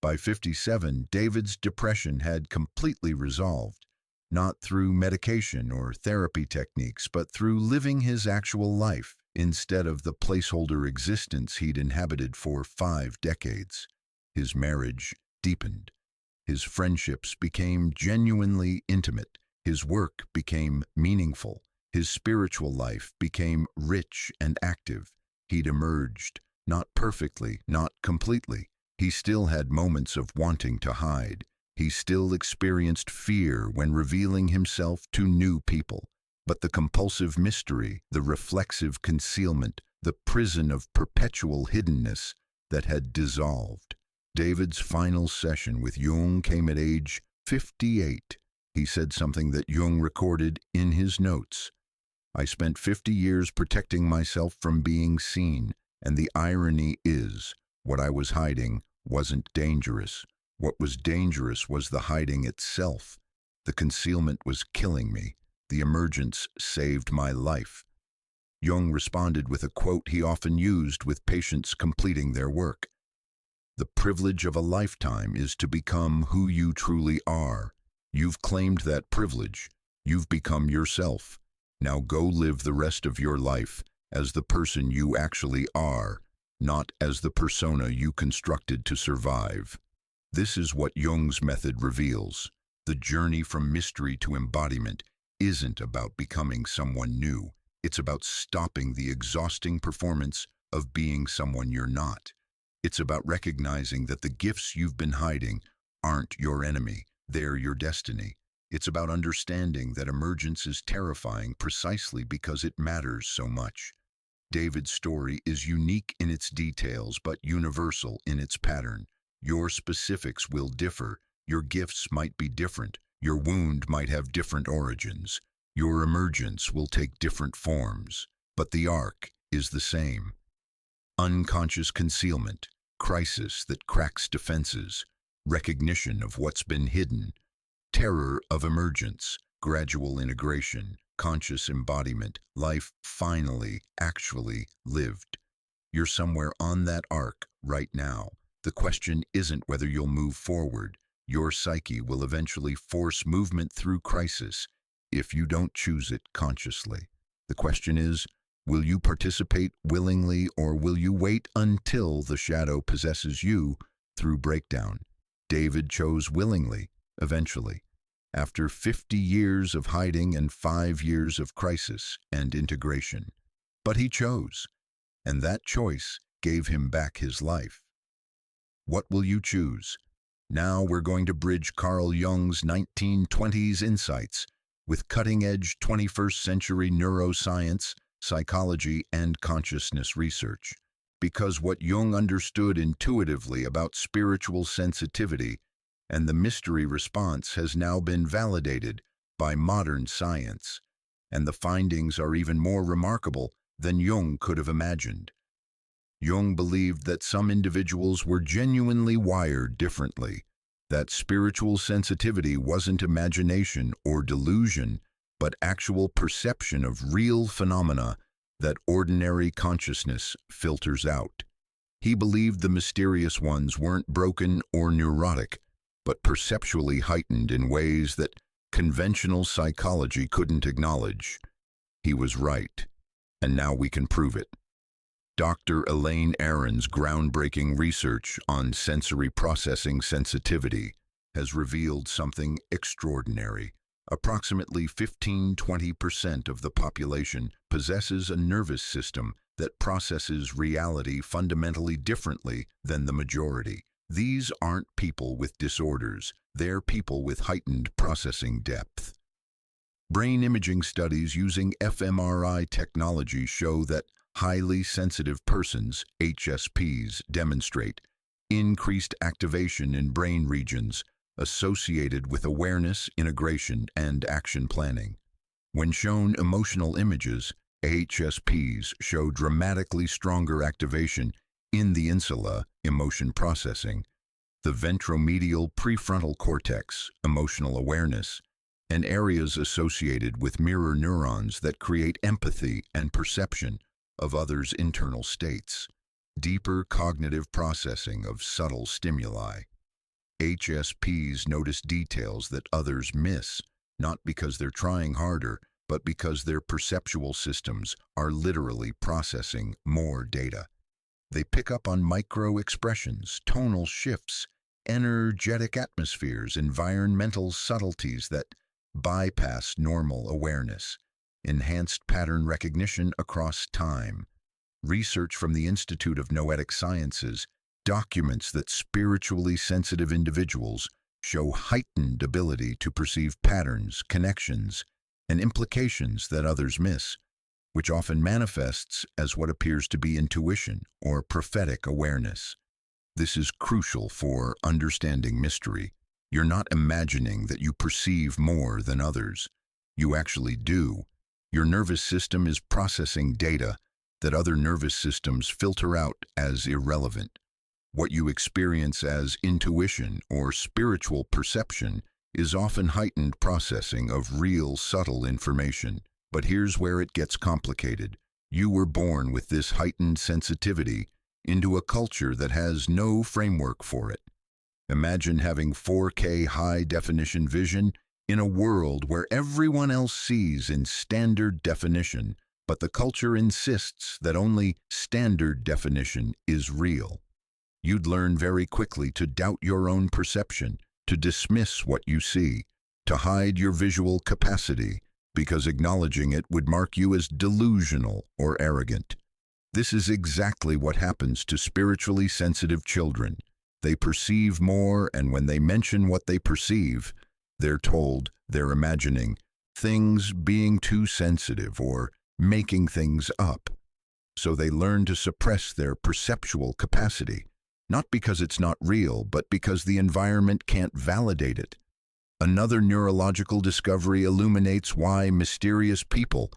By 57, David's depression had completely resolved, not through medication or therapy techniques, but through living his actual life instead of the placeholder existence he'd inhabited for 5 decades. His marriage deepened. His friendships became genuinely intimate. His work became meaningful. His spiritual life became rich and active. He'd emerged, not perfectly, not completely. He still had moments of wanting to hide. He still experienced fear when revealing himself to new people. But the compulsive mystery, the reflexive concealment, the prison of perpetual hiddenness that had dissolved. David's final session with Jung came at age 58. He said something that Jung recorded in his notes. "I spent 50 years protecting myself from being seen, and the irony is, what I was hiding wasn't dangerous. What was dangerous was the hiding itself. The concealment was killing me. The emergence saved my life." Jung responded with a quote he often used with patients completing their work. "The privilege of a lifetime is to become who you truly are. You've claimed that privilege. You've become yourself. Now go live the rest of your life as the person you actually are, not as the persona you constructed to survive." This is what Jung's method reveals. The journey from mystery to embodiment isn't about becoming someone new. It's about stopping the exhausting performance of being someone you're not. It's about recognizing that the gifts you've been hiding aren't your enemy, they're your destiny. It's about understanding that emergence is terrifying precisely because it matters so much. David's story is unique in its details, but universal in its pattern. Your specifics will differ, your gifts might be different, your wound might have different origins, your emergence will take different forms, but the arc is the same. Unconscious concealment, crisis that cracks defenses, recognition of what's been hidden, terror of emergence, gradual integration, conscious embodiment, life finally, actually lived. You're somewhere on that arc right now. The question isn't whether you'll move forward. Your psyche will eventually force movement through crisis if you don't choose it consciously. The question is, will you participate willingly, or will you wait until the shadow possesses you through breakdown? David chose willingly, eventually, after 50 years of hiding and 5 years of crisis and integration. But he chose, and that choice gave him back his life. What will you choose? Now we're going to bridge Carl Jung's 1920s insights with cutting-edge 21st century neuroscience, psychology, and consciousness research. Because what Jung understood intuitively about spiritual sensitivity and the mystery response has now been validated by modern science, and the findings are even more remarkable than Jung could have imagined. Jung believed that some individuals were genuinely wired differently, that spiritual sensitivity wasn't imagination or delusion, but actual perception of real phenomena that ordinary consciousness filters out. He believed the mysterious ones weren't broken or neurotic, but perceptually heightened in ways that conventional psychology couldn't acknowledge. He was right, and now we can prove it. Dr. Elaine Aron's groundbreaking research on sensory processing sensitivity has revealed something extraordinary. Approximately 15–20% of the population possesses a nervous system that processes reality fundamentally differently than the majority. These aren't people with disorders, they're people with heightened processing depth. Brain imaging studies using fMRI technology show that highly sensitive persons, HSPs, demonstrate increased activation in brain regions associated with awareness, integration, and action planning. When shown emotional images, HSPs show dramatically stronger activation in the insula, emotion processing, the ventromedial prefrontal cortex, emotional awareness, and areas associated with mirror neurons that create empathy and perception of others' internal states. Deeper cognitive processing of subtle stimuli. HSPs notice details that others miss, not because they're trying harder, but because their perceptual systems are literally processing more data. They pick up on micro-expressions, tonal shifts, energetic atmospheres, environmental subtleties that bypass normal awareness, enhanced pattern recognition across time. Research from the Institute of Noetic Sciences documents that spiritually sensitive individuals show heightened ability to perceive patterns, connections, and implications that others miss, which often manifests as what appears to be intuition or prophetic awareness. This is crucial for understanding mystery. You're not imagining that you perceive more than others. You actually do. Your nervous system is processing data that other nervous systems filter out as irrelevant. What you experience as intuition or spiritual perception is often heightened processing of real subtle information. But here's where it gets complicated. You were born with this heightened sensitivity into a culture that has no framework for it. Imagine having 4K high-definition vision in a world where everyone else sees in standard definition, but the culture insists that only standard definition is real. You'd learn very quickly to doubt your own perception, to dismiss what you see, to hide your visual capacity, because acknowledging it would mark you as delusional or arrogant. This is exactly what happens to spiritually sensitive children. They perceive more, and when they mention what they perceive, they're told they're imagining things being too sensitive or making things up. So they learn to suppress their perceptual capacity, not because it's not real, but because the environment can't validate it. Another neurological discovery illuminates why mysterious people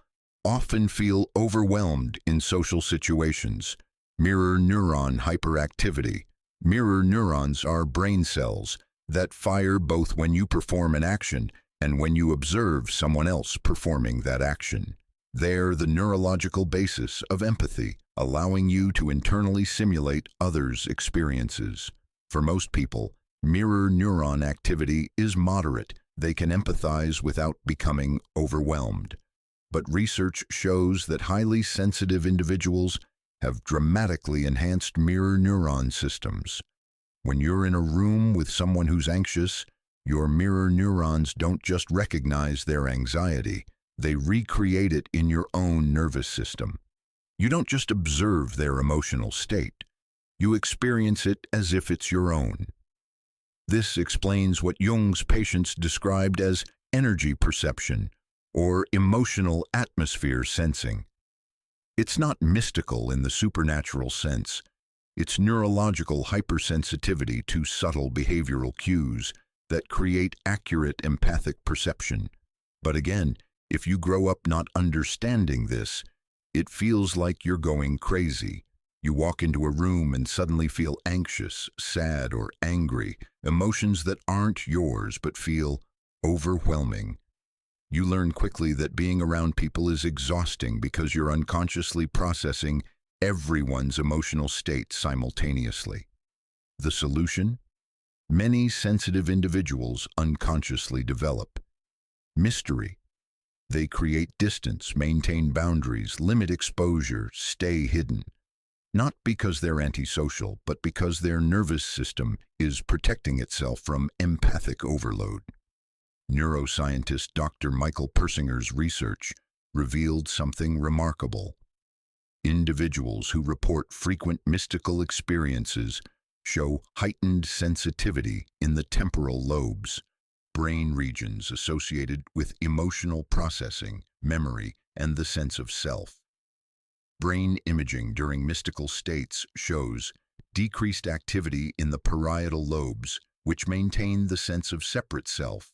often feel overwhelmed in social situations. Mirror neuron hyperactivity. Mirror neurons are brain cells that fire both when you perform an action and when you observe someone else performing that action. They're the neurological basis of empathy, allowing you to internally simulate others' experiences. For most people, mirror neuron activity is moderate. They can empathize without becoming overwhelmed. But research shows that highly sensitive individuals have dramatically enhanced mirror neuron systems. When you're in a room with someone who's anxious, your mirror neurons don't just recognize their anxiety, they recreate it in your own nervous system. You don't just observe their emotional state, you experience it as if it's your own. This explains what Jung's patients described as energy perception or emotional atmosphere sensing. It's not mystical in the supernatural sense. It's neurological hypersensitivity to subtle behavioral cues that create accurate empathic perception. But again, if you grow up not understanding this, it feels like you're going crazy. You walk into a room and suddenly feel anxious, sad, or angry, emotions that aren't yours but feel overwhelming. You learn quickly that being around people is exhausting because you're unconsciously processing everyone's emotional state simultaneously. The solution? Many sensitive individuals unconsciously develop mystery. They create distance, maintain boundaries, limit exposure, stay hidden. Not because they're antisocial, but because their nervous system is protecting itself from empathic overload. Neuroscientist Dr. Michael Persinger's research revealed something remarkable. Individuals who report frequent mystical experiences show heightened sensitivity in the temporal lobes, brain regions associated with emotional processing, memory, and the sense of self. Brain imaging during mystical states shows decreased activity in the parietal lobes, which maintain the sense of separate self,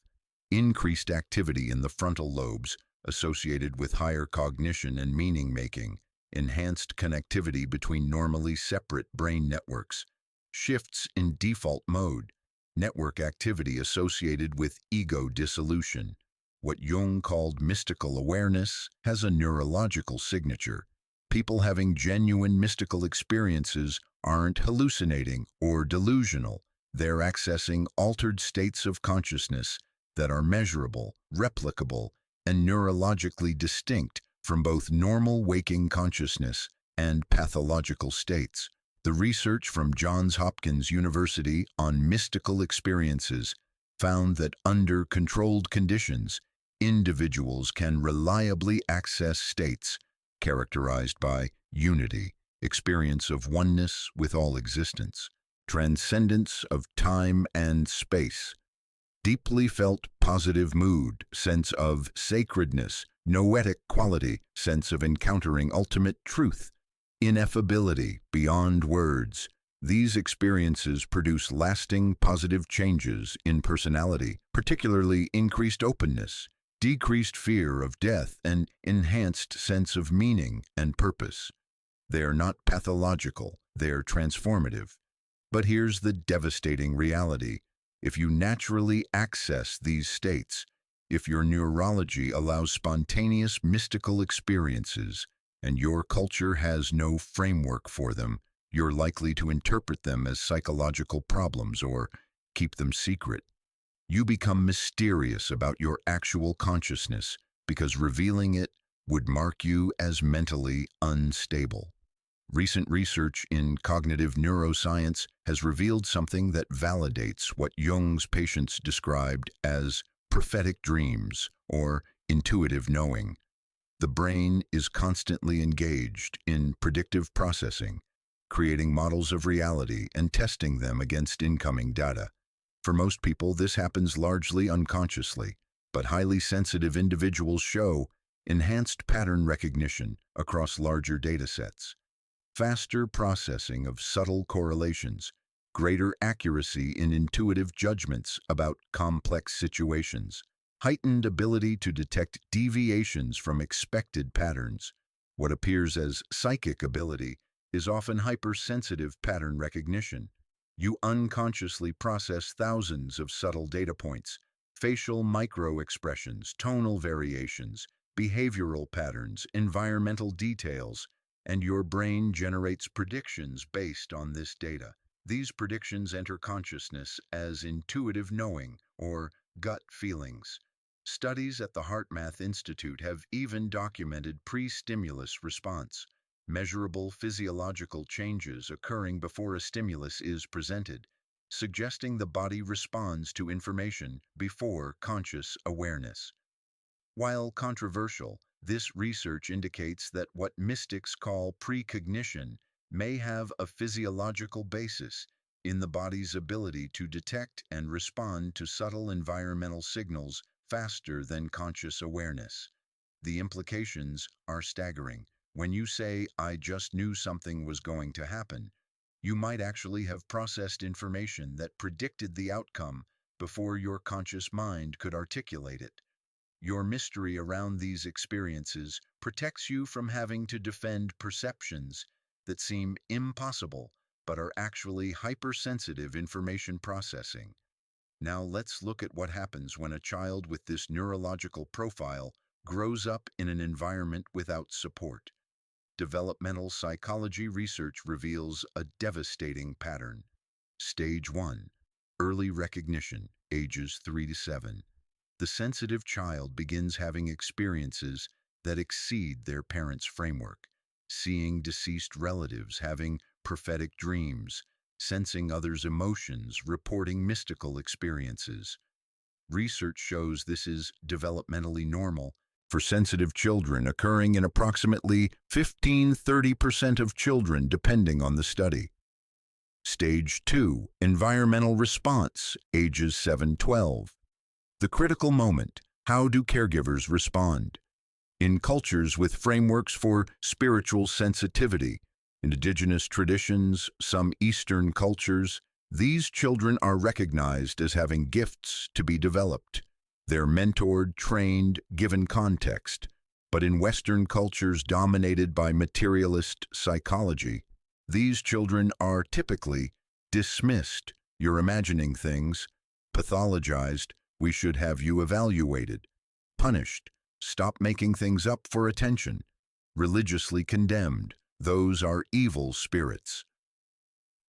increased activity in the frontal lobes, associated with higher cognition and meaning-making, enhanced connectivity between normally separate brain networks, shifts in default mode, network activity associated with ego dissolution. What Jung called mystical awareness has a neurological signature. People having genuine mystical experiences aren't hallucinating or delusional. They're accessing altered states of consciousness that are measurable, replicable, and neurologically distinct from both normal waking consciousness and pathological states. The research from Johns Hopkins University on mystical experiences found that under controlled conditions, individuals can reliably access states characterized by unity, experience of oneness with all existence, transcendence of time and space, deeply felt positive mood, sense of sacredness, noetic quality, sense of encountering ultimate truth, ineffability beyond words. These experiences produce lasting positive changes in personality, particularly increased openness, decreased fear of death, and enhanced sense of meaning and purpose. They are not pathological, they are transformative. But here's the devastating reality. If you naturally access these states, if your neurology allows spontaneous mystical experiences, and your culture has no framework for them, you're likely to interpret them as psychological problems or keep them secret. You become mysterious about your actual consciousness because revealing it would mark you as mentally unstable. Recent research in cognitive neuroscience has revealed something that validates what Jung's patients described as prophetic dreams or intuitive knowing. The brain is constantly engaged in predictive processing, creating models of reality and testing them against incoming data. For most people, this happens largely unconsciously, but highly sensitive individuals show enhanced pattern recognition across larger data sets, faster processing of subtle correlations, greater accuracy in intuitive judgments about complex situations, heightened ability to detect deviations from expected patterns. What appears as psychic ability is often hypersensitive pattern recognition. You unconsciously process thousands of subtle data points, facial micro-expressions, tonal variations, behavioral patterns, environmental details, and your brain generates predictions based on this data. These predictions enter consciousness as intuitive knowing or gut feelings. Studies at the HeartMath Institute have even documented pre-stimulus response, measurable physiological changes occurring before a stimulus is presented, suggesting the body responds to information before conscious awareness. While controversial, this research indicates that what mystics call precognition may have a physiological basis in the body's ability to detect and respond to subtle environmental signals faster than conscious awareness. The implications are staggering. When you say, "I just knew something was going to happen," you might actually have processed information that predicted the outcome before your conscious mind could articulate it. Your mystery around these experiences protects you from having to defend perceptions that seem impossible but are actually hypersensitive information processing. Now let's look at what happens when a child with this neurological profile grows up in an environment without support. Developmental psychology research reveals a devastating pattern. Stage 1. Early recognition, ages 3 to 7. The sensitive child begins having experiences that exceed their parents' framework, seeing deceased relatives, having prophetic dreams, sensing others' emotions, reporting mystical experiences. Research shows this is developmentally normal for sensitive children, occurring in approximately 15–30% of children, depending on the study. Stage 2. Environmental response, ages 7–12. The critical moment. How do caregivers respond? In cultures with frameworks for spiritual sensitivity, Indigenous traditions, some Eastern cultures, these children are recognized as having gifts to be developed. They're mentored, trained, given context. But in Western cultures dominated by materialist psychology, these children are typically dismissed. You're imagining things, pathologized, we should have you evaluated, punished, stop making things up for attention, religiously condemned. Those are evil spirits.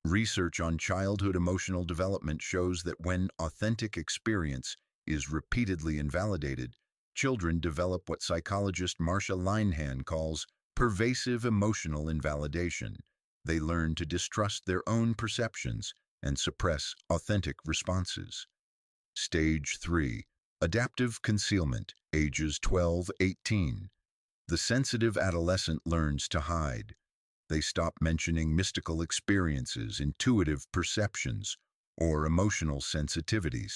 Research on childhood emotional development shows that when authentic experience is repeatedly invalidated, children develop what psychologist Marsha Linehan calls pervasive emotional invalidation. They learn to distrust their own perceptions and suppress authentic responses. Stage 3. Adaptive concealment, ages 12-18. The sensitive adolescent learns to hide. They stop mentioning mystical experiences, intuitive perceptions, or emotional sensitivities.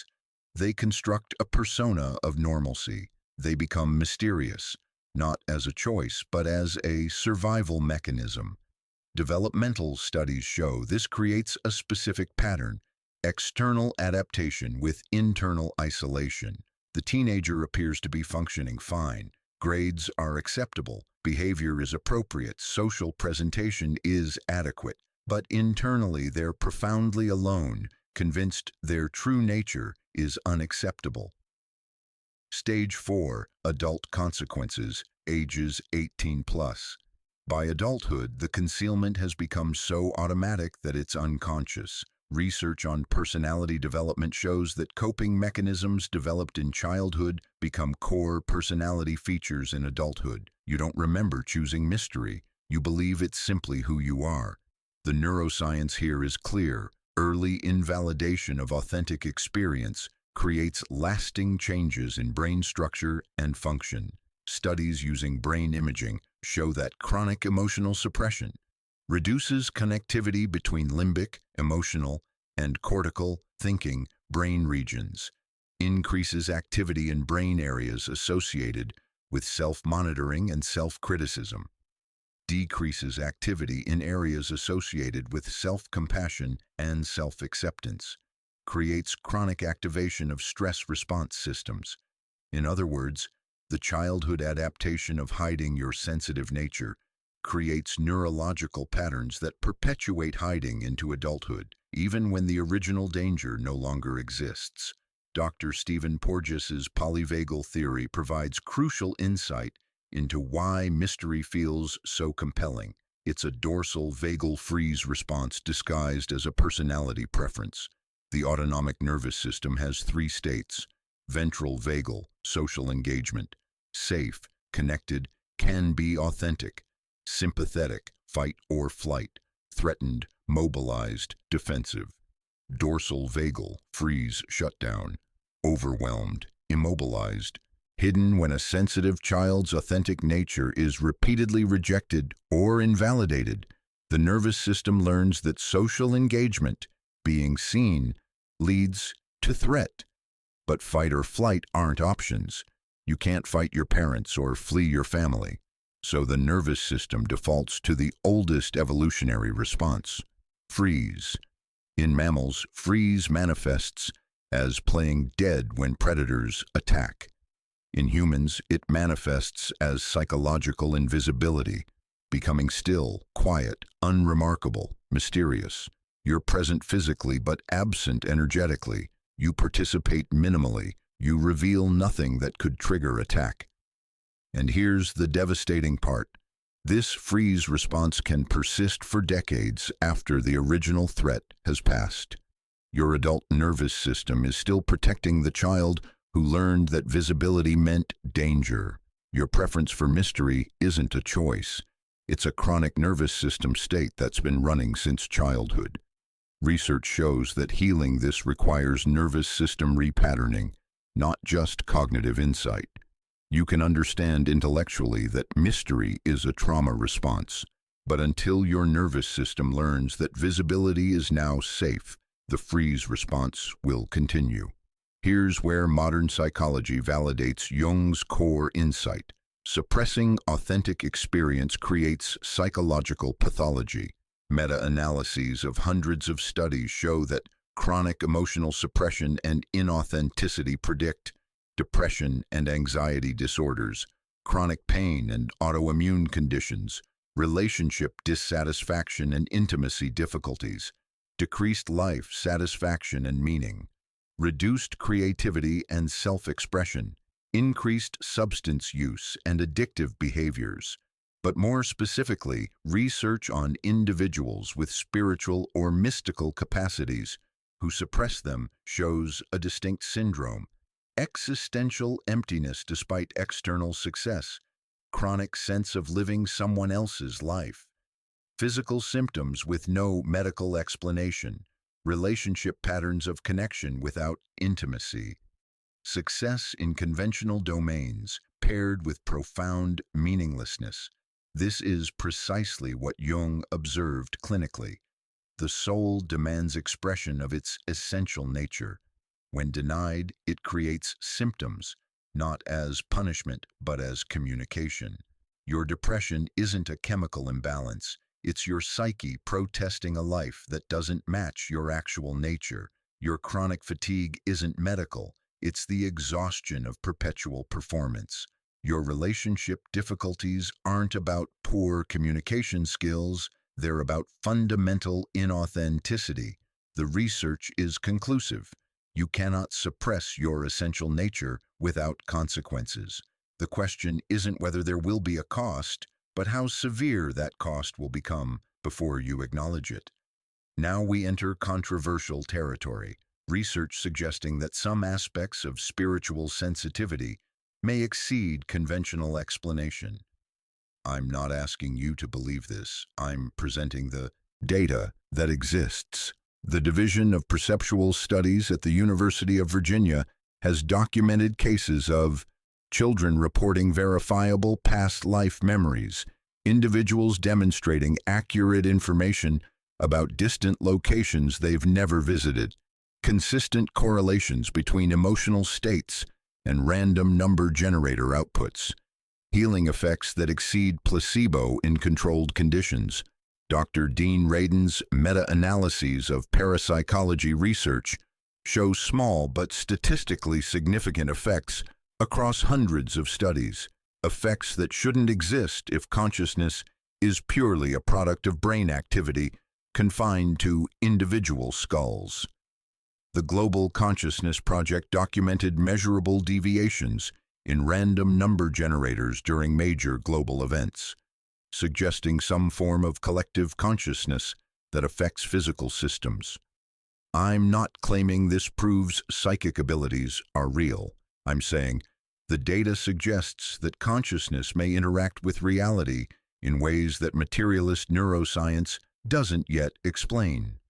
They construct a persona of normalcy. They become mysterious, not as a choice, but as a survival mechanism. Developmental studies show this creates a specific pattern: external adaptation with internal isolation. The teenager appears to be functioning fine. Grades are acceptable, behavior is appropriate, social presentation is adequate, but internally they're profoundly alone, convinced their true nature is unacceptable. Stage 4. Adult consequences, ages 18 plus. By adulthood, the concealment has become so automatic that it's unconscious. Research on personality development shows that coping mechanisms developed in childhood become core personality features in adulthood. You don't remember choosing mystery. You believe it's simply who you are. The neuroscience here is clear. Early invalidation of authentic experience creates lasting changes in brain structure and function. Studies using brain imaging show that chronic emotional suppression reduces connectivity between limbic, emotional, and cortical, thinking brain regions, increases activity in brain areas associated with self-monitoring and self-criticism, decreases activity in areas associated with self-compassion and self-acceptance, creates chronic activation of stress response systems. In other words, the childhood adaptation of hiding your sensitive nature creates neurological patterns that perpetuate hiding into adulthood, even when the original danger no longer exists. Dr. Stephen Porges's polyvagal theory provides crucial insight into why mystery feels so compelling. It's a dorsal vagal freeze response disguised as a personality preference. The autonomic nervous system has 3 states: ventral vagal, social engagement; safe, connected, can be authentic; sympathetic, fight or flight; threatened, mobilized, defensive; dorsal vagal, freeze, shutdown; overwhelmed, immobilized. Hidden when a sensitive child's authentic nature is repeatedly rejected or invalidated, the nervous system learns that social engagement, being seen, leads to threat. But fight or flight aren't options. You can't fight your parents or flee your family. So the nervous system defaults to the oldest evolutionary response: freeze. In mammals, freeze manifests as playing dead when predators attack. In humans, it manifests as psychological invisibility, becoming still, quiet, unremarkable, mysterious. You're present physically but absent energetically. You participate minimally. You reveal nothing that could trigger attack. And here's the devastating part. This freeze response can persist for decades after the original threat has passed. Your adult nervous system is still protecting the child who learned that visibility meant danger. Your preference for mystery isn't a choice. It's a chronic nervous system state that's been running since childhood. Research shows that healing this requires nervous system repatterning, not just cognitive insight. You can understand intellectually that mystery is a trauma response, but until your nervous system learns that visibility is now safe, the freeze response will continue. Here's where modern psychology validates Jung's core insight. Suppressing authentic experience creates psychological pathology. Meta-analyses of hundreds of studies show that chronic emotional suppression and inauthenticity predict depression and anxiety disorders, chronic pain and autoimmune conditions, relationship dissatisfaction and intimacy difficulties, decreased life satisfaction and meaning, reduced creativity and self-expression, increased substance use and addictive behaviors. But more specifically, research on individuals with spiritual or mystical capacities who suppress them shows a distinct syndrome: existential emptiness despite external success, chronic sense of living someone else's life, physical symptoms with no medical explanation, relationship patterns of connection without intimacy, success in conventional domains paired with profound meaninglessness. This is precisely what Jung observed clinically. The soul demands expression of its essential nature. When denied, it creates symptoms, not as punishment, but as communication. Your depression isn't a chemical imbalance. It's your psyche protesting a life that doesn't match your actual nature. Your chronic fatigue isn't medical. It's the exhaustion of perpetual performance. Your relationship difficulties aren't about poor communication skills. They're about fundamental inauthenticity. The research is conclusive. You cannot suppress your essential nature without consequences. The question isn't whether there will be a cost, but how severe that cost will become before you acknowledge it. Now we enter controversial territory. Research suggesting that some aspects of spiritual sensitivity may exceed conventional explanation. I'm not asking you to believe this. I'm presenting the data that exists. The Division of Perceptual Studies at the University of Virginia has documented cases of children reporting verifiable past life memories, individuals demonstrating accurate information about distant locations they've never visited, consistent correlations between emotional states and random number generator outputs, healing effects that exceed placebo in controlled conditions. Dr. Dean Radin's meta-analyses of parapsychology research show small but statistically significant effects across hundreds of studies, effects that shouldn't exist if consciousness is purely a product of brain activity confined to individual skulls. The Global Consciousness Project documented measurable deviations in random number generators during major global events, suggesting some form of collective consciousness that affects physical systems. I'm not claiming this proves psychic abilities are real. I'm saying the data suggests that consciousness may interact with reality in ways that materialist neuroscience doesn't yet explain.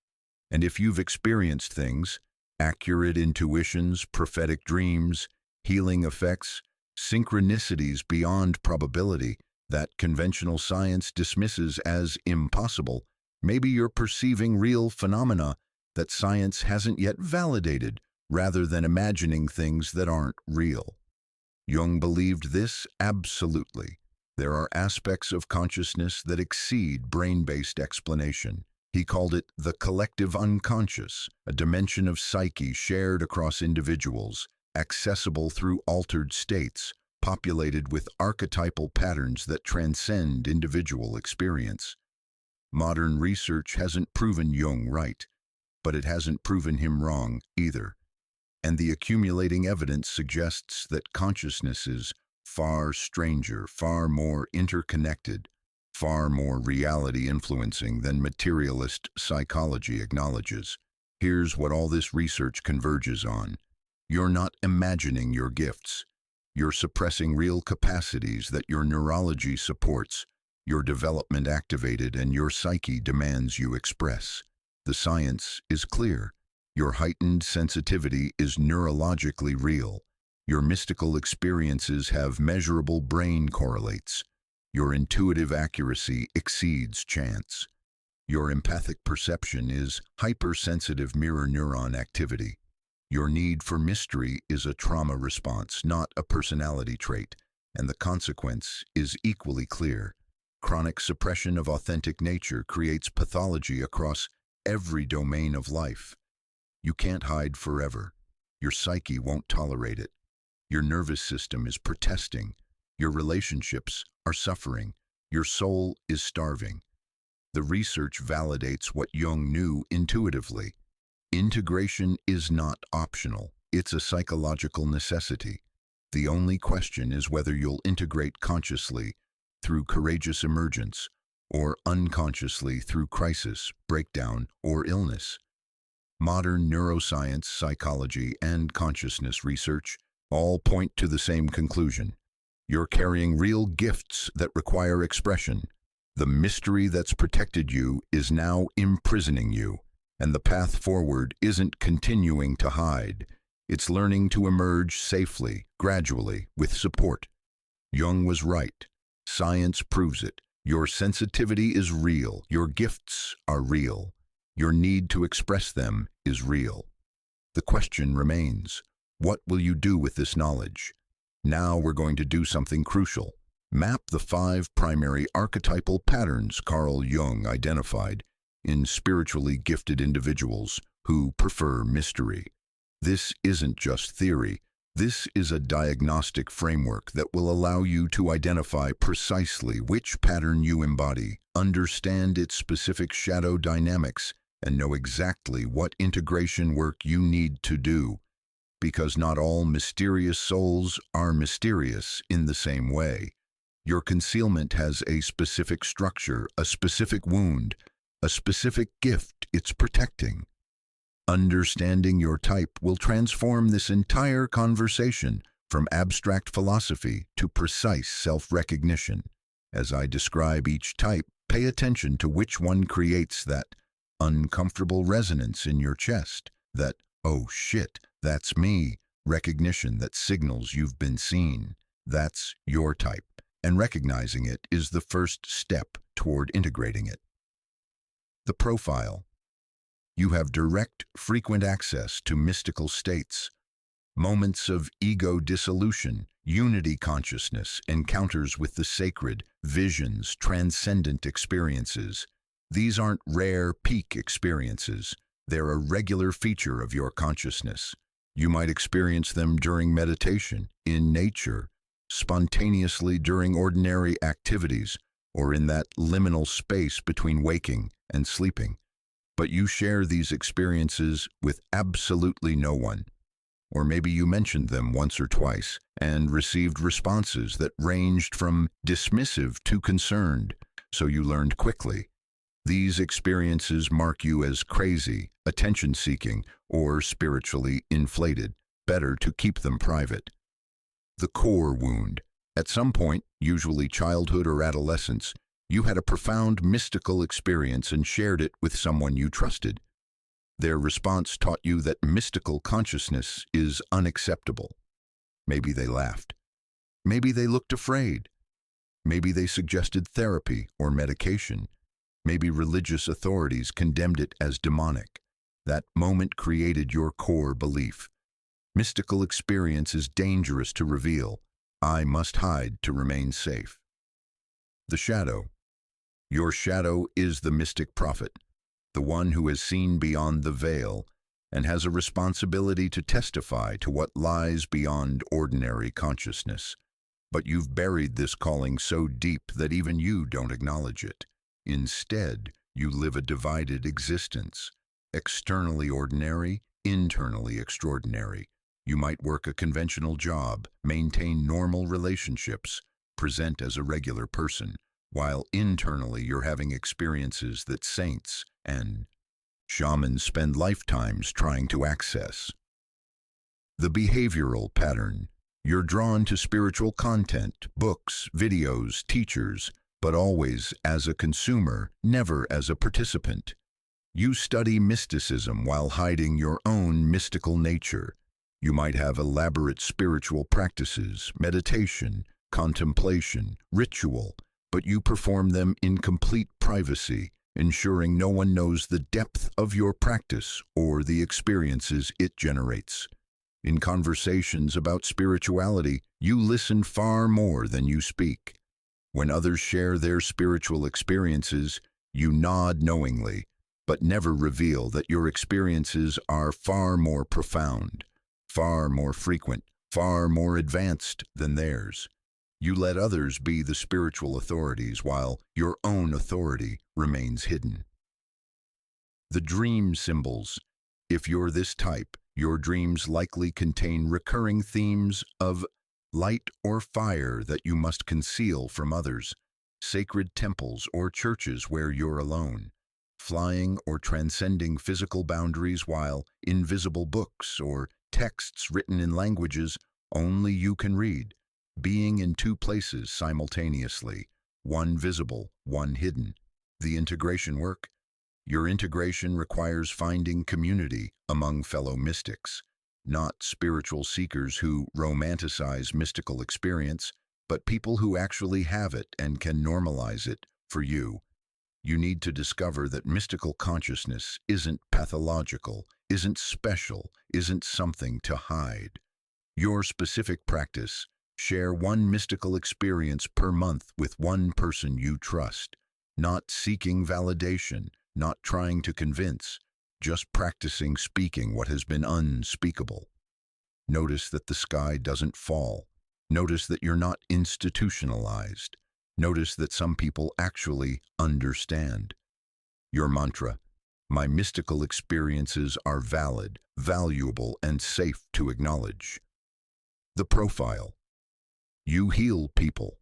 And if you've experienced things, accurate intuitions, prophetic dreams, healing effects, synchronicities beyond probability that conventional science dismisses as impossible, maybe you're perceiving real phenomena that science hasn't yet validated, rather than imagining things that aren't real. Jung believed this absolutely. There are aspects of consciousness that exceed brain-based explanation. He called it the collective unconscious, a dimension of psyche shared across individuals, accessible through altered states, populated with archetypal patterns that transcend individual experience. Modern research hasn't proven Jung right, but it hasn't proven him wrong either. And the accumulating evidence suggests that consciousness is far stranger, far more interconnected, far more reality-influencing than materialist psychology acknowledges. Here's what all this research converges on. You're not imagining your gifts. You're suppressing real capacities that your neurology supports, your development activated, and your psyche demands you express. The science is clear. Your heightened sensitivity is neurologically real. Your mystical experiences have measurable brain correlates. Your intuitive accuracy exceeds chance. Your empathic perception is hypersensitive mirror neuron activity. Your need for mystery is a trauma response, not a personality trait. and the consequence is equally clear. Chronic suppression of authentic nature creates pathology across every domain of life. You can't hide forever. Your psyche won't tolerate it. Your nervous system is protesting. Your relationships are suffering. Your soul is starving. The research validates what Jung knew intuitively. Integration is not optional. It's a psychological necessity. The only question is whether you'll integrate consciously through courageous emergence or unconsciously through crisis, breakdown, or illness. Modern neuroscience, psychology, and consciousness research all point to the same conclusion. You're carrying real gifts that require expression. The mystery that's protected you is now imprisoning you, and the path forward isn't continuing to hide. It's learning to emerge safely, gradually, with support. Jung was right. Science proves it. Your sensitivity is real. Your gifts are real. Your need to express them is real. The question remains, what will you do with this knowledge? Now we're going to do something crucial. Map the 5 primary archetypal patterns Carl Jung identified in spiritually gifted individuals who prefer mystery. This isn't just theory. This is a diagnostic framework that will allow you to identify precisely which pattern you embody, understand its specific shadow dynamics, and know exactly what integration work you need to do. Because not all mysterious souls are mysterious in the same way. Your concealment has a specific structure, a specific wound, a specific gift it's protecting. Understanding your type will transform this entire conversation from abstract philosophy to precise self-recognition. As I describe each type, pay attention to which one creates that uncomfortable resonance in your chest, that, oh shit, that's me, recognition that signals you've been seen. That's your type, and recognizing it is the first step toward integrating it. The profile. You have direct, frequent access to mystical states, moments of ego dissolution, unity consciousness, encounters with the sacred, visions, transcendent experiences. These aren't rare peak experiences. They're a regular feature of your consciousness. You might experience them during meditation, in nature, spontaneously during ordinary activities, or in that liminal space between waking and sleeping. But you share these experiences with absolutely no one. Or maybe you mentioned them once or twice and received responses that ranged from dismissive to concerned, so you learned quickly. These experiences mark you as crazy, attention-seeking, or spiritually inflated. Better to keep them private. The core wound. At some point, usually childhood or adolescence, you had a profound mystical experience and shared it with someone you trusted. Their response taught you that mystical consciousness is unacceptable. Maybe they laughed. Maybe they looked afraid. Maybe they suggested therapy or medication. Maybe religious authorities condemned it as demonic. That moment created your core belief. Mystical experience is dangerous to reveal. I must hide to remain safe. The shadow. Your shadow is the mystic prophet, the one who has seen beyond the veil and has a responsibility to testify to what lies beyond ordinary consciousness. But you've buried this calling so deep that even you don't acknowledge it. Instead, you live a divided existence, externally ordinary, internally extraordinary. You might work a conventional job, maintain normal relationships, present as a regular person, while internally you're having experiences that saints and shamans spend lifetimes trying to access. The behavioral pattern. You're drawn to spiritual content, books, videos, teachers, but always as a consumer, never as a participant. You study mysticism while hiding your own mystical nature. You might have elaborate spiritual practices, meditation, contemplation, ritual, but you perform them in complete privacy, ensuring no one knows the depth of your practice or the experiences it generates. In conversations about spirituality, You listen far more than you speak. When others share their spiritual experiences, you nod knowingly, but never reveal that your experiences are far more profound, far more frequent, far more advanced than theirs. You let others be the spiritual authorities while your own authority remains hidden. The dream symbols. If you're this type, your dreams likely contain recurring themes of light or fire that you must conceal from others, sacred temples or churches where you're alone, flying or transcending physical boundaries while invisible books or texts written in languages only you can read, being in two places simultaneously, one visible, one hidden. The integration work. Your integration requires finding community among fellow mystics, not spiritual seekers who romanticize mystical experience, but people who actually have it and can normalize it for you. You need to discover that mystical consciousness isn't pathological, isn't special, isn't something to hide. Your specific practice. Share one mystical experience per month with one person you trust, not seeking validation, not trying to convince, just practicing speaking what has been unspeakable. Notice that the sky doesn't fall. Notice that you're not institutionalized. Notice that some people actually understand. Your mantra. My mystical experiences are valid, valuable, and safe to acknowledge. The profile. You heal people.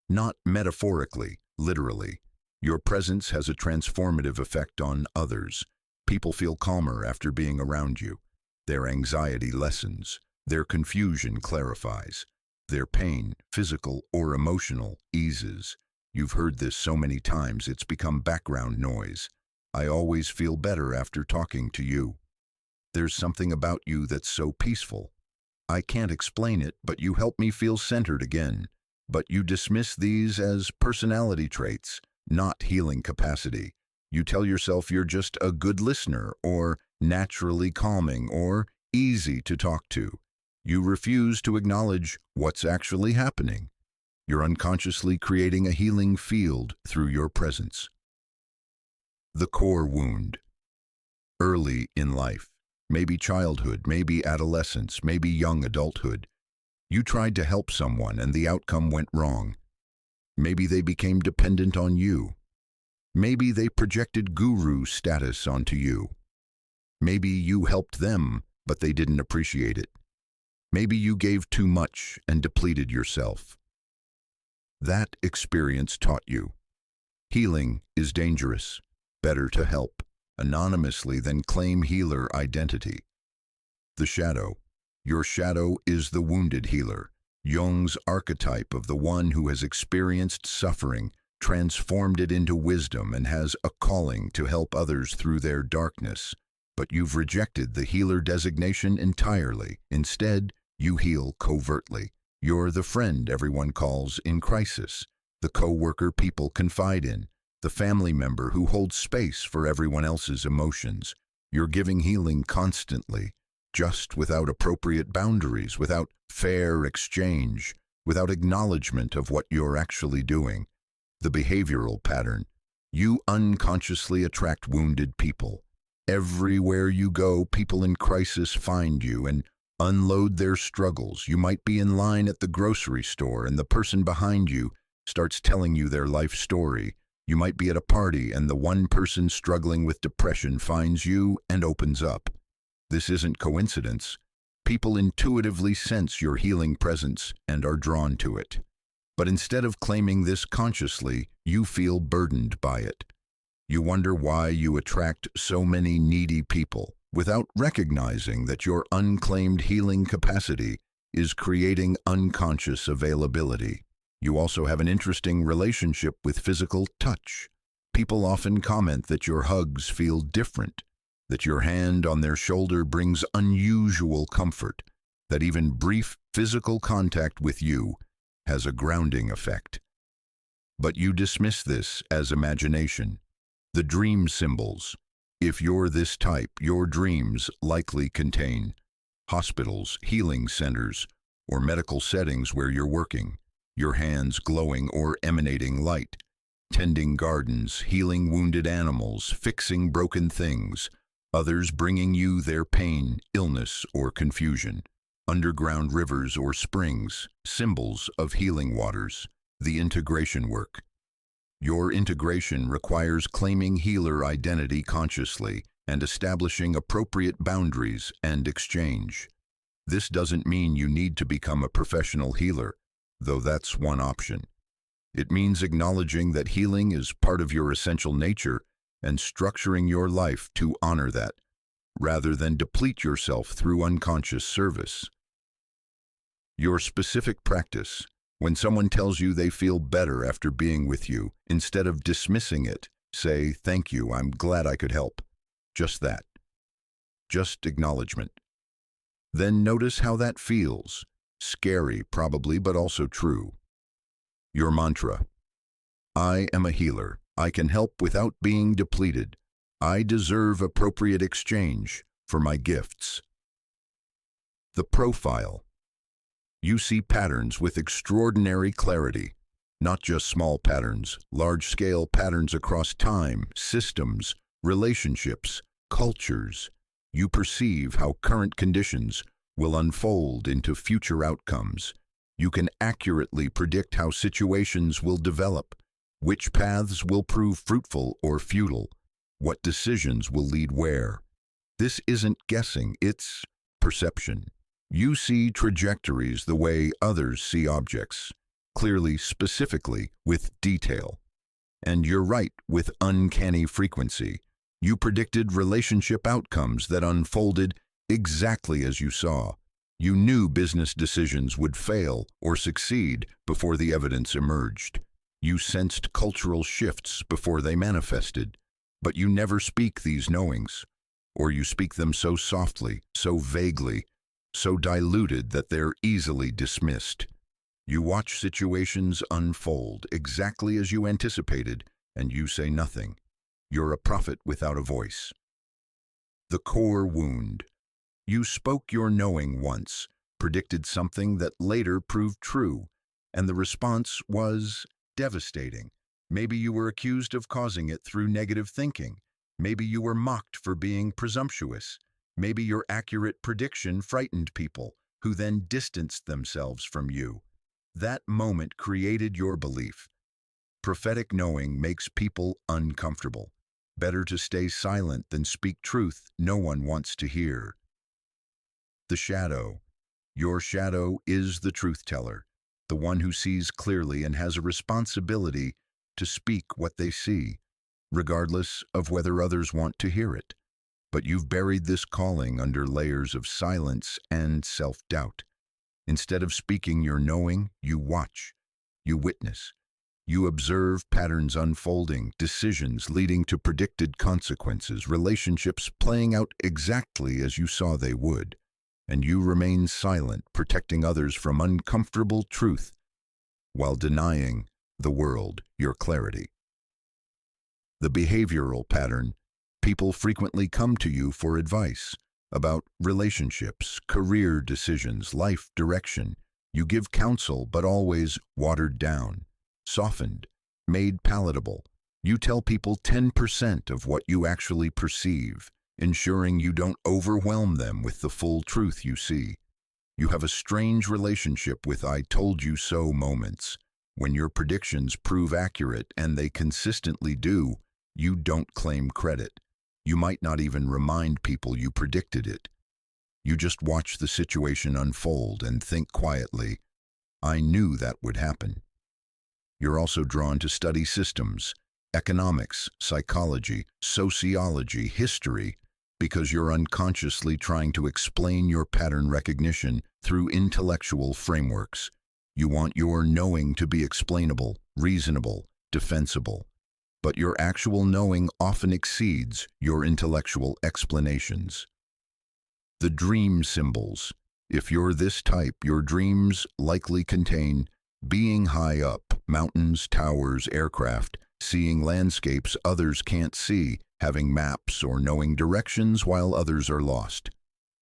Not metaphorically, literally. Your presence has a transformative effect on others. People feel calmer after being around you. Their anxiety lessens. Their confusion clarifies. Their pain, physical or emotional, eases. You've heard this so many times it's become background noise. I always feel better after talking to you. There's something about you that's so peaceful. I can't explain it, but you help me feel centered again. But you dismiss these as personality traits, not healing capacity. You tell yourself you're just a good listener, or naturally calming, or easy to talk to. You refuse to acknowledge what's actually happening. You're unconsciously creating a healing field through your presence. The core wound. Early in life, maybe childhood, maybe adolescence, maybe young adulthood, you tried to help someone and the outcome went wrong. Maybe they became dependent on you. Maybe they projected guru status onto you. Maybe you helped them, but they didn't appreciate it. Maybe you gave too much and depleted yourself. That experience taught you. Healing is dangerous. Better to help anonymously than claim healer identity. The shadow. Your shadow is the wounded healer. Jung's archetype of the one who has experienced suffering, transformed it into wisdom, and has a calling to help others through their darkness. But you've rejected the healer designation entirely. Instead, you heal covertly. You're the friend everyone calls in crisis, the co-worker people confide in, the family member who holds space for everyone else's emotions. You're giving healing constantly, just without appropriate boundaries, without fair exchange, without acknowledgement of what you're actually doing. The behavioral pattern. You unconsciously attract wounded people. Everywhere you go, people in crisis find you and unload their struggles. You might be in line at the grocery store and the person behind you starts telling you their life story. You might be at a party and the one person struggling with depression finds you and opens up. This isn't coincidence. People intuitively sense your healing presence and are drawn to it. But instead of claiming this consciously, you feel burdened by it. You wonder why you attract so many needy people without recognizing that your unclaimed healing capacity is creating unconscious availability. You also have an interesting relationship with physical touch. People often comment that your hugs feel different, that your hand on their shoulder brings unusual comfort, that even brief physical contact with you has a grounding effect. But you dismiss this as imagination. The dream symbols. If you're this type, your dreams likely contain hospitals, healing centers, or medical settings where you're working, your hands glowing or emanating light, tending gardens, healing wounded animals, fixing broken things, others bringing you their pain, illness, or confusion, underground rivers or springs, symbols of healing waters, the integration work. Your integration requires claiming healer identity consciously and establishing appropriate boundaries and exchange. This doesn't mean you need to become a professional healer, though that's one option. It means acknowledging that healing is part of your essential nature and structuring your life to honor that, rather than deplete yourself through unconscious service. Your specific practice. When someone tells you they feel better after being with you, instead of dismissing it, say, "Thank you, I'm glad I could help." Just that. Just acknowledgement. Then notice how that feels. Scary, probably, but also true. Your mantra. I am a healer. I can help without being depleted. I deserve appropriate exchange for my gifts. The profile. You see patterns with extraordinary clarity, not just small patterns, large-scale patterns across time, systems, relationships, cultures. You perceive how current conditions will unfold into future outcomes. You can accurately predict how situations will develop, which paths will prove fruitful or futile, what decisions will lead where. This isn't guessing, it's perception. You see trajectories the way others see objects, clearly, specifically, with detail. And you're right, with uncanny frequency. You predicted relationship outcomes that unfolded exactly as you saw. You knew business decisions would fail or succeed before the evidence emerged. You sensed cultural shifts before they manifested. But you never speak these knowings, or you speak them so softly, so vaguely, so diluted that they're easily dismissed. You watch situations unfold exactly as you anticipated, and you say nothing. You're a prophet without a voice. The core wound. You spoke your knowing once, predicted something that later proved true, and the response was devastating. Maybe you were accused of causing it through negative thinking. Maybe you were mocked for being presumptuous. Maybe your accurate prediction frightened people, who then distanced themselves from you. That moment created your belief. Prophetic knowing makes people uncomfortable. Better to stay silent than speak truth no one wants to hear. The shadow. Your shadow is the truth teller, the one who sees clearly and has a responsibility to speak what they see, regardless of whether others want to hear it. But you've buried this calling under layers of silence and self-doubt. Instead of speaking your knowing, you watch, you witness, you observe patterns unfolding, decisions leading to predicted consequences, relationships playing out exactly as you saw they would, and you remain silent, protecting others from uncomfortable truth while denying the world your clarity. The behavioral pattern. People frequently come to you for advice about relationships, career decisions, life direction. You give counsel, but always watered down, softened, made palatable. You tell people 10% of what you actually perceive, ensuring you don't overwhelm them with the full truth you see. You have a strange relationship with "I told you so" moments. When your predictions prove accurate, and they consistently do, you don't claim credit. You might not even remind people you predicted it. You just watch the situation unfold and think quietly, "I knew that would happen." You're also drawn to study systems, economics, psychology, sociology, history, because you're unconsciously trying to explain your pattern recognition through intellectual frameworks. You want your knowing to be explainable, reasonable, defensible. But your actual knowing often exceeds your intellectual explanations. The dream symbols. If you're this type, your dreams likely contain being high up, mountains, towers, aircraft, seeing landscapes others can't see, having maps or knowing directions while others are lost,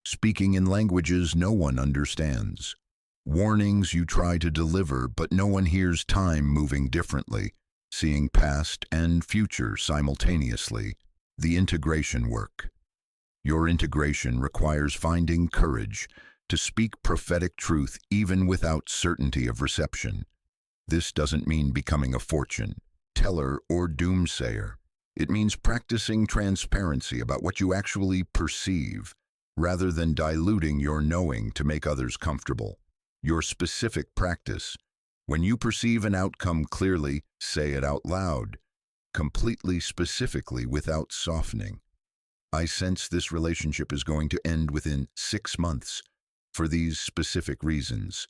speaking in languages no one understands. Warnings you try to deliver, but no one hears time moving differently, seeing past and future simultaneously. The integration work. Your integration requires finding courage to speak prophetic truth even without certainty of reception. This doesn't mean becoming a fortune teller or doomsayer. It means practicing transparency about what you actually perceive, rather than diluting your knowing to make others comfortable. Your specific practice. When you perceive an outcome clearly, say it out loud, completely specifically without softening. I sense this relationship is going to end within 6 months for these specific reasons.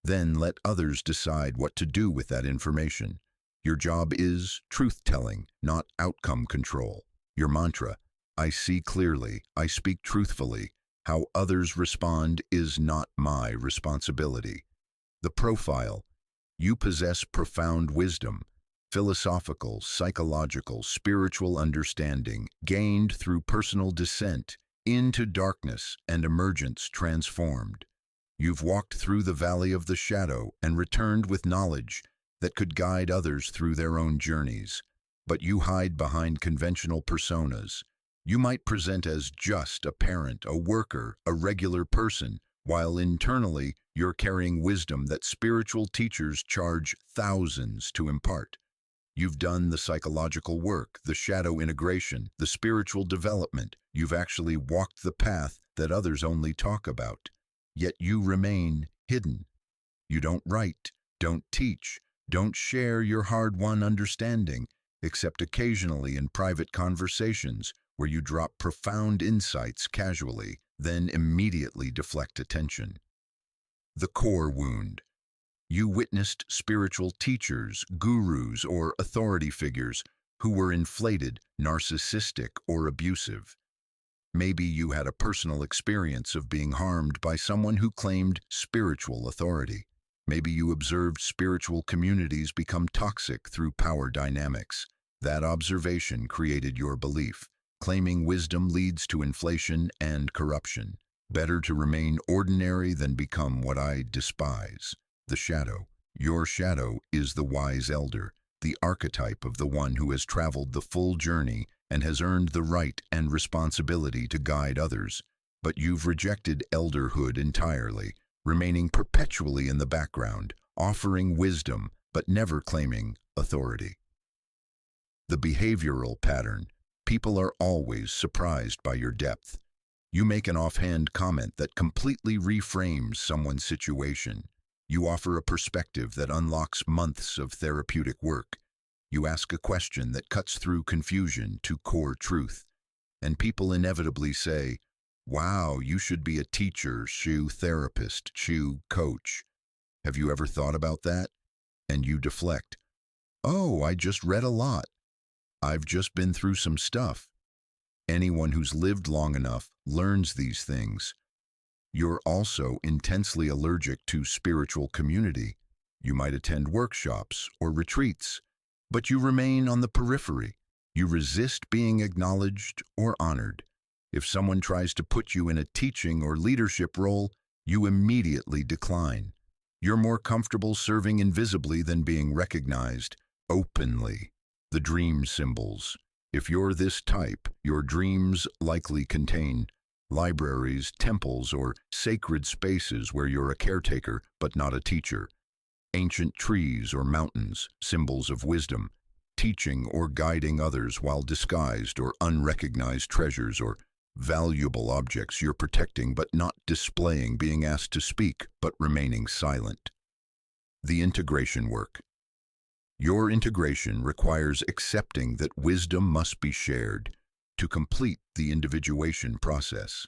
Then let others decide what to do with that information. Your job is truth-telling, not outcome control. Your mantra, I see clearly, I speak truthfully. How others respond is not my responsibility. The profile, you possess profound wisdom, philosophical, psychological, spiritual understanding gained through personal descent into darkness and emergence transformed. You've walked through the valley of the shadow and returned with knowledge that could guide others through their own journeys. But you hide behind conventional personas. You might present as just a parent, a worker, a regular person, while internally you're carrying wisdom that spiritual teachers charge thousands to impart. You've done the psychological work, the shadow integration, the spiritual development. You've actually walked the path that others only talk about. Yet you remain hidden. You don't write, don't teach, don't share your hard-won understanding, except occasionally in private conversations where you drop profound insights casually, then immediately deflect attention. The core wound. You witnessed spiritual teachers, gurus, or authority figures who were inflated, narcissistic, or abusive. Maybe you had a personal experience of being harmed by someone who claimed spiritual authority. Maybe you observed spiritual communities become toxic through power dynamics. That observation created your belief. Claiming wisdom leads to inflation and corruption. Better to remain ordinary than become what I despise. The shadow. Your shadow is the wise elder, the archetype of the one who has traveled the full journey and has earned the right and responsibility to guide others. But you've rejected elderhood entirely, remaining perpetually in the background, offering wisdom but never claiming authority. The behavioral pattern. People are always surprised by your depth. You make an offhand comment that completely reframes someone's situation. You offer a perspective that unlocks months of therapeutic work. You ask a question that cuts through confusion to core truth. And people inevitably say, wow, you should be a teacher, therapist, coach. Have you ever thought about that? And you deflect. Oh, I just read a lot. I've just been through some stuff. Anyone who's lived long enough learns these things. You're also intensely allergic to spiritual community. You might attend workshops or retreats, but you remain on the periphery. You resist being acknowledged or honored. If someone tries to put you in a teaching or leadership role, you immediately decline. You're more comfortable serving invisibly than being recognized openly. The dream symbols. If you're this type, your dreams likely contain libraries, temples, or sacred spaces where you're a caretaker but not a teacher. Ancient trees or mountains, symbols of wisdom, teaching or guiding others while disguised or unrecognized treasures or valuable objects you're protecting but not displaying, being asked to speak but remaining silent. The integration work. Your integration requires accepting that wisdom must be shared to complete the individuation process.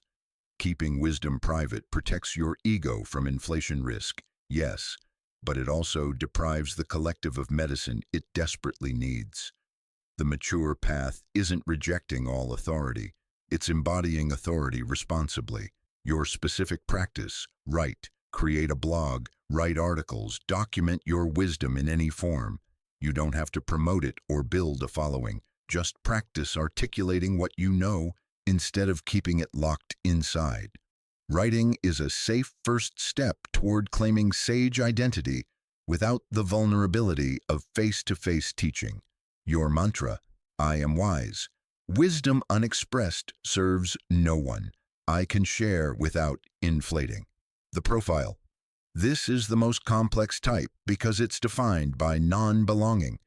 Keeping wisdom private protects your ego from inflation risk, yes, but it also deprives the collective of medicine it desperately needs. The mature path isn't rejecting all authority, it's embodying authority responsibly. Your specific practice, write, create a blog, write articles, document your wisdom in any form. You don't have to promote it or build a following. Just practice articulating what you know instead of keeping it locked inside. Writing is a safe first step toward claiming sage identity without the vulnerability of face-to-face teaching. Your mantra, I am wise. Wisdom unexpressed serves no one. I can share without inflating. The profile. This is the most complex type because it's defined by non-belonging.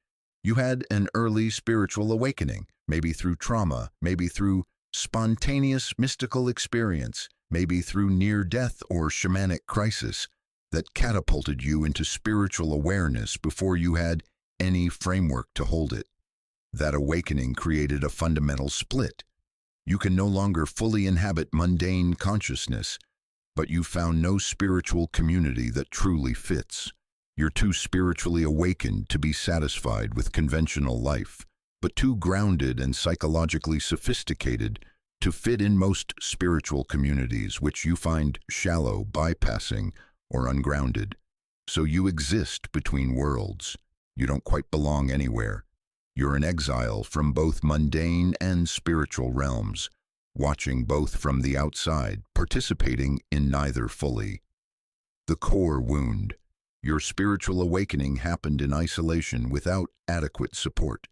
You had an early spiritual awakening, maybe through trauma, maybe through spontaneous mystical experience, maybe through near-death or shamanic crisis, that catapulted you into spiritual awareness before you had any framework to hold it. That awakening created a fundamental split. You can no longer fully inhabit mundane consciousness, but you found no spiritual community that truly fits. You're too spiritually awakened to be satisfied with conventional life, but too grounded and psychologically sophisticated to fit in most spiritual communities, which you find shallow, bypassing, or ungrounded. So you exist between worlds. You don't quite belong anywhere. You're in exile from both mundane and spiritual realms, watching both from the outside, participating in neither fully. The core wound. Your spiritual awakening happened in isolation without adequate support.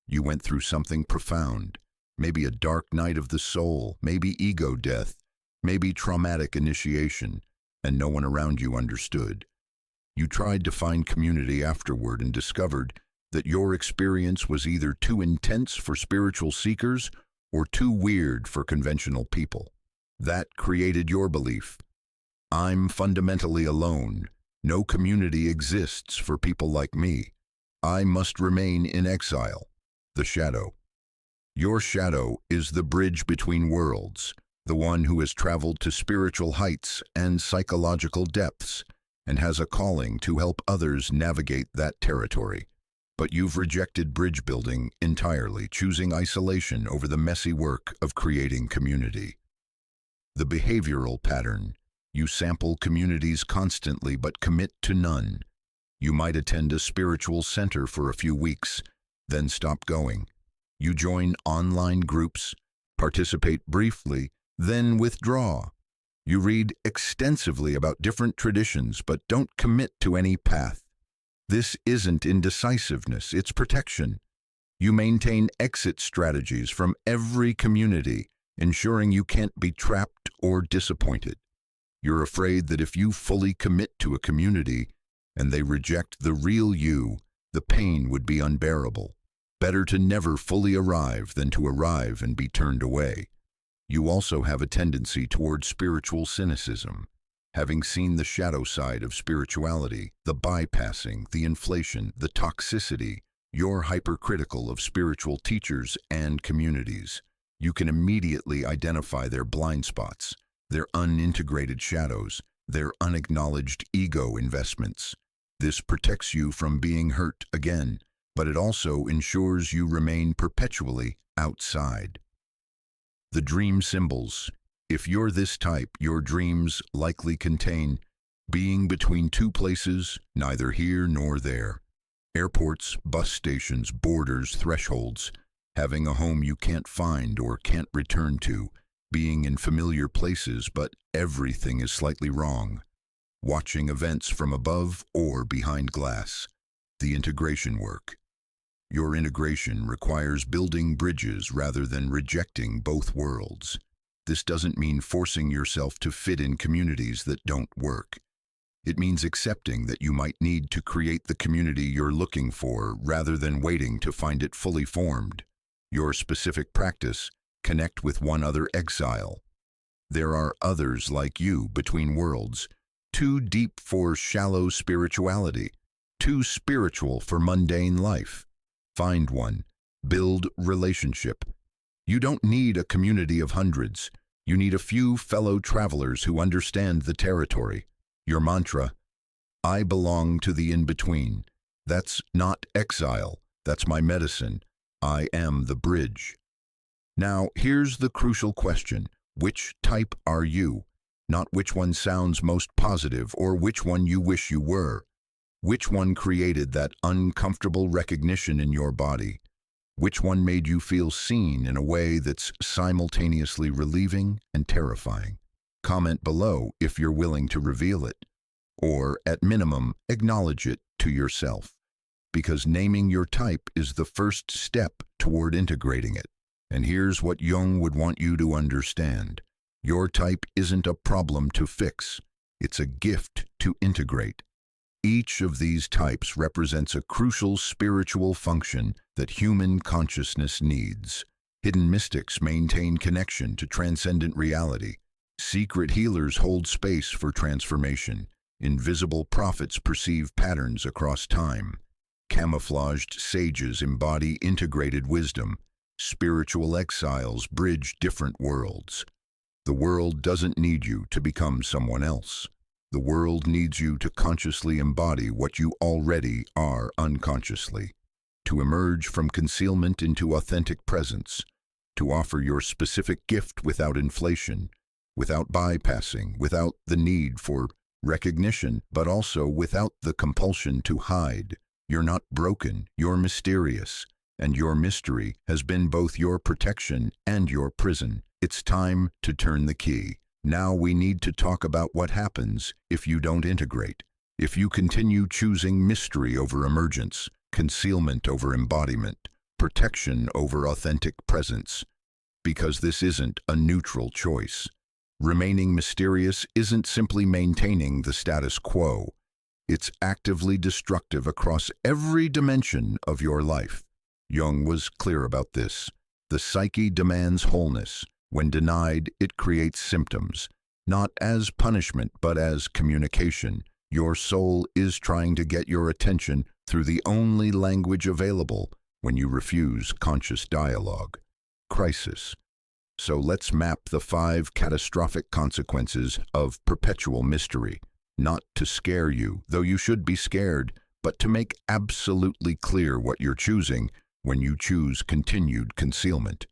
You went through something profound, maybe a dark night of the soul, maybe ego death, maybe traumatic initiation, and no one around you understood. You tried to find community afterward and discovered that your experience was either too intense for spiritual seekers or too weird for conventional people. That created your belief. I'm fundamentally alone. No community exists for people like me. I must remain in exile. The shadow. Your shadow is the bridge between worlds, the one who has traveled to spiritual heights and psychological depths, and has a calling to help others navigate that territory. But you've rejected bridge building entirely, choosing isolation over the messy work of creating community. The behavioral pattern. You sample communities constantly but commit to none. You might attend a spiritual center for a few weeks, then stop going. You join online groups, participate briefly, then withdraw. You read extensively about different traditions but don't commit to any path. This isn't indecisiveness, it's protection. You maintain exit strategies from every community, ensuring you can't be trapped or disappointed. You're afraid that if you fully commit to a community and they reject the real you, the pain would be unbearable. Better to never fully arrive than to arrive and be turned away. You also have a tendency toward spiritual cynicism. Having seen the shadow side of spirituality, the bypassing, the inflation, the toxicity, you're hypercritical of spiritual teachers and communities. You can immediately identify their blind spots, their unintegrated shadows, their unacknowledged ego investments. This protects you from being hurt again, but it also ensures you remain perpetually outside. The dream symbols. If you're this type, your dreams likely contain being between two places, neither here nor there. Airports, bus stations, borders, thresholds. Having a home you can't find or can't return to. Being in familiar places, but everything is slightly wrong. Watching events from above or behind glass. The integration work. Your integration requires building bridges rather than rejecting both worlds. This doesn't mean forcing yourself to fit in communities that don't work. It means accepting that you might need to create the community you're looking for rather than waiting to find it fully formed. Your specific practice: connect with one other exile. There are others like you between worlds, too deep for shallow spirituality, too spiritual for mundane life. Find one. Build relationship. You don't need a community of hundreds. You need a few fellow travelers who understand the territory. Your mantra: I belong to the in-between. That's not exile. That's my medicine. I am the bridge. Now, here's the crucial question. Which type are you? Not which one sounds most positive or which one you wish you were. Which one created that uncomfortable recognition in your body? Which one made you feel seen in a way that's simultaneously relieving and terrifying? Comment below if you're willing to reveal it, or at minimum, acknowledge it to yourself, because naming your type is the first step toward integrating it. And here's what Jung would want you to understand. Your type isn't a problem to fix, it's a gift to integrate. Each of these types represents a crucial spiritual function that human consciousness needs. Hidden mystics maintain connection to transcendent reality. Secret healers hold space for transformation. Invisible prophets perceive patterns across time. Camouflaged sages embody integrated wisdom. Spiritual exiles bridge different worlds. The world doesn't need you to become someone else. The world needs you to consciously embody what you already are unconsciously, to emerge from concealment into authentic presence, to offer your specific gift without inflation, without bypassing, without the need for recognition, but also without the compulsion to hide. You're not broken, you're mysterious, and your mystery has been both your protection and your prison. It's time to turn the key. Now we need to talk about what happens if you don't integrate, if you continue choosing mystery over emergence, concealment over embodiment, protection over authentic presence, because this isn't a neutral choice. Remaining mysterious isn't simply maintaining the status quo. It's actively destructive across every dimension of your life. Jung was clear about this. The psyche demands wholeness. When denied, it creates symptoms, not as punishment, but as communication. Your soul is trying to get your attention through the only language available when you refuse conscious dialogue. Crisis. So let's map the 5 catastrophic consequences of perpetual mystery. Not to scare you, though you should be scared, but to make absolutely clear what you're choosing when you choose continued concealment.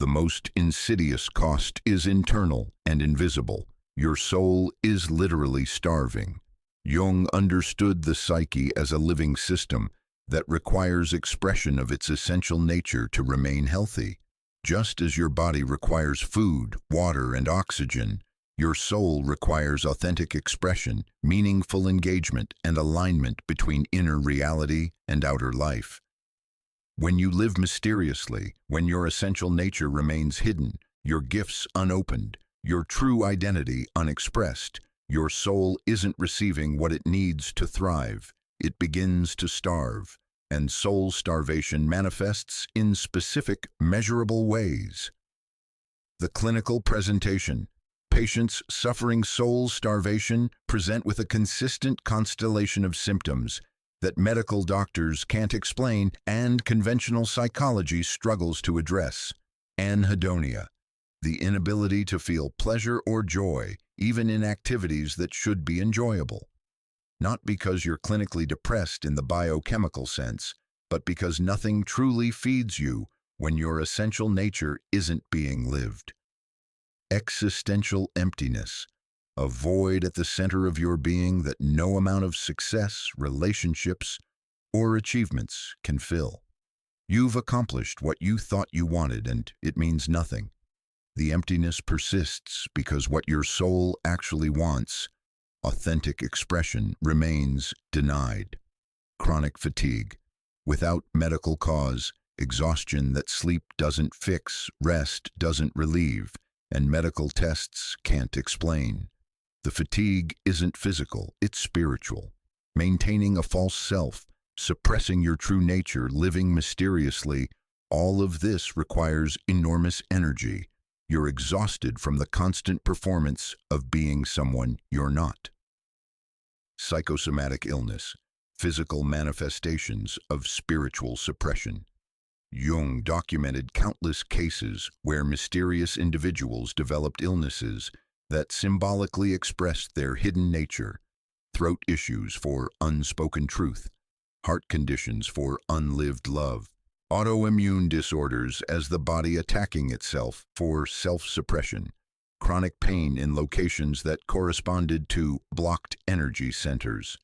The most insidious cost is internal and invisible. Your soul is literally starving. Jung understood the psyche as a living system that requires expression of its essential nature to remain healthy. Just as your body requires food, water, and oxygen, your soul requires authentic expression, meaningful engagement, and alignment between inner reality and outer life. When you live mysteriously, when your essential nature remains hidden, your gifts unopened, your true identity unexpressed, your soul isn't receiving what it needs to thrive. It begins to starve, and soul starvation manifests in specific, measurable ways. The clinical presentation. Patients suffering soul starvation present with a consistent constellation of symptoms that medical doctors can't explain and conventional psychology struggles to address. Anhedonia, the inability to feel pleasure or joy, even in activities that should be enjoyable. Not because you're clinically depressed in the biochemical sense, but because nothing truly feeds you when your essential nature isn't being lived. Existential emptiness, a void at the center of your being that no amount of success, relationships, or achievements can fill. You've accomplished what you thought you wanted, and it means nothing. The emptiness persists because what your soul actually wants, authentic expression, remains denied. Chronic fatigue, without medical cause, exhaustion that sleep doesn't fix, rest doesn't relieve, and medical tests can't explain. The fatigue isn't physical, it's spiritual. Maintaining a false self, suppressing your true nature, living mysteriously, all of this requires enormous energy. You're exhausted from the constant performance of being someone you're not. Psychosomatic illness, physical manifestations of spiritual suppression. Jung documented countless cases where mysterious individuals developed illnesses that symbolically expressed their hidden nature: throat issues for unspoken truth, heart conditions for unlived love, autoimmune disorders as the body attacking itself for self-suppression, chronic pain in locations that corresponded to blocked energy centers.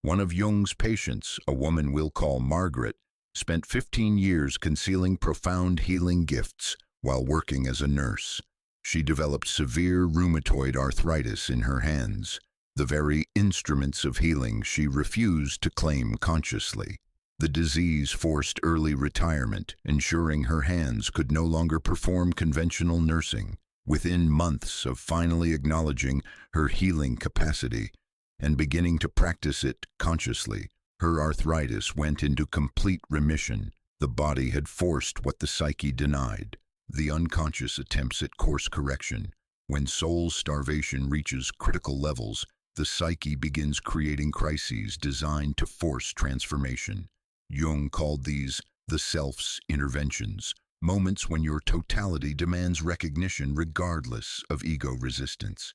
One of Jung's patients, a woman we'll call Margaret, spent 15 years concealing profound healing gifts while working as a nurse. She developed severe rheumatoid arthritis in her hands, the very instruments of healing she refused to claim consciously. The disease forced early retirement, ensuring her hands could no longer perform conventional nursing. Within months of finally acknowledging her healing capacity and beginning to practice it consciously, her arthritis went into complete remission. The body had forced what the psyche denied. The unconscious attempts at course correction. When soul starvation reaches critical levels, the psyche begins creating crises designed to force transformation. Jung called these the self's interventions, moments when your totality demands recognition regardless of ego resistance.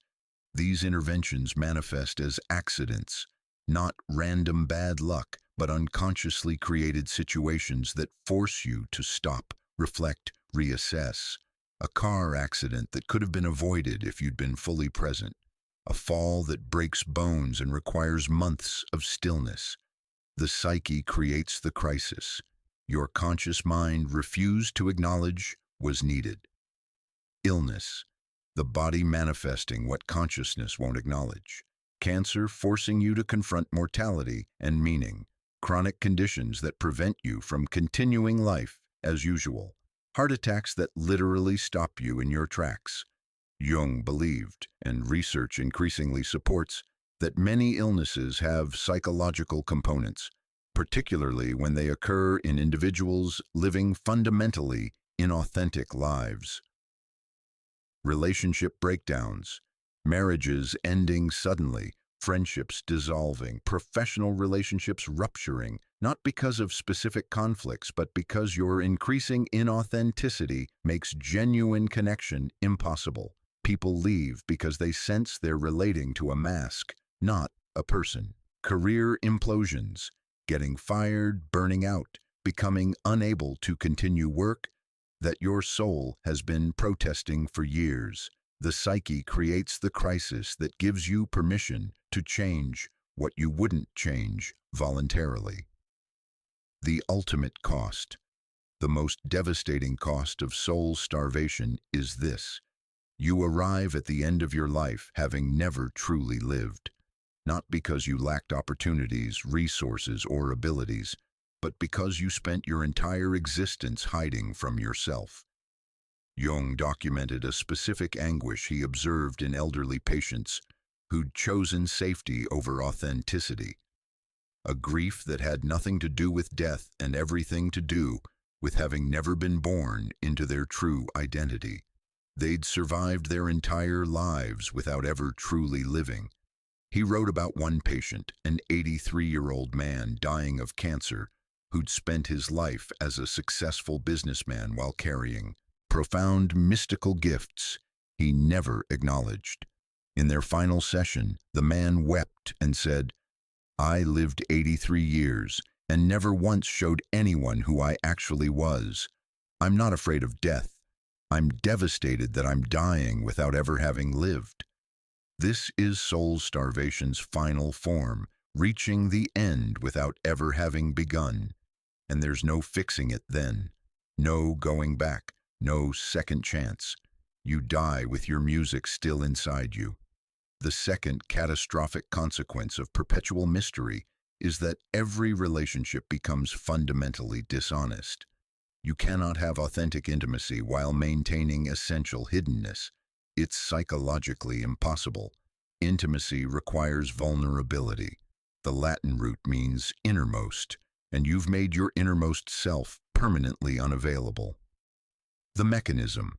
These interventions manifest as accidents, not random bad luck, but unconsciously created situations that force you to stop, reflect, reassess. A car accident that could have been avoided if you'd been fully present. A fall that breaks bones and requires months of stillness. The psyche creates the crisis. Your conscious mind refused to acknowledge was needed. Illness, the body manifesting what consciousness won't acknowledge. Cancer forcing you to confront mortality and meaning. Chronic conditions that prevent you from continuing life as usual. Heart attacks that literally stop you in your tracks. Jung believed, and research increasingly supports, that many illnesses have psychological components, particularly when they occur in individuals living fundamentally inauthentic lives. Relationship breakdowns, marriages ending suddenly, friendships dissolving, professional relationships rupturing, not because of specific conflicts, but because your increasing inauthenticity makes genuine connection impossible. People leave because they sense they're relating to a mask, not a person. Career implosions, getting fired, burning out, becoming unable to continue work that your soul has been protesting for years. The psyche creates the crisis that gives you permission to change what you wouldn't change voluntarily. The ultimate cost, the most devastating cost of soul starvation is this. You arrive at the end of your life having never truly lived, not because you lacked opportunities, resources, or abilities, but because you spent your entire existence hiding from yourself. Jung documented a specific anguish he observed in elderly patients who'd chosen safety over authenticity, a grief that had nothing to do with death and everything to do with having never been born into their true identity. They'd survived their entire lives without ever truly living. He wrote about one patient, an 83-year-old man dying of cancer, who'd spent his life as a successful businessman while carrying profound mystical gifts he never acknowledged. In their final session, the man wept and said, "I lived 83 years and never once showed anyone who I actually was. I'm not afraid of death. I'm devastated that I'm dying without ever having lived." This is soul starvation's final form, reaching the end without ever having begun. And there's no fixing it then. No going back, no second chance. You die with your music still inside you. The second catastrophic consequence of perpetual mystery is that every relationship becomes fundamentally dishonest. You cannot have authentic intimacy while maintaining essential hiddenness. It's psychologically impossible. Intimacy requires vulnerability. The Latin root means innermost, and you've made your innermost self permanently unavailable. The mechanism.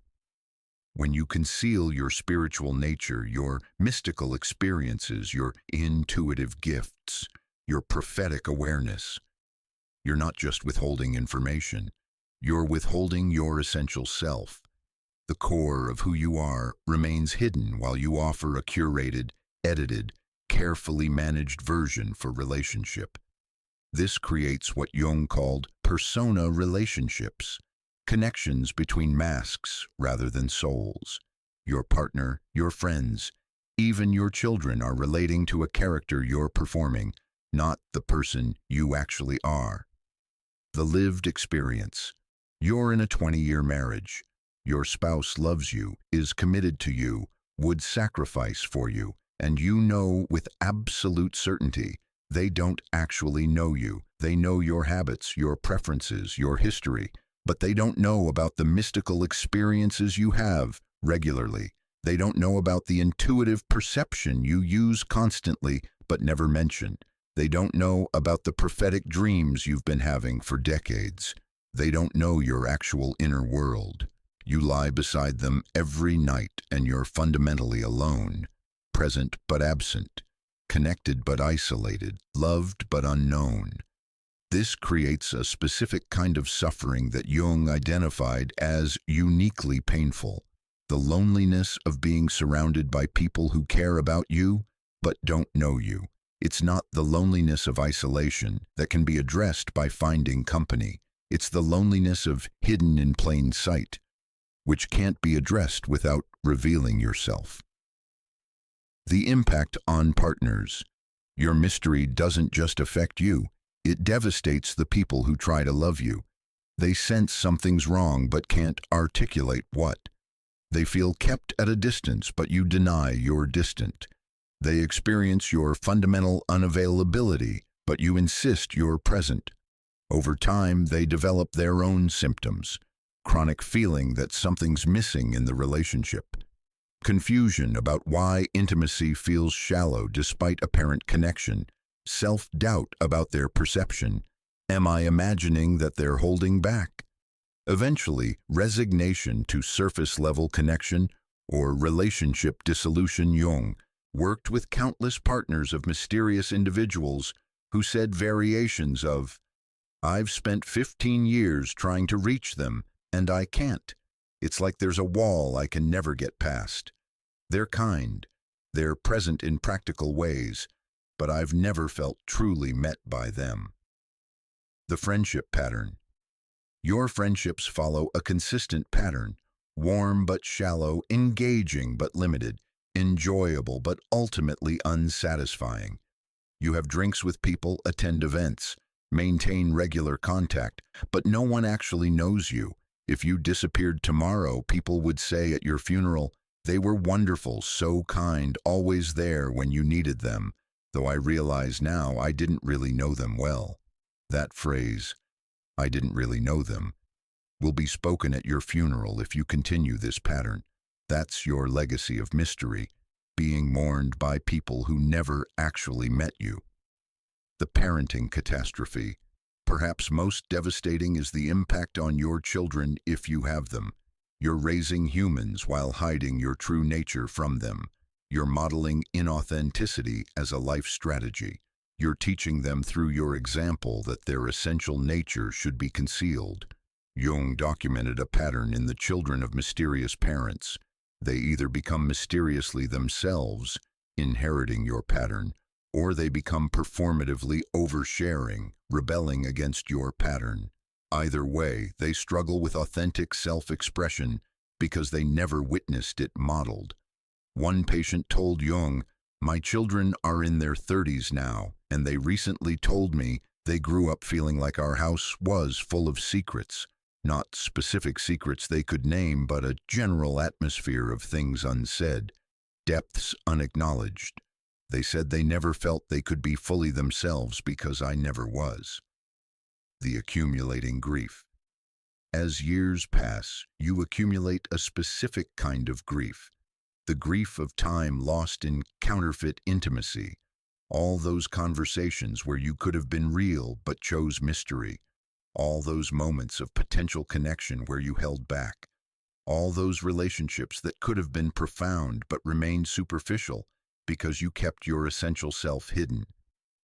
When you conceal your spiritual nature, your mystical experiences, your intuitive gifts, your prophetic awareness, you're not just withholding information. You're withholding your essential self. The core of who you are remains hidden while you offer a curated, edited, carefully managed version for relationship. This creates what Jung called persona relationships, connections between masks rather than souls. Your partner, your friends, even your children are relating to a character you're performing, not the person you actually are. The lived experience. You're in a 20-year marriage. Your spouse loves you, is committed to you, would sacrifice for you, and you know with absolute certainty they don't actually know you. They know your habits, your preferences, your history, but they don't know about the mystical experiences you have regularly. They don't know about the intuitive perception you use constantly but never mention. They don't know about the prophetic dreams you've been having for decades. They don't know your actual inner world. You lie beside them every night and you're fundamentally alone, present but absent, connected but isolated, loved but unknown. This creates a specific kind of suffering that Jung identified as uniquely painful. The loneliness of being surrounded by people who care about you but don't know you. It's not the loneliness of isolation that can be addressed by finding company. It's the loneliness of hidden in plain sight, which can't be addressed without revealing yourself. The impact on partners. Your mystery doesn't just affect you, it devastates the people who try to love you. They sense something's wrong but can't articulate what. They feel kept at a distance, but you deny you're distant. They experience your fundamental unavailability, but you insist you're present. Over time, they develop their own symptoms. Chronic feeling that something's missing in the relationship. Confusion about why intimacy feels shallow despite apparent connection. Self-doubt about their perception. Am I imagining that they're holding back? Eventually, resignation to surface-level connection or relationship dissolution. Jung worked with countless partners of mysterious individuals who said variations of, "I've spent 15 years trying to reach them, and I can't. It's like there's a wall I can never get past. They're kind, they're present in practical ways, but I've never felt truly met by them." The friendship pattern. Your friendships follow a consistent pattern, warm but shallow, engaging but limited, enjoyable but ultimately unsatisfying. You have drinks with people, attend events, maintain regular contact, but no one actually knows you. If you disappeared tomorrow, people would say at your funeral, "They were wonderful, so kind, always there when you needed them, though I realize now I didn't really know them well." That phrase, "I didn't really know them," will be spoken at your funeral if you continue this pattern. That's your legacy of mystery, being mourned by people who never actually met you. The parenting catastrophe. Perhaps most devastating is the impact on your children if you have them. You're raising humans while hiding your true nature from them. You're modeling inauthenticity as a life strategy. You're teaching them through your example that their essential nature should be concealed. Jung documented a pattern in the children of mysterious parents. They either become mysteriously themselves, inheriting your pattern, or they become performatively oversharing, rebelling against your pattern. Either way, they struggle with authentic self-expression because they never witnessed it modeled. One patient told Jung, "My children are in their 30s now, and they recently told me they grew up feeling like our house was full of secrets. Not specific secrets they could name, but a general atmosphere of things unsaid, depths unacknowledged. They said they never felt they could be fully themselves because I never was." The accumulating grief. As years pass, you accumulate a specific kind of grief. The grief of time lost in counterfeit intimacy. All those conversations where you could have been real but chose mystery. All those moments of potential connection where you held back. All those relationships that could have been profound but remained superficial because you kept your essential self hidden.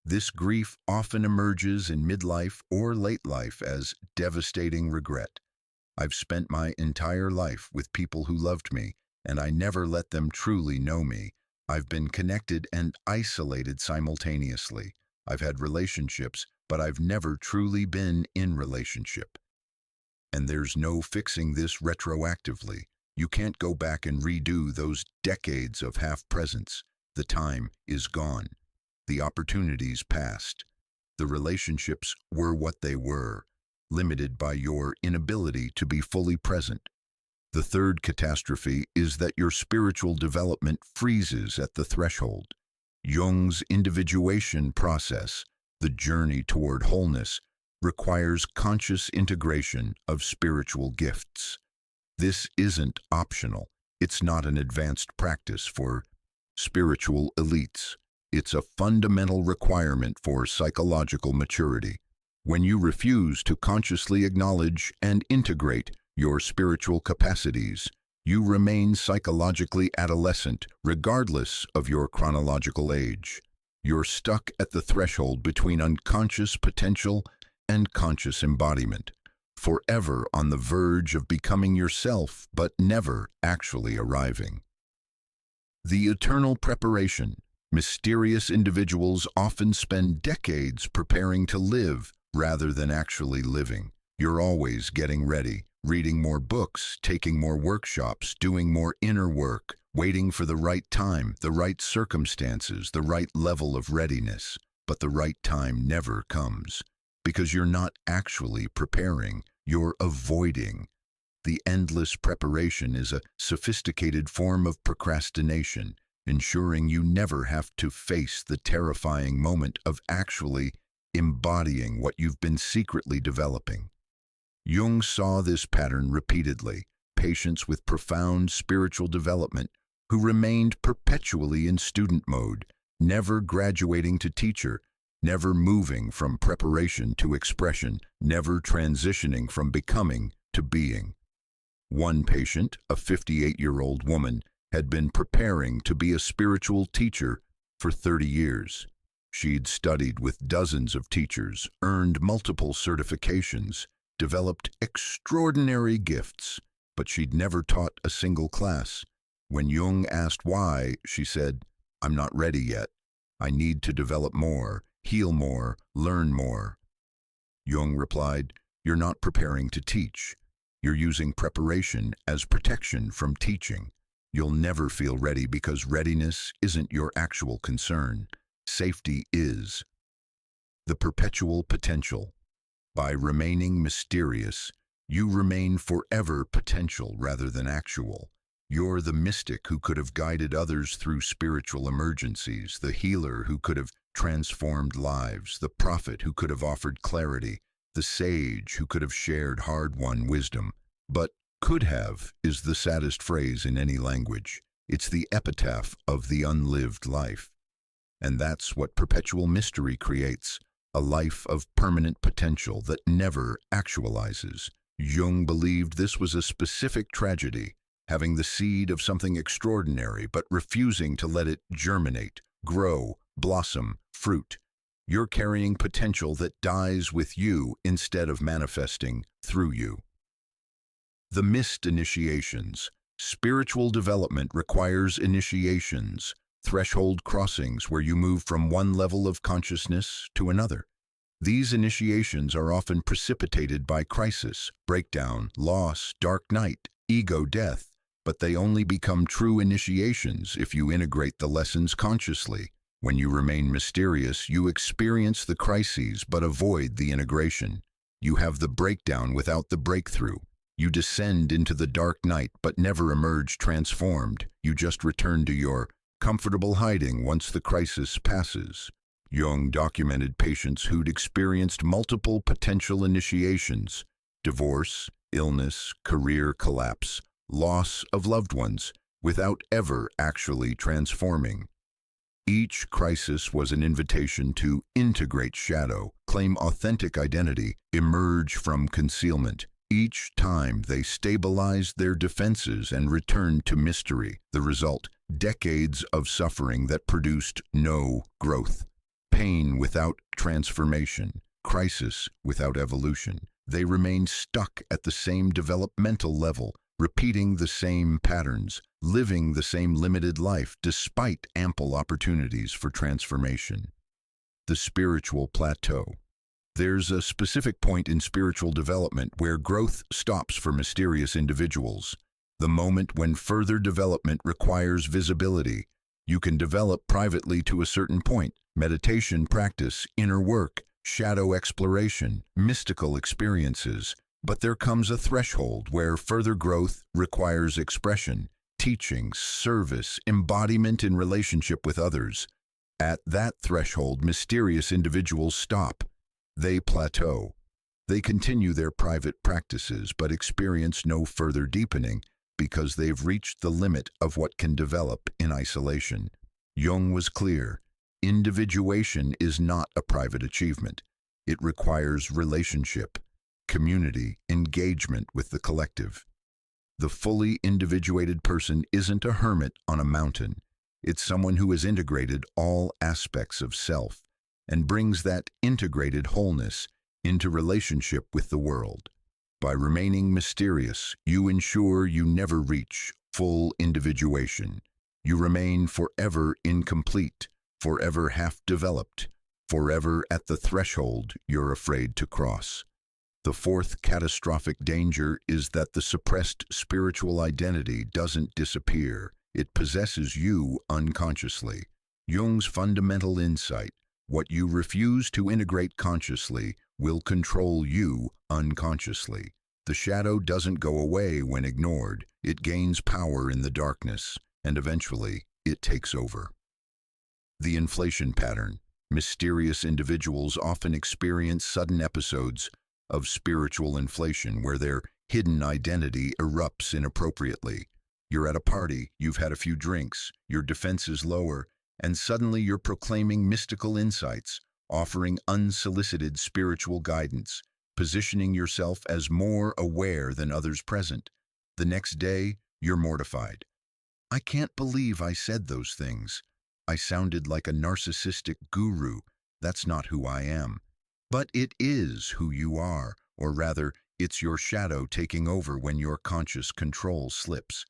This grief often emerges in midlife or late life as devastating regret. I've spent my entire life with people who loved me, and I never let them truly know me. I've been connected and isolated simultaneously. I've had relationships, but I've never truly been in relationship. And there's no fixing this retroactively. You can't go back and redo those decades of half-presence. The time is gone. The opportunities passed. The relationships were what they were, limited by your inability to be fully present. The third catastrophe is that your spiritual development freezes at the threshold. Jung's individuation process, the journey toward wholeness, requires conscious integration of spiritual gifts. This isn't optional. It's not an advanced practice for spiritual elites. It's a fundamental requirement for psychological maturity. When you refuse to consciously acknowledge and integrate your spiritual capacities, you remain psychologically adolescent regardless of your chronological age. You're stuck at the threshold between unconscious potential and conscious embodiment, forever on the verge of becoming yourself but never actually arriving. The eternal preparation. Mysterious individuals often spend decades preparing to live rather than actually living. You're always getting ready, reading more books, taking more workshops, doing more inner work, waiting for the right time, the right circumstances, the right level of readiness. But the right time never comes, because you're not actually preparing, you're avoiding. The endless preparation is a sophisticated form of procrastination, ensuring you never have to face the terrifying moment of actually embodying what you've been secretly developing. Jung saw this pattern repeatedly, patients with profound spiritual development who remained perpetually in student mode, never graduating to teacher, never moving from preparation to expression, never transitioning from becoming to being. One patient, a 58-year-old woman, had been preparing to be a spiritual teacher for 30 years. She'd studied with dozens of teachers, earned multiple certifications, developed extraordinary gifts, but she'd never taught a single class. When Jung asked why, she said, "I'm not ready yet. I need to develop more, heal more, learn more." Jung replied, "You're not preparing to teach. You're using preparation as protection from teaching. You'll never feel ready because readiness isn't your actual concern. Safety is." The perpetual potential. By remaining mysterious, you remain forever potential rather than actual. You're the mystic who could have guided others through spiritual emergencies, the healer who could have transformed lives, the prophet who could have offered clarity, the sage who could have shared hard-won wisdom. But "could have" is the saddest phrase in any language. It's the epitaph of the unlived life. And that's what perpetual mystery creates, a life of permanent potential that never actualizes. Jung believed this was a specific tragedy, having the seed of something extraordinary but refusing to let it germinate, grow, blossom, fruit. You're carrying potential that dies with you instead of manifesting through you. The missed initiations. Spiritual development requires initiations, threshold crossings where you move from one level of consciousness to another. These initiations are often precipitated by crisis, breakdown, loss, dark night, ego death, but they only become true initiations if you integrate the lessons consciously. When you remain mysterious, you experience the crises but avoid the integration. You have the breakdown without the breakthrough. You descend into the dark night but never emerge transformed. You just return to your comfortable hiding once the crisis passes. Jung documented patients who'd experienced multiple potential initiations: divorce, illness, career collapse, loss of loved ones, without ever actually transforming. Each crisis was an invitation to integrate shadow, claim authentic identity, emerge from concealment. Each time they stabilized their defenses and returned to mystery. The result, decades of suffering that produced no growth. Pain without transformation, crisis without evolution. They remained stuck at the same developmental level, repeating the same patterns, living the same limited life despite ample opportunities for transformation. The spiritual plateau. There's a specific point in spiritual development where growth stops for mysterious individuals. The moment when further development requires visibility. You can develop privately to a certain point: meditation practice, inner work, shadow exploration, mystical experiences. But there comes a threshold where further growth requires expression, teaching, service, embodiment in relationship with others. At that threshold, mysterious individuals stop. They plateau. They continue their private practices but experience no further deepening because they've reached the limit of what can develop in isolation. Jung was clear. Individuation is not a private achievement. It requires relationship, community, engagement with the collective. The fully individuated person isn't a hermit on a mountain. It's someone who has integrated all aspects of self and brings that integrated wholeness into relationship with the world. By remaining mysterious, you ensure you never reach full individuation. You remain forever incomplete, forever half-developed, forever at the threshold you're afraid to cross. The fourth catastrophic danger is that the suppressed spiritual identity doesn't disappear. It possesses you unconsciously. Jung's fundamental insight, what you refuse to integrate consciously, will control you unconsciously. The shadow doesn't go away when ignored. It gains power in the darkness, and eventually it takes over. The inflation pattern. Mysterious individuals often experience sudden episodes of spiritual inflation where their hidden identity erupts inappropriately. You're at a party, you've had a few drinks, your defense is lower, and suddenly you're proclaiming mystical insights, offering unsolicited spiritual guidance, positioning yourself as more aware than others present. The next day, you're mortified. I can't believe I said those things. I sounded like a narcissistic guru. That's not who I am. But it is who you are, or rather, it's your shadow taking over when your conscious control slips.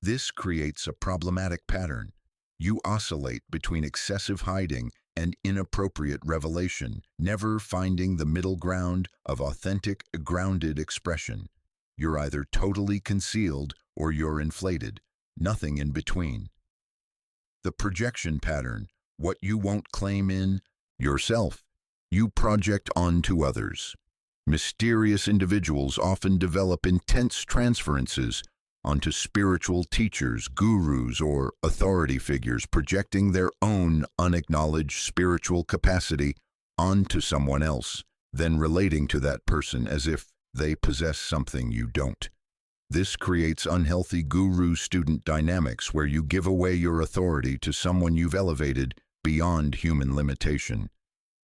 This creates a problematic pattern. You oscillate between excessive hiding and inappropriate revelation, never finding the middle ground of authentic, grounded expression. You're either totally concealed or you're inflated, nothing in between. The projection pattern, what you won't claim in yourself, you project onto others. Mysterious individuals often develop intense transferences onto spiritual teachers, gurus, or authority figures, projecting their own unacknowledged spiritual capacity onto someone else, then relating to that person as if they possess something you don't. This creates unhealthy guru-student dynamics where you give away your authority to someone you've elevated beyond human limitation.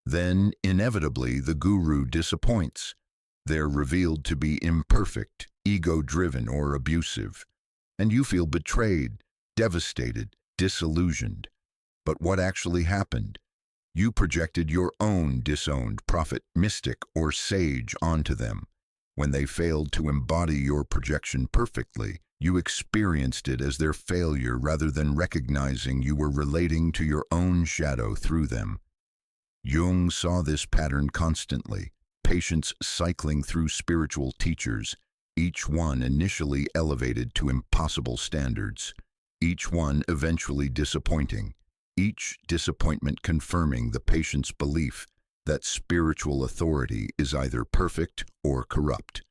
Then, inevitably, the guru disappoints. They're revealed to be imperfect, ego-driven, or abusive. And you feel betrayed, devastated, disillusioned. But what actually happened? You projected your own disowned prophet, mystic, or sage onto them. When they failed to embody your projection perfectly, you experienced it as their failure rather than recognizing you were relating to your own shadow through them. Jung saw this pattern constantly, patients cycling through spiritual teachers, each one initially elevated to impossible standards, each one eventually disappointing, each disappointment confirming the patient's belief that spiritual authority is either perfect or corrupt,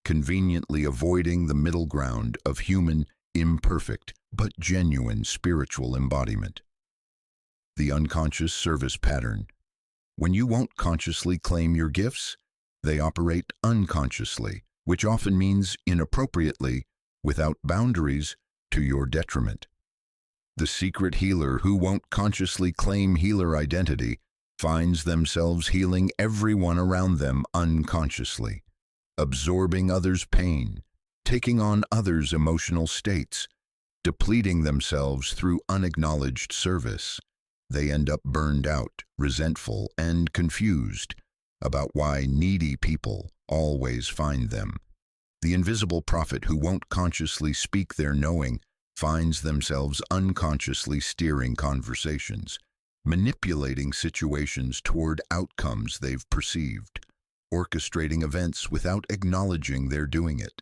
conveniently avoiding the middle ground of human, imperfect, but genuine spiritual embodiment. The unconscious service pattern. When you won't consciously claim your gifts, they operate unconsciously, which often means inappropriately, without boundaries, to your detriment. The secret healer who won't consciously claim healer identity finds themselves healing everyone around them unconsciously, absorbing others' pain, taking on others' emotional states, depleting themselves through unacknowledged service. They end up burned out, resentful, and confused about why needy people always find them. The invisible prophet who won't consciously speak their knowing finds themselves unconsciously steering conversations, manipulating situations toward outcomes they've perceived, orchestrating events without acknowledging they're doing it.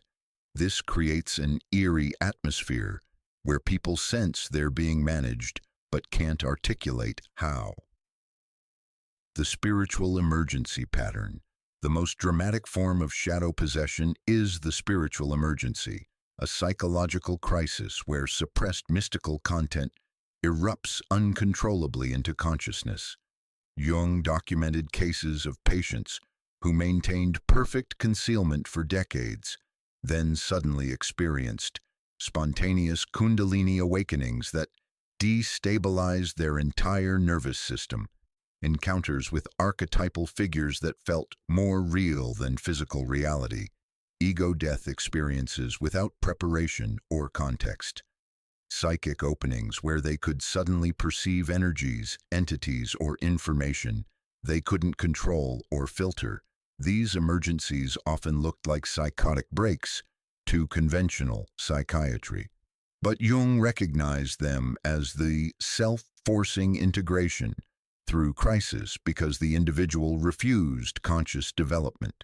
This creates an eerie atmosphere where people sense they're being managed but can't articulate how. The spiritual emergency pattern. The most dramatic form of shadow possession is the spiritual emergency, a psychological crisis where suppressed mystical content erupts uncontrollably into consciousness. Jung documented cases of patients who maintained perfect concealment for decades, then suddenly experienced spontaneous kundalini awakenings that destabilized their entire nervous system, encounters with archetypal figures that felt more real than physical reality, ego death experiences without preparation or context, psychic openings where they could suddenly perceive energies, entities, or information they couldn't control or filter. These emergencies often looked like psychotic breaks to conventional psychiatry. But Jung recognized them as the self-forcing integration through crisis because the individual refused conscious development.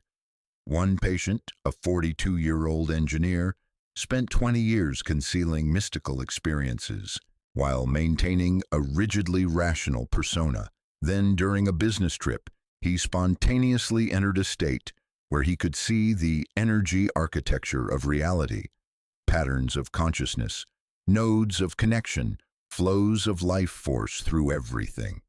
One patient, a 42-year-old engineer, spent 20 years concealing mystical experiences while maintaining a rigidly rational persona. Then, during a business trip, he spontaneously entered a state where he could see the energy architecture of reality, patterns of consciousness, nodes of connection, flows of life force through everything.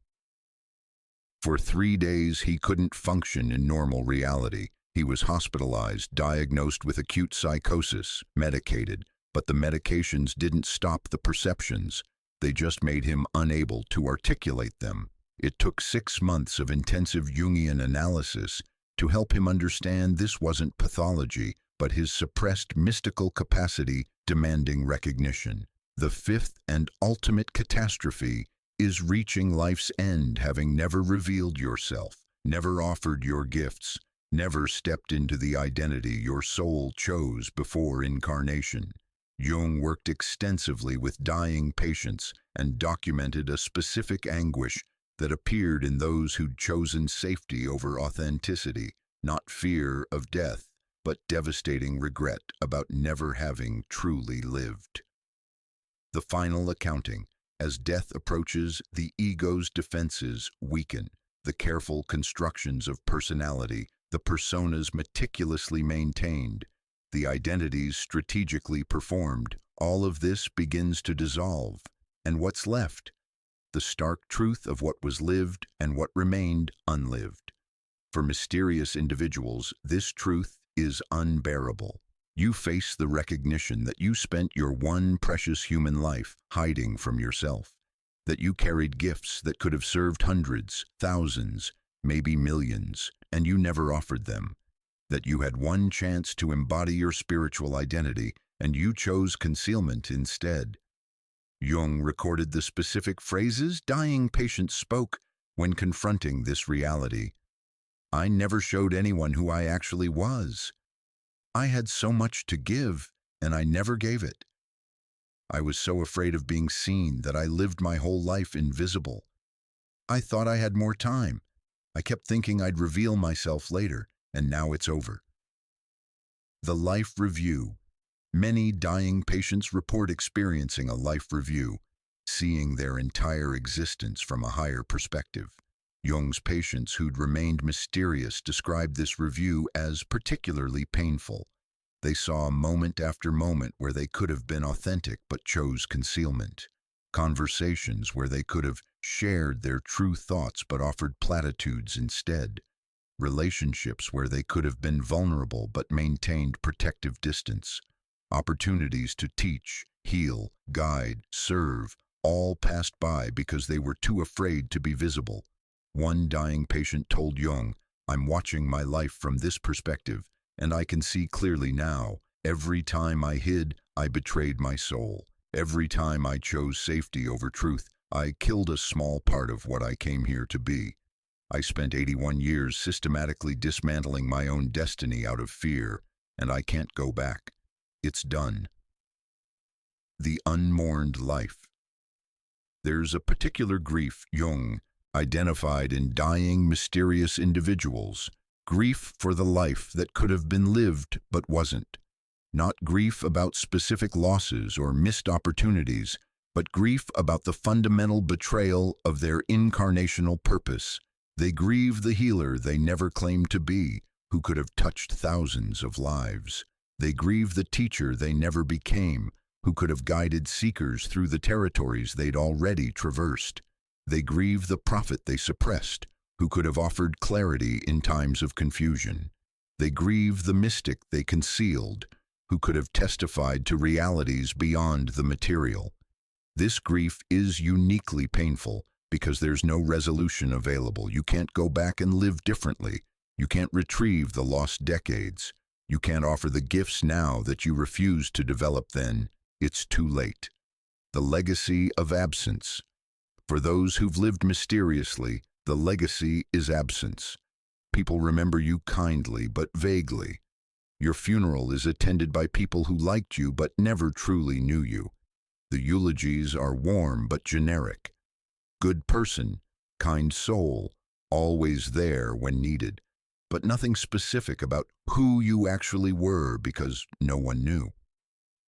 For 3 days, he couldn't function in normal reality. He was hospitalized, diagnosed with acute psychosis, medicated, but the medications didn't stop the perceptions. They just made him unable to articulate them. It took 6 months of intensive Jungian analysis to help him understand this wasn't pathology, but his suppressed mystical capacity demanding recognition. The fifth and ultimate catastrophe is reaching life's end having never revealed yourself, never offered your gifts, never stepped into the identity your soul chose before incarnation. Jung worked extensively with dying patients and documented a specific anguish that appeared in those who'd chosen safety over authenticity, not fear of death, but devastating regret about never having truly lived. The final accounting. As death approaches, the ego's defenses weaken. The careful constructions of personality, the personas meticulously maintained, the identities strategically performed, all of this begins to dissolve. And what's left? The stark truth of what was lived and what remained unlived. For mysterious individuals, this truth is unbearable. You face the recognition that you spent your one precious human life hiding from yourself, that you carried gifts that could have served hundreds, thousands, maybe millions, and you never offered them, that you had one chance to embody your spiritual identity, and you chose concealment instead. Jung recorded the specific phrases dying patients spoke when confronting this reality. I never showed anyone who I actually was. I had so much to give, and I never gave it. I was so afraid of being seen that I lived my whole life invisible. I thought I had more time. I kept thinking I'd reveal myself later, and now it's over. The life review. Many dying patients report experiencing a life review, seeing their entire existence from a higher perspective. Jung's patients who'd remained mysterious described this review as particularly painful. They saw moment after moment where they could have been authentic but chose concealment. Conversations where they could have shared their true thoughts but offered platitudes instead. Relationships where they could have been vulnerable but maintained protective distance. Opportunities to teach, heal, guide, serve, all passed by because they were too afraid to be visible. One dying patient told Jung, "I'm watching my life from this perspective, and I can see clearly now. Every time I hid, I betrayed my soul. Every time I chose safety over truth, I killed a small part of what I came here to be. I spent 81 years systematically dismantling my own destiny out of fear, and I can't go back. It's done." The unmourned life. There's a particular grief Jung identified in dying, mysterious individuals, grief for the life that could have been lived but wasn't. Not grief about specific losses or missed opportunities, but grief about the fundamental betrayal of their incarnational purpose. They grieve the healer they never claimed to be, who could have touched thousands of lives. They grieve the teacher they never became, who could have guided seekers through the territories they'd already traversed. They grieve the prophet they suppressed, who could have offered clarity in times of confusion. They grieve the mystic they concealed, who could have testified to realities beyond the material. This grief is uniquely painful because there's no resolution available. You can't go back and live differently. You can't retrieve the lost decades. You can't offer the gifts now that you refused to develop then. It's too late. The legacy of absence. For those who've lived mysteriously, the legacy is absence. People remember you kindly but vaguely. Your funeral is attended by people who liked you but never truly knew you. The eulogies are warm but generic. Good person, kind soul, always there when needed, but nothing specific about who you actually were because no one knew.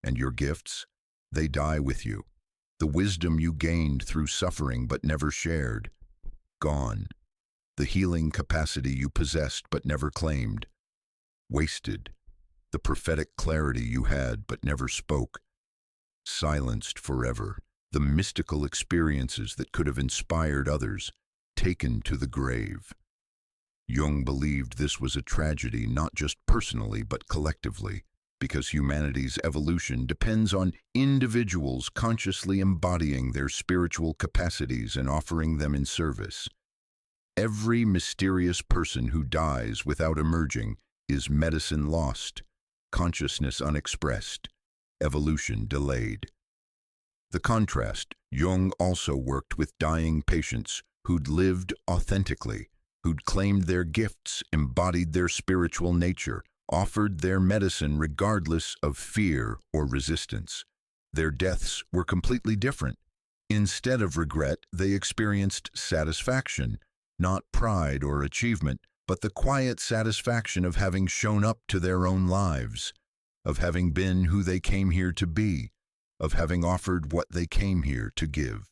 And your gifts, they die with you. The wisdom you gained through suffering but never shared, gone. The healing capacity you possessed but never claimed, wasted. The prophetic clarity you had but never spoke, silenced forever. The mystical experiences that could have inspired others, taken to the grave. Jung believed this was a tragedy not just personally but collectively, because humanity's evolution depends on individuals consciously embodying their spiritual capacities and offering them in service. Every mysterious person who dies without emerging is medicine lost, consciousness unexpressed, evolution delayed. The contrast, Jung also worked with dying patients who'd lived authentically, who'd claimed their gifts, embodied their spiritual nature, offered their medicine regardless of fear or resistance. Their deaths were completely different. Instead of regret, they experienced satisfaction, not pride or achievement, but the quiet satisfaction of having shown up to their own lives, of having been who they came here to be, of having offered what they came here to give.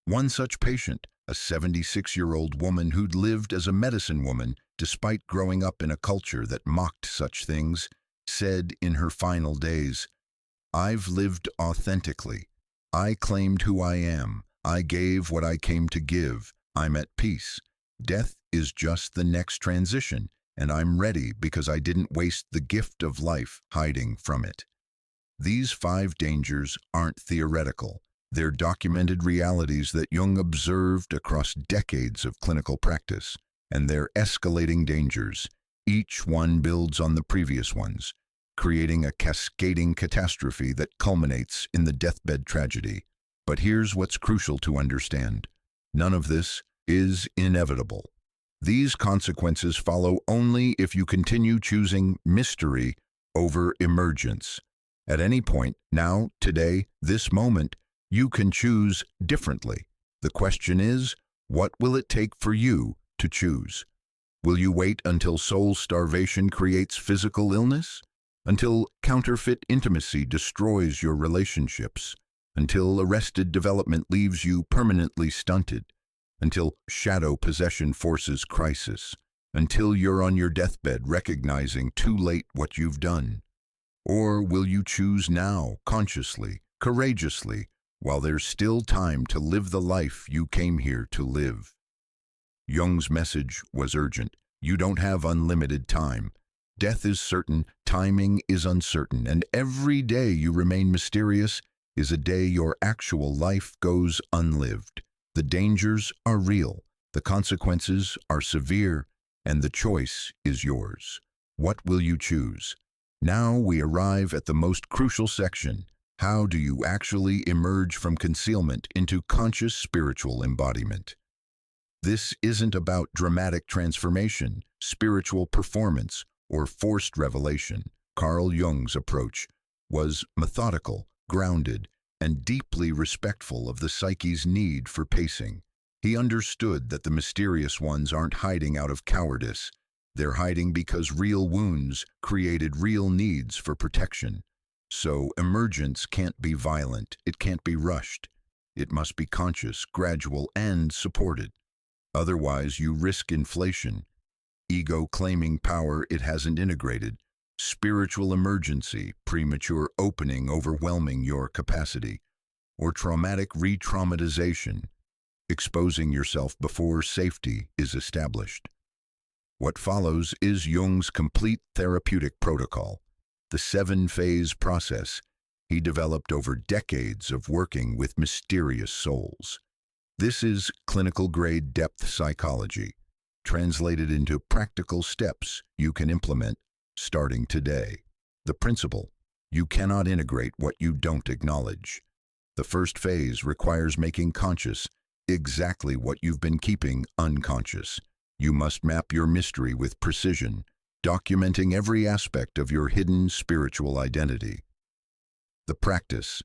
One such patient, a 76-year-old woman who'd lived as a medicine woman despite growing up in a culture that mocked such things, said in her final days, "I've lived authentically. I claimed who I am. I gave what I came to give. I'm at peace. Death is just the next transition, and I'm ready because I didn't waste the gift of life hiding from it." These 5 dangers aren't theoretical. They're documented realities that Jung observed across decades of clinical practice, and they're escalating dangers. Each one builds on the previous ones, creating a cascading catastrophe that culminates in the deathbed tragedy. But here's what's crucial to understand. None of this is inevitable. These consequences follow only if you continue choosing mystery over emergence. At any point, now, today, this moment, you can choose differently. The question is, what will it take for you to choose? Will you wait until soul starvation creates physical illness? Until counterfeit intimacy destroys your relationships? Until arrested development leaves you permanently stunted? Until shadow possession forces crisis? Until you're on your deathbed recognizing too late what you've done? Or will you choose now, consciously, courageously, while there's still time to live the life you came here to live? Jung's message was urgent. You don't have unlimited time. Death is certain, timing is uncertain, and every day you remain mysterious is a day your actual life goes unlived. The dangers are real, the consequences are severe, and the choice is yours. What will you choose? Now we arrive at the most crucial section. How do you actually emerge from concealment into conscious spiritual embodiment? This isn't about dramatic transformation, spiritual performance, or forced revelation. Carl Jung's approach was methodical, grounded, and deeply respectful of the psyche's need for pacing. He understood that the mysterious ones aren't hiding out of cowardice. They're hiding because real wounds created real needs for protection. So emergence can't be violent, it can't be rushed. It must be conscious, gradual, and supported. Otherwise, you risk inflation. ego claiming power it hasn't integrated, spiritual emergency, premature opening overwhelming your capacity, or traumatic re-traumatization, exposing yourself before safety is established. What follows is Jung's complete therapeutic protocol, the 7-phase process he developed over decades of working with mysterious souls. This is clinical-grade depth psychology, translated into practical steps you can implement starting today. The principle: you cannot integrate what you don't acknowledge. The first phase requires making conscious exactly what you've been keeping unconscious. You must map your mystery with precision, documenting every aspect of your hidden spiritual identity. The practice: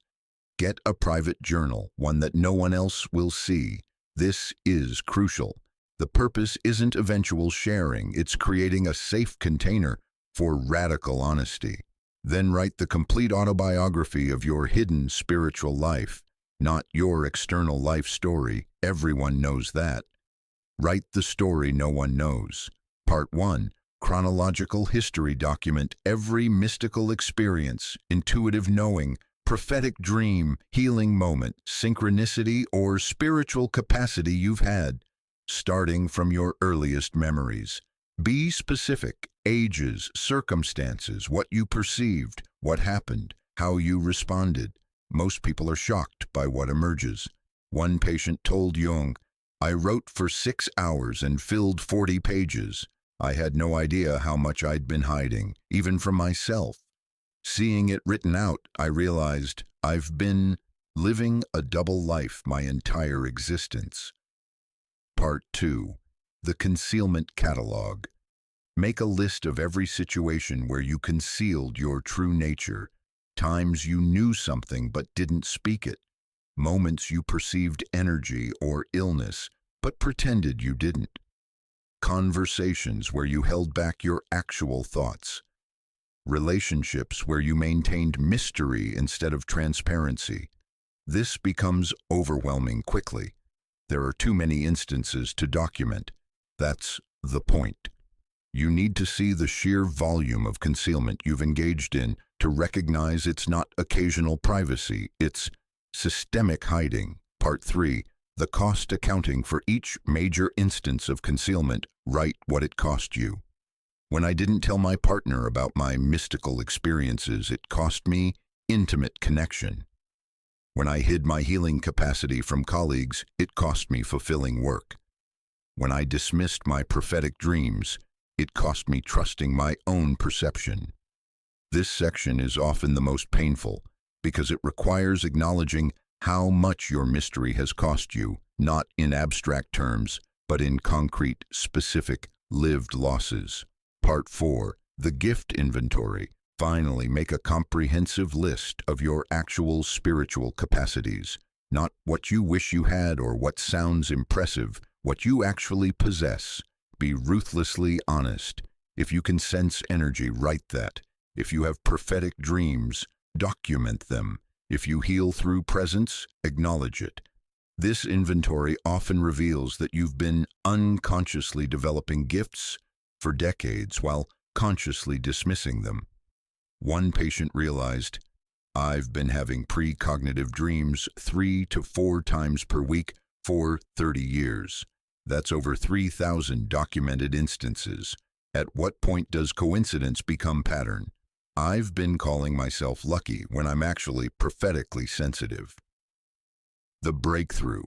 get a private journal, one that no one else will see. This is crucial. The purpose isn't eventual sharing, it's creating a safe container for radical honesty. Then write the complete autobiography of your hidden spiritual life, not your external life story. Everyone knows that. Write the story no one knows. Part 1. Chronological history. Document every mystical experience, intuitive knowing, prophetic dream, healing moment, synchronicity, or spiritual capacity you've had, starting from your earliest memories. Be specific: ages, circumstances, what you perceived, what happened, how you responded. Most people are shocked by what emerges. One patient told Jung, "I wrote for 6 hours and filled 40 pages. I had no idea how much I'd been hiding, even from myself. Seeing it written out, I realized I've been living a double life my entire existence." Part 2. The Concealment Catalog. Make a list of every situation where you concealed your true nature, times you knew something but didn't speak it, moments you perceived energy or illness but pretended you didn't, conversations where you held back your actual thoughts, relationships where you maintained mystery instead of transparency. This becomes overwhelming quickly. There are too many instances to document. That's the point. You need to see the sheer volume of concealment you've engaged in to recognize it's not occasional privacy, it's systemic hiding. Part 3. The cost accounting for each major instance of concealment. Write what it cost you. When I didn't tell my partner about my mystical experiences, it cost me intimate connection. When I hid my healing capacity from colleagues, it cost me fulfilling work. When I dismissed my prophetic dreams, it cost me trusting my own perception. This section is often the most painful because it requires acknowledging how much your mystery has cost you, not in abstract terms, but in concrete, specific, lived losses. Part 4. The Gift Inventory. Finally, make a comprehensive list of your actual spiritual capacities, not what you wish you had or what sounds impressive, what you actually possess. Be ruthlessly honest. If you can sense energy, write that. If you have prophetic dreams, document them. If you heal through presence, acknowledge it. This inventory often reveals that you've been unconsciously developing gifts for decades while consciously dismissing them. One patient realized, "I've been having precognitive dreams 3 to 4 times per week for 30 years. That's over 3,000 documented instances. At what point does coincidence become pattern? I've been calling myself lucky when I'm actually prophetically sensitive." The breakthrough.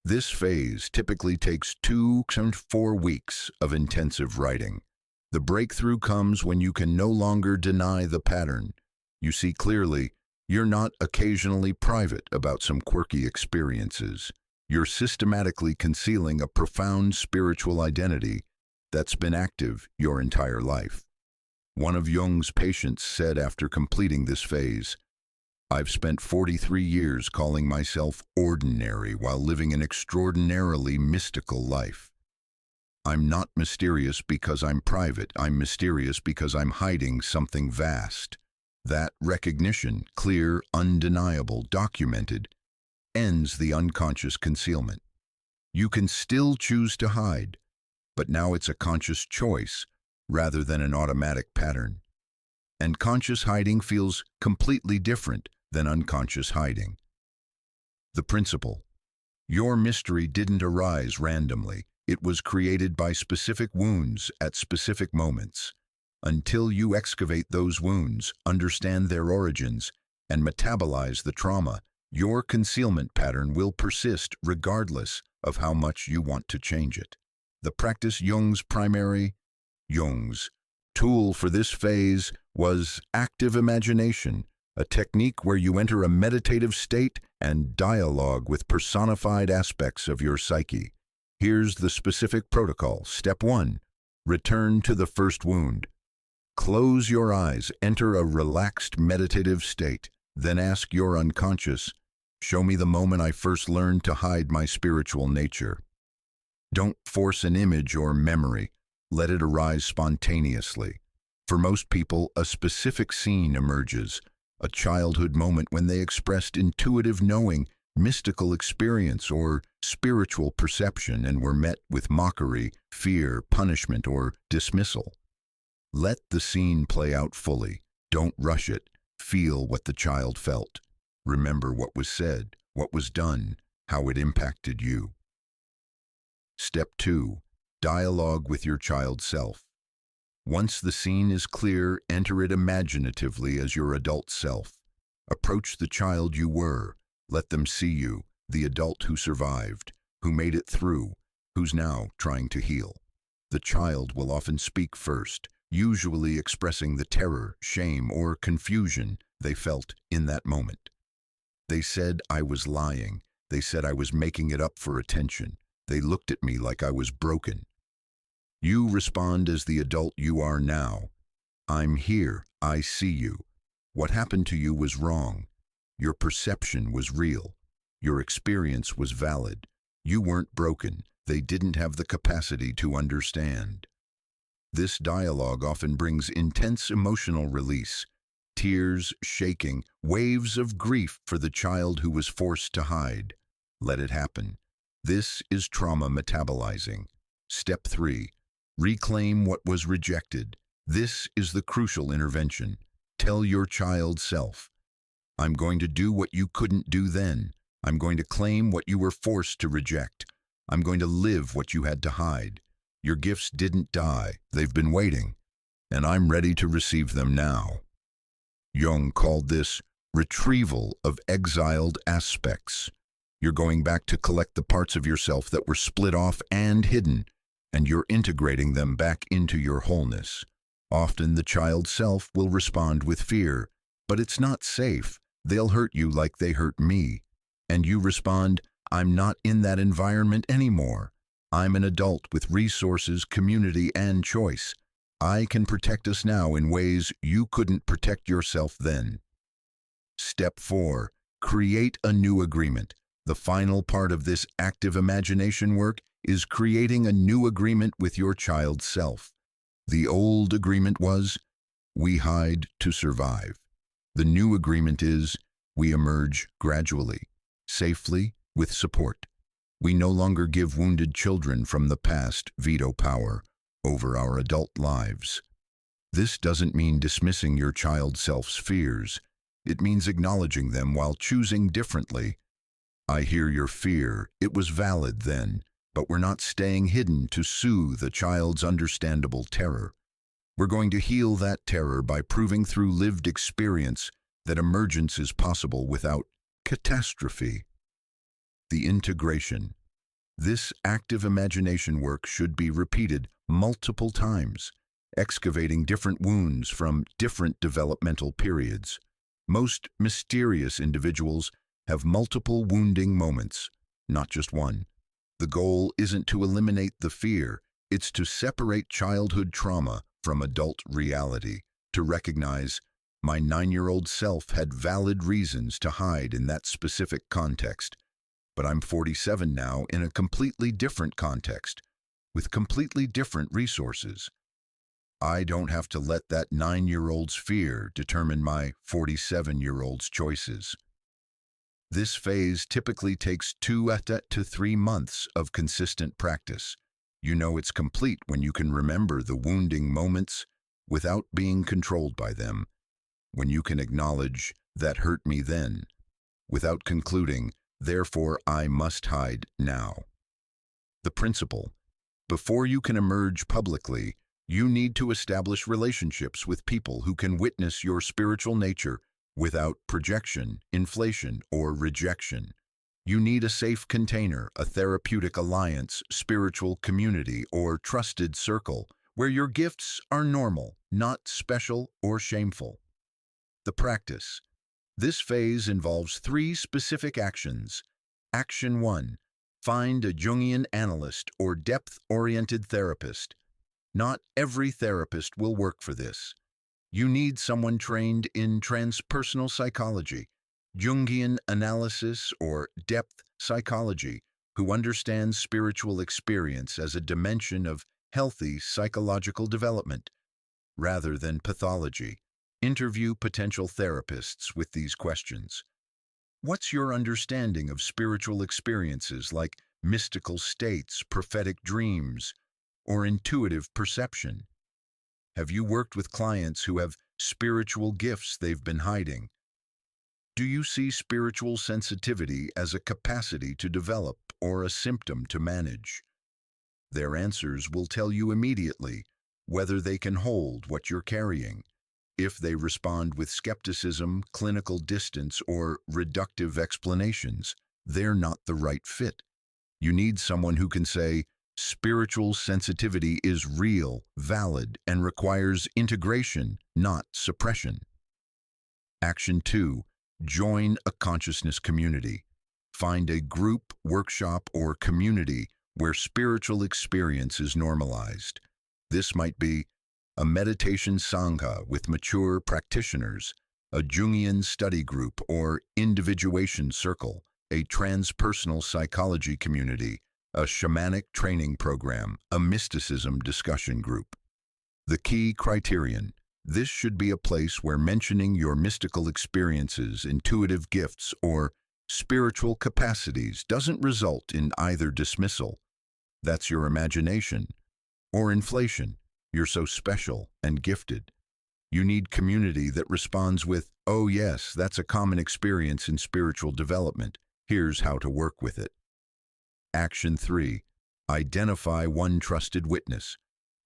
This phase typically takes 2 to 4 weeks of intensive writing. The breakthrough comes when you can no longer deny the pattern. You see clearly you're not occasionally private about some quirky experiences. You're systematically concealing a profound spiritual identity that's been active your entire life. One of Jung's patients said after completing this phase, "I've spent 43 years calling myself ordinary while living an extraordinarily mystical life. I'm not mysterious because I'm private. I'm mysterious because I'm hiding something vast." That recognition, clear, undeniable, documented, ends the unconscious concealment. You can still choose to hide, but now it's a conscious choice rather than an automatic pattern. And conscious hiding feels completely different than unconscious hiding. The principle: your mystery didn't arise randomly. It was created by specific wounds at specific moments. Until you excavate those wounds, understand their origins, and metabolize the trauma, your concealment pattern will persist regardless of how much you want to change it. The practice Jung's tool for this phase was active imagination, a technique where you enter a meditative state and dialogue with personified aspects of your psyche. Here's the specific protocol. Step 1. Return to the first wound. Close your eyes, enter a relaxed meditative state, then ask your unconscious, show me the moment I first learned to hide my spiritual nature. Don't force an image or memory. Let it arise spontaneously. For most people, a specific scene emerges, a childhood moment when they expressed intuitive knowing, mystical experience, or spiritual perception and were met with mockery, fear, punishment, or dismissal. Let the scene play out fully. Don't rush it. Feel what the child felt. Remember what was said, what was done, how it impacted you. Step 2. Dialogue with your child self. Once the scene is clear, enter it imaginatively as your adult self. Approach the child you were. Let them see you, the adult who survived, who made it through, who's now trying to heal. The child will often speak first, usually expressing the terror, shame, or confusion they felt in that moment. They said I was lying. They said I was making it up for attention. They looked at me like I was broken. You respond as the adult you are now. I'm here. I see you. What happened to you was wrong. Your perception was real. Your experience was valid. You weren't broken. They didn't have the capacity to understand. This dialogue often brings intense emotional release, tears, shaking, waves of grief for the child who was forced to hide. Let it happen. This is trauma metabolizing. Step 3. Reclaim what was rejected. This is the crucial intervention. Tell your child self, I'm going to do what you couldn't do then. I'm going to claim what you were forced to reject. I'm going to live what you had to hide. Your gifts didn't die. They've been waiting, and I'm ready to receive them now. Jung called this retrieval of exiled aspects. You're going back to collect the parts of yourself that were split off and hidden, and you're integrating them back into your wholeness. Often the child self will respond with fear, but it's not safe. They'll hurt you like they hurt me. And you respond, I'm not in that environment anymore. I'm an adult with resources, community, and choice. I can protect us now in ways you couldn't protect yourself then. Step 4. Create a new agreement. The final part of this active imagination work is creating a new agreement with your child's self. The old agreement was, we hide to survive. The new agreement is, we emerge gradually, safely, with support. We no longer give wounded children from the past veto power over our adult lives. This doesn't mean dismissing your child's self's fears. It means acknowledging them while choosing differently. I hear your fear. It was valid then, but we're not staying hidden to soothe a child's understandable terror. We're going to heal that terror by proving through lived experience that emergence is possible without catastrophe. The integration. This active imagination work should be repeated multiple times, excavating different wounds from different developmental periods. Most mysterious individuals have multiple wounding moments, not just one. The goal isn't to eliminate the fear, it's to separate childhood trauma from adult reality, to recognize my 9-year-old self had valid reasons to hide in that specific context, but I'm 47 now in a completely different context, with completely different resources. I don't have to let that 9-year-old's fear determine my 47-year-old's choices. This phase typically takes 2 to 3 months of consistent practice. You know it's complete when you can remember the wounding moments without being controlled by them, when you can acknowledge, "That hurt me then," without concluding, "Therefore I must hide now." The principle: before you can emerge publicly, you need to establish relationships with people who can witness your spiritual nature without projection, inflation, or rejection. You need a safe container, a therapeutic alliance, spiritual community, or trusted circle where your gifts are normal, not special or shameful. The practice. This phase involves 3 specific actions. Action 1. Find a Jungian analyst or depth-oriented therapist. Not every therapist will work for this. You need someone trained in transpersonal psychology, Jungian analysis, or depth psychology, who understands spiritual experience as a dimension of healthy psychological development, rather than pathology. Interview potential therapists with these questions. What's your understanding of spiritual experiences like mystical states, prophetic dreams, or intuitive perception? Have you worked with clients who have spiritual gifts they've been hiding? Do you see spiritual sensitivity as a capacity to develop or a symptom to manage? Their answers will tell you immediately whether they can hold what you're carrying. If they respond with skepticism, clinical distance, or reductive explanations, they're not the right fit. You need someone who can say, "Spiritual sensitivity is real, valid, and requires integration, not suppression." Action 2. Join a consciousness community. Find a group, workshop, or community where spiritual experience is normalized. This might be a meditation sangha with mature practitioners, a Jungian study group or individuation circle, a transpersonal psychology community, a shamanic training program, a mysticism discussion group. The key criterion: this should be a place where mentioning your mystical experiences, intuitive gifts, or spiritual capacities doesn't result in either dismissal, "That's your imagination," or inflation, "You're so special and gifted." You need community that responds with, "Oh yes, that's a common experience in spiritual development. Here's how to work with it." Action 3. Identify one trusted witness.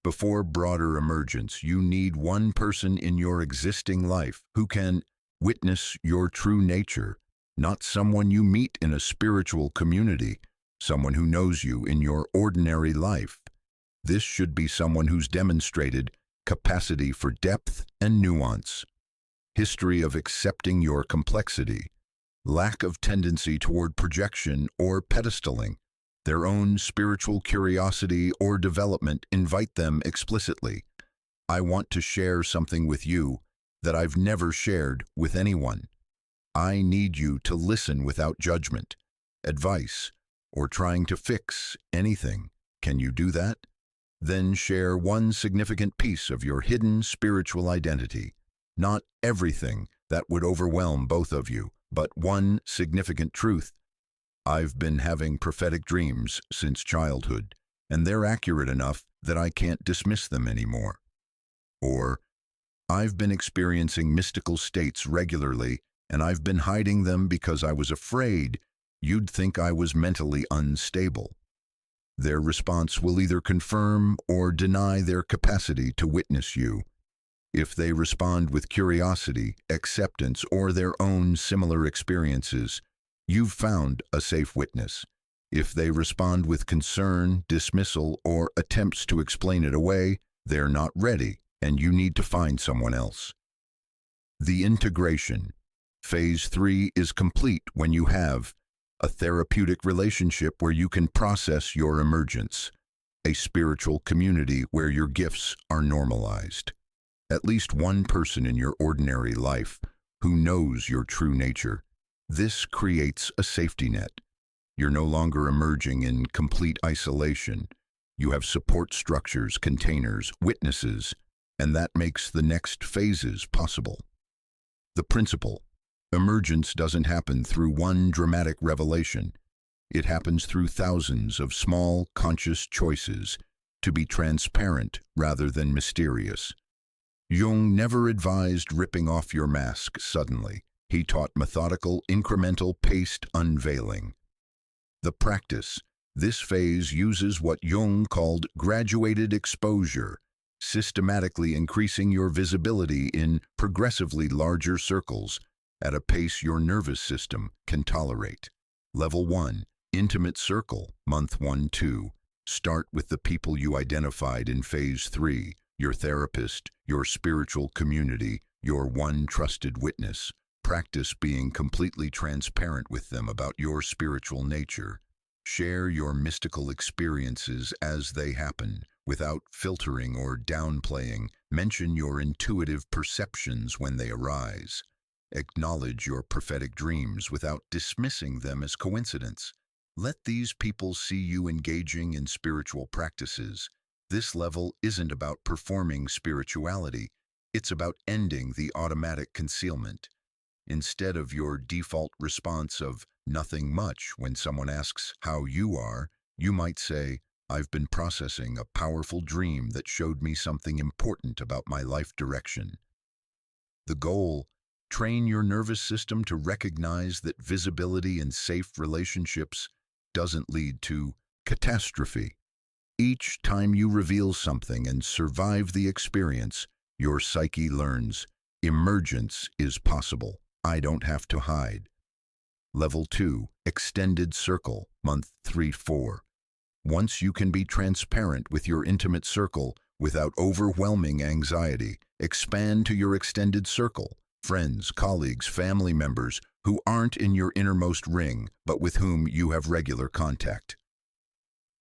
Before broader emergence, you need one person in your existing life who can witness your true nature, not someone you meet in a spiritual community, someone who knows you in your ordinary life. This should be someone who's demonstrated capacity for depth and nuance, history of accepting your complexity, lack of tendency toward projection or pedestaling, their own spiritual curiosity or development. Invite them explicitly. "I want to share something with you that I've never shared with anyone. I need you to listen without judgment, advice, or trying to fix anything. Can you do that?" Then share one significant piece of your hidden spiritual identity. Not everything that would overwhelm both of you, but one significant truth. "I've been having prophetic dreams since childhood, and they're accurate enough that I can't dismiss them anymore." Or, "I've been experiencing mystical states regularly, and I've been hiding them because I was afraid you'd think I was mentally unstable." Their response will either confirm or deny their capacity to witness you. If they respond with curiosity, acceptance, or their own similar experiences, you've found a safe witness. If they respond with concern, dismissal, or attempts to explain it away, they're not ready, and you need to find someone else. The integration. Phase 3 is complete when you have a therapeutic relationship where you can process your emergence, a spiritual community where your gifts are normalized, at least one person in your ordinary life who knows your true nature. This creates a safety net. You're no longer emerging in complete isolation. You have support structures, containers, witnesses, and that makes the next phases possible. The principle: emergence doesn't happen through one dramatic revelation. It happens through thousands of small, conscious choices to be transparent rather than mysterious. Jung never advised ripping off your mask suddenly. He taught methodical, incremental, paced unveiling. The practice. This phase uses what Jung called graduated exposure, systematically increasing your visibility in progressively larger circles at a pace your nervous system can tolerate. Level 1. Intimate circle, month 1-2. Start with the people you identified in phase 3, your therapist, your spiritual community, your one trusted witness. Practice being completely transparent with them about your spiritual nature. Share your mystical experiences as they happen, without filtering or downplaying. Mention your intuitive perceptions when they arise. Acknowledge your prophetic dreams without dismissing them as coincidence. Let these people see you engaging in spiritual practices. This level isn't about performing spirituality. It's about ending the automatic concealment. Instead of your default response of nothing much when someone asks how you are, you might say, I've been processing a powerful dream that showed me something important about my life direction. The goal: train your nervous system to recognize that visibility in safe relationships doesn't lead to catastrophe. Each time you reveal something and survive the experience, your psyche learns emergence is possible. I don't have to hide. Level 2, extended circle, month 3-4. Once you can be transparent with your intimate circle without overwhelming anxiety, expand to your extended circle, friends, colleagues, family members who aren't in your innermost ring but with whom you have regular contact.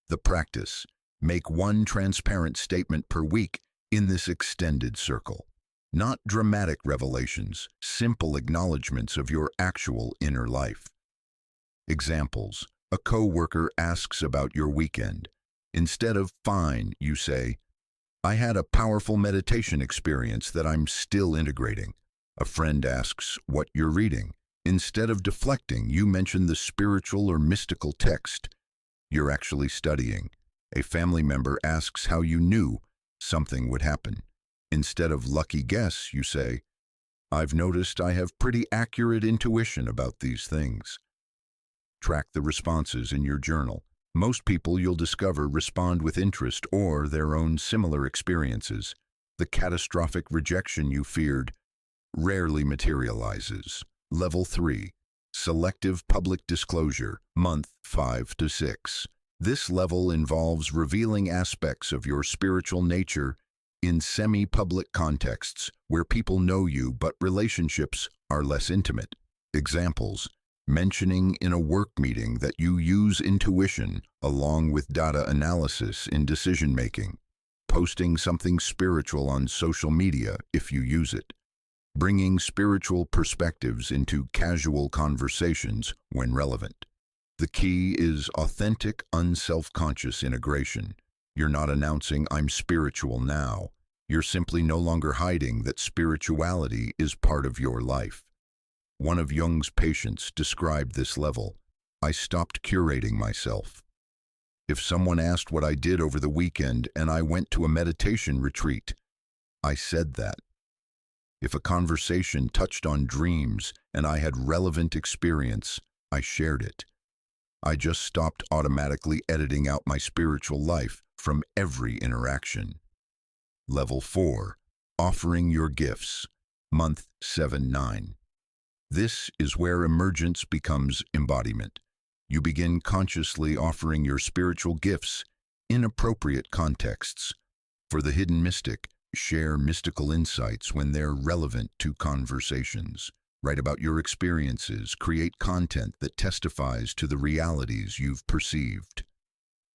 The practice: make one transparent statement per week in this extended circle. Not dramatic revelations, simple acknowledgments of your actual inner life. Examples: a coworker asks about your weekend. Instead of fine, you say, I had a powerful meditation experience that I'm still integrating. A friend asks what you're reading. Instead of deflecting, you mention the spiritual or mystical text you're actually studying. A family member asks how you knew something would happen. Instead of lucky guess, you say, I've noticed I have pretty accurate intuition about these things. Track the responses in your journal. Most people you'll discover respond with interest or their own similar experiences. The catastrophic rejection you feared rarely materializes. Level 3, selective public disclosure, month 5-6. This level involves revealing aspects of your spiritual nature in semi-public contexts where people know you but relationships are less intimate. Examples: mentioning in a work meeting that you use intuition along with data analysis in decision-making. Posting something spiritual on social media if you use it. Bringing spiritual perspectives into casual conversations when relevant. The key is authentic, unself-conscious integration. You're not announcing, I'm spiritual now. You're simply no longer hiding that spirituality is part of your life. One of Jung's patients described this level: I stopped curating myself. If someone asked what I did over the weekend and I went to a meditation retreat, I said that. If a conversation touched on dreams and I had relevant experience, I shared it. I just stopped automatically editing out my spiritual life from every interaction. Level 4, offering your gifts, month 7-9. This is where emergence becomes embodiment. You begin consciously offering your spiritual gifts in appropriate contexts. For the hidden mystic, share mystical insights when they're relevant to conversations. Write about your experiences, create content that testifies to the realities you've perceived.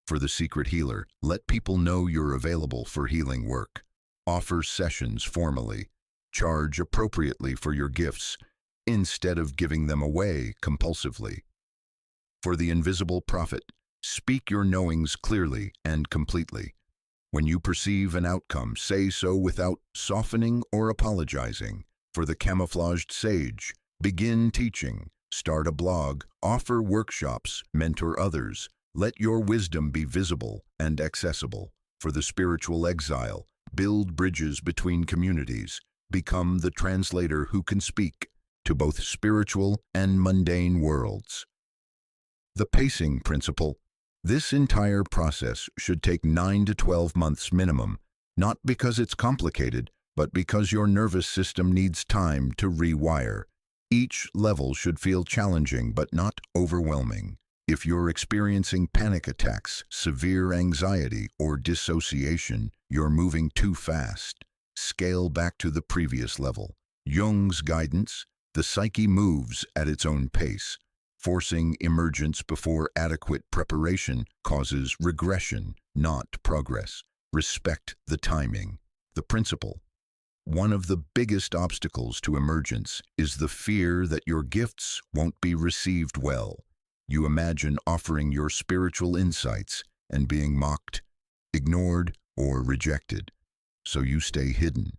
For the secret healer, let people know you're available for healing work. Offer sessions formally. Charge appropriately for your gifts instead of giving them away compulsively. For the invisible prophet, speak your knowings clearly and completely. When you perceive an outcome, say so without softening or apologizing. For the camouflaged sage, begin teaching. Start a blog, offer workshops, mentor others. Let your wisdom be visible and accessible. For the spiritual exile, build bridges between communities. Become the translator who can speak to both spiritual and mundane worlds. The pacing principle. This entire process should take 9 to 12 months minimum, not because it's complicated, but because your nervous system needs time to rewire. Each level should feel challenging but not overwhelming. If you're experiencing panic attacks, severe anxiety, or dissociation, you're moving too fast. Scale back to the previous level. Jung's guidance: the psyche moves at its own pace. Forcing emergence before adequate preparation causes regression, not progress. Respect the timing. The principle. One of the biggest obstacles to emergence is the fear that your gifts won't be received well. You imagine offering your spiritual insights and being mocked, ignored, or rejected, so you stay hidden.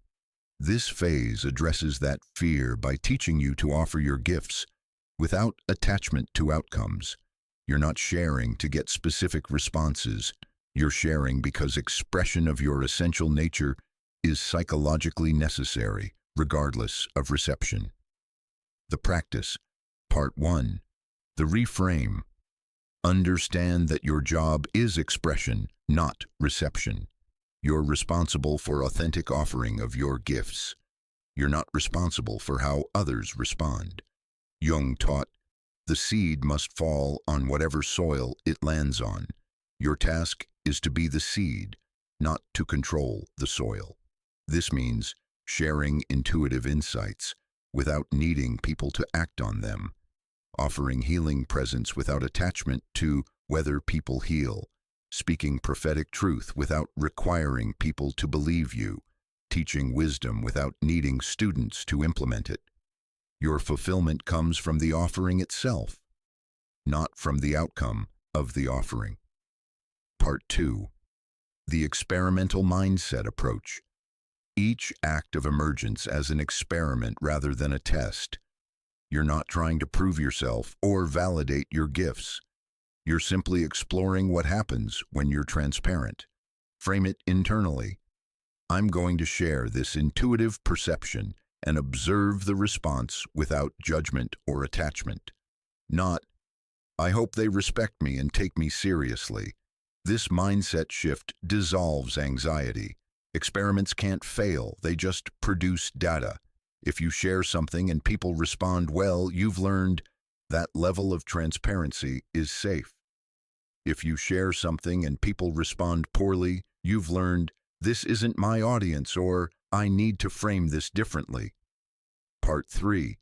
This phase addresses that fear by teaching you to offer your gifts without attachment to outcomes. You're not sharing to get specific responses. You're sharing because expression of your essential nature is psychologically necessary, regardless of reception. The practice. Part 1. The reframe. Understand that your job is expression, not reception. You're responsible for authentic offering of your gifts. You're not responsible for how others respond. Jung taught, the seed must fall on whatever soil it lands on. Your task is to be the seed, not to control the soil. This means sharing intuitive insights without needing people to act on them, offering healing presence without attachment to whether people heal, speaking prophetic truth without requiring people to believe you, teaching wisdom without needing students to implement it. Your fulfillment comes from the offering itself, not from the outcome of the offering. Part 2. The experimental mindset approach. Each act of emergence as an experiment rather than a test. You're not trying to prove yourself or validate your gifts. You're simply exploring what happens when you're transparent. Frame it internally. I'm going to share this intuitive perception and observe the response without judgment or attachment. Not, I hope they respect me and take me seriously. This mindset shift dissolves anxiety. Experiments can't fail, they just produce data. If you share something and people respond well, you've learned that level of transparency is safe. If you share something and people respond poorly, you've learned this isn't my audience or I need to frame this differently. Part 3.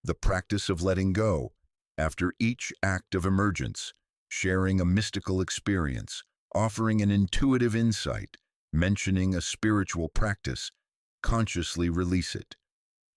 The practice of letting go. After each act of emergence, sharing a mystical experience, offering an intuitive insight, mentioning a spiritual practice, consciously release it.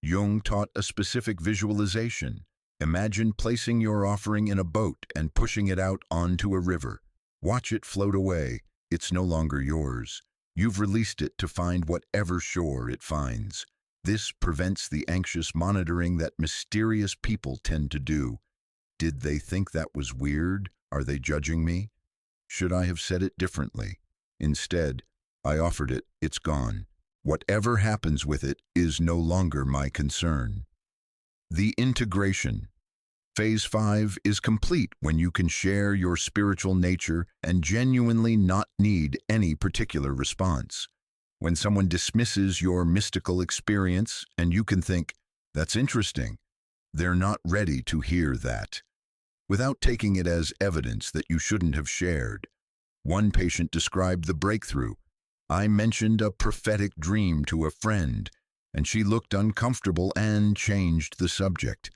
Jung taught a specific visualization. Imagine placing your offering in a boat and pushing it out onto a river. Watch it float away. It's no longer yours. You've released it to find whatever shore it finds. This prevents the anxious monitoring that mysterious people tend to do. Did they think that was weird? Are they judging me? Should I have said it differently? Instead, I offered it, it's gone. Whatever happens with it is no longer my concern. The integration. Phase 5 is complete when you can share your spiritual nature and genuinely not need any particular response. When someone dismisses your mystical experience and you can think, that's interesting, they're not ready to hear that. Without taking it as evidence that you shouldn't have shared. One patient described the breakthrough. I mentioned a prophetic dream to a friend, and she looked uncomfortable and changed the subject.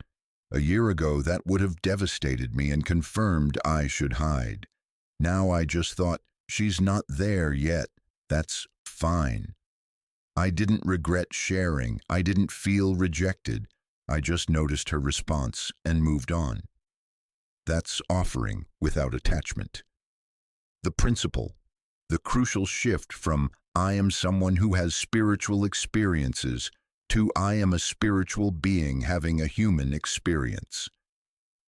A year ago, that would have devastated me and confirmed I should hide. Now I just thought, she's not there yet. That's fine. I didn't regret sharing. I didn't feel rejected. I just noticed her response and moved on. That's offering without attachment. The principle. The crucial shift from I am someone who has spiritual experiences to I am a spiritual being having a human experience.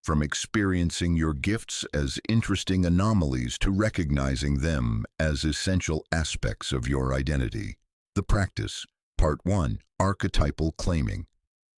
from experiencing your gifts as interesting anomalies to recognizing them as essential aspects of your identity. The practice. Part 1. Archetypal claiming.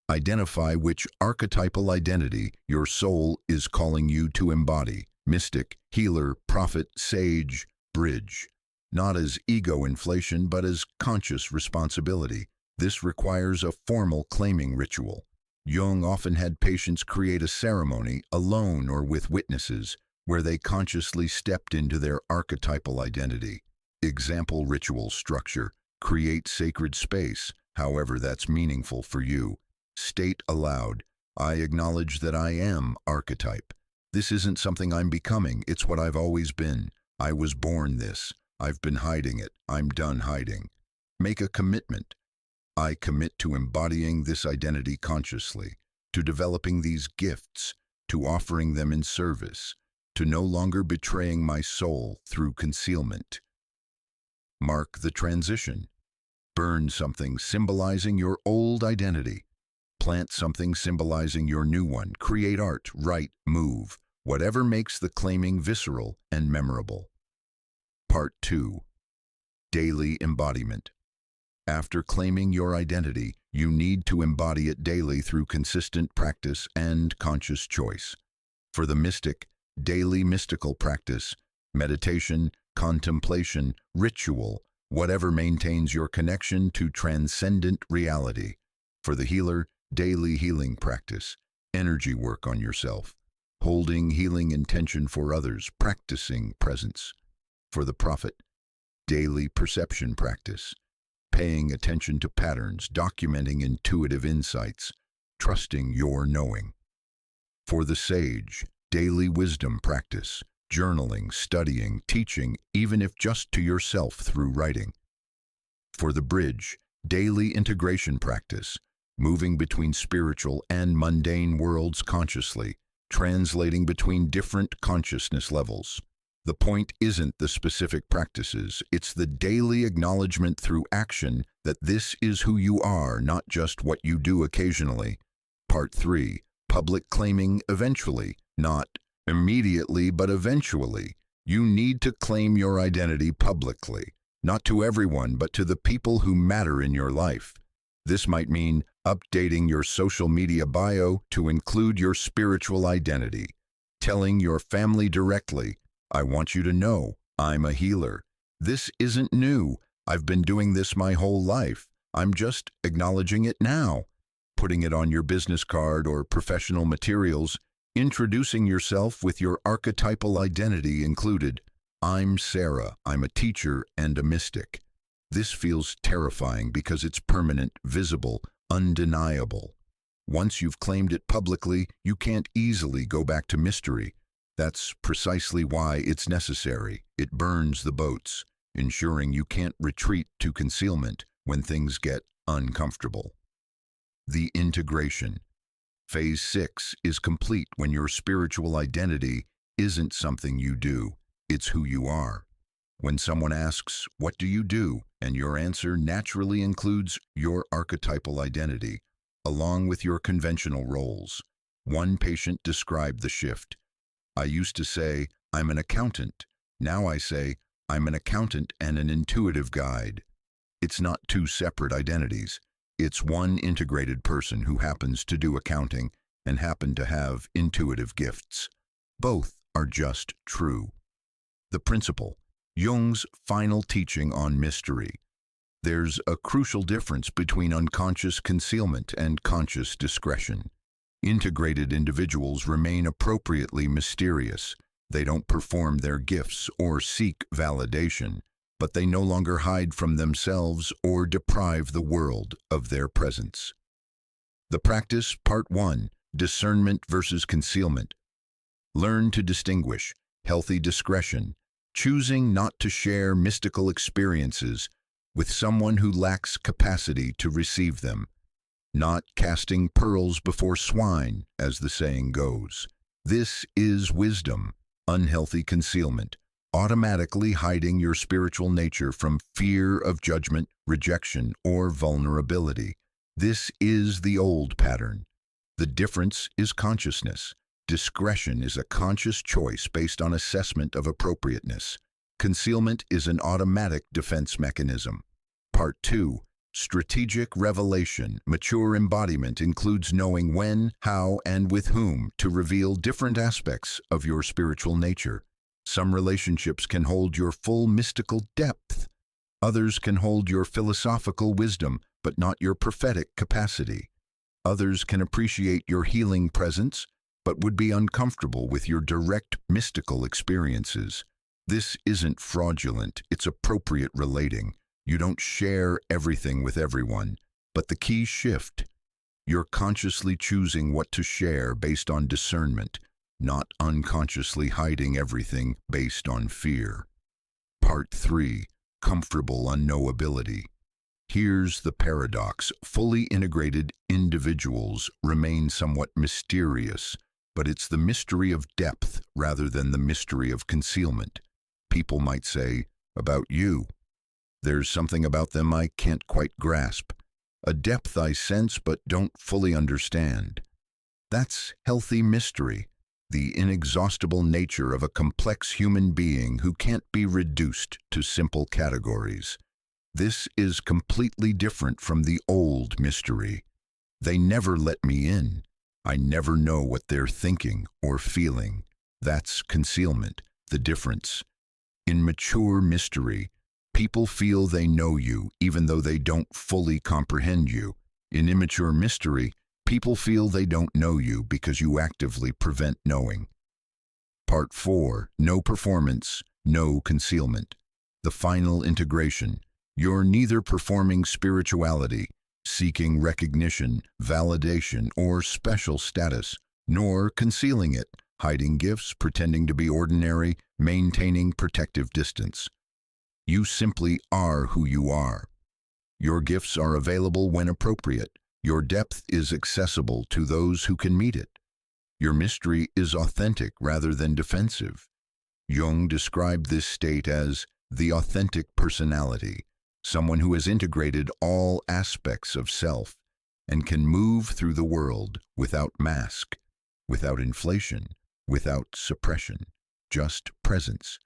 Identify which archetypal identity your soul is calling you to embody. Mystic, healer, prophet, sage, bridge. Not as ego inflation, but as conscious responsibility. This requires a formal claiming ritual. Jung often had patients create a ceremony, alone or with witnesses, where they consciously stepped into their archetypal identity. Example ritual structure. Create sacred space, however that's meaningful for you. State aloud, I acknowledge that I am archetype. This isn't something I'm becoming, it's what I've always been. I was born this. I've been hiding it. I'm done hiding. Make a commitment. I commit to embodying this identity consciously, to developing these gifts, to offering them in service, to no longer betraying my soul through concealment. Mark the transition. Burn something symbolizing your old identity. Plant something symbolizing your new one. Create art, write, move, whatever makes the claiming visceral and memorable. Part 2. Daily embodiment. After claiming your identity, you need to embody it daily through consistent practice and conscious choice. For the mystic, daily mystical practice, meditation, contemplation, ritual, whatever maintains your connection to transcendent reality. For the healer, daily healing practice, energy work on yourself, holding healing intention for others, practicing presence. For the prophet, daily perception practice, paying attention to patterns, documenting intuitive insights, trusting your knowing. For the sage, daily wisdom practice, journaling, studying, teaching, even if just to yourself through writing. For the bridge, daily integration practice, moving between spiritual and mundane worlds consciously, translating between different consciousness levels. The point isn't the specific practices, it's the daily acknowledgement through action that this is who you are, not just what you do occasionally. Part 3. Public claiming eventually, not immediately, but eventually. You need to claim your identity publicly, not to everyone, but to the people who matter in your life. This might mean updating your social media bio to include your spiritual identity, telling your family directly, I want you to know I'm a healer. This isn't new. I've been doing this my whole life. I'm just acknowledging it now. Putting it on your business card or professional materials, introducing yourself with your archetypal identity included. I'm Sarah. I'm a teacher and a mystic. This feels terrifying because it's permanent, visible, undeniable. Once you've claimed it publicly, you can't easily go back to mystery. That's precisely why it's necessary. It burns the boats, ensuring you can't retreat to concealment when things get uncomfortable. The integration. Phase 6 is complete when your spiritual identity isn't something you do, it's who you are. When someone asks, what do you do? And your answer naturally includes your archetypal identity, along with your conventional roles. One patient described the shift. I used to say, I'm an accountant. Now I say, I'm an accountant and an intuitive guide. It's not two separate identities. It's one integrated person who happens to do accounting and happen to have intuitive gifts. Both are just true. The principle. Jung's final teaching on mystery. There's a crucial difference between unconscious concealment and conscious discretion. Integrated individuals remain appropriately mysterious. They don't perform their gifts or seek validation, but they no longer hide from themselves or deprive the world of their presence. The practice, Part 1, Discernment versus Concealment. Learn to distinguish healthy discretion, choosing not to share mystical experiences with someone who lacks capacity to receive them. Not casting pearls before swine, as the saying goes. This is wisdom, unhealthy concealment, automatically hiding your spiritual nature from fear of judgment, rejection, or vulnerability. This is the old pattern. The difference is consciousness, Discretion is a conscious choice based on assessment of appropriateness. Concealment is an automatic defense mechanism. Part 2. Strategic revelation. Mature embodiment includes knowing when, how, and with whom to reveal different aspects of your spiritual nature. Some relationships can hold your full mystical depth. Others can hold your philosophical wisdom, but not your prophetic capacity. Others can appreciate your healing presence, but would be uncomfortable with your direct mystical experiences. This isn't fraudulent, it's appropriate relating. You don't share everything with everyone, but the key shift. You're consciously choosing what to share based on discernment, not unconsciously hiding everything based on fear. Part 3. Comfortable unknowability. Here's the paradox. Fully integrated individuals remain somewhat mysterious, but it's the mystery of depth rather than the mystery of concealment. People might say, about you, there's something about them I can't quite grasp, a depth I sense but don't fully understand. That's healthy mystery, the inexhaustible nature of a complex human being who can't be reduced to simple categories. This is completely different from the old mystery. They never let me in. I never know what they're thinking or feeling. That's concealment, the difference. In mature mystery, people feel they know you even though they don't fully comprehend you. In immature mystery, people feel they don't know you because you actively prevent knowing. Part 4. No performance, no concealment. The final integration. You're neither performing spirituality, seeking recognition, validation, or special status, nor concealing it, hiding gifts, pretending to be ordinary, maintaining protective distance. You simply are who you are. Your gifts are available when appropriate. Your depth is accessible to those who can meet it. Your mystery is authentic rather than defensive. Jung described this state as the authentic personality, someone who has integrated all aspects of self and can move through the world without mask, without inflation, without suppression, just presence,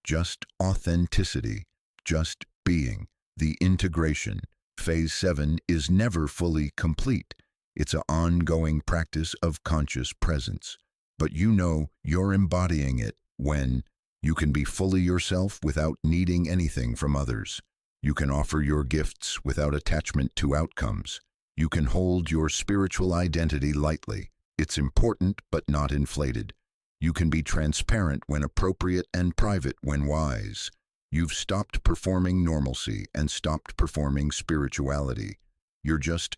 just authenticity, just being. The integration, phase 7, is never fully complete. It's an ongoing practice of conscious presence. But you know you're embodying it when you can be fully yourself without needing anything from others. You can offer your gifts without attachment to outcomes. You can hold your spiritual identity lightly. It's important but not inflated. You can be transparent when appropriate and private when wise. You've stopped performing normalcy and stopped performing spirituality. You're just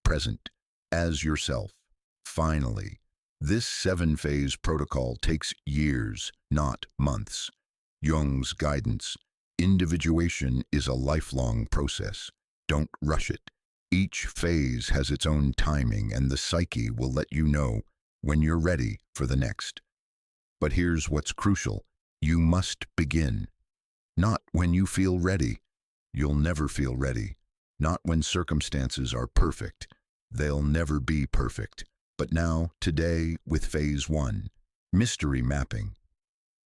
present as yourself. Finally, this 7-phase protocol takes years, not months. Jung's guidance. Individuation is a lifelong process. Don't rush it. Each phase has its own timing, and the psyche will let you know when you're ready for the next. But here's what's crucial. You must begin. Not when you feel ready. You'll never feel ready. Not when circumstances are perfect. They'll never be perfect. But now, today, with phase 1, mystery mapping.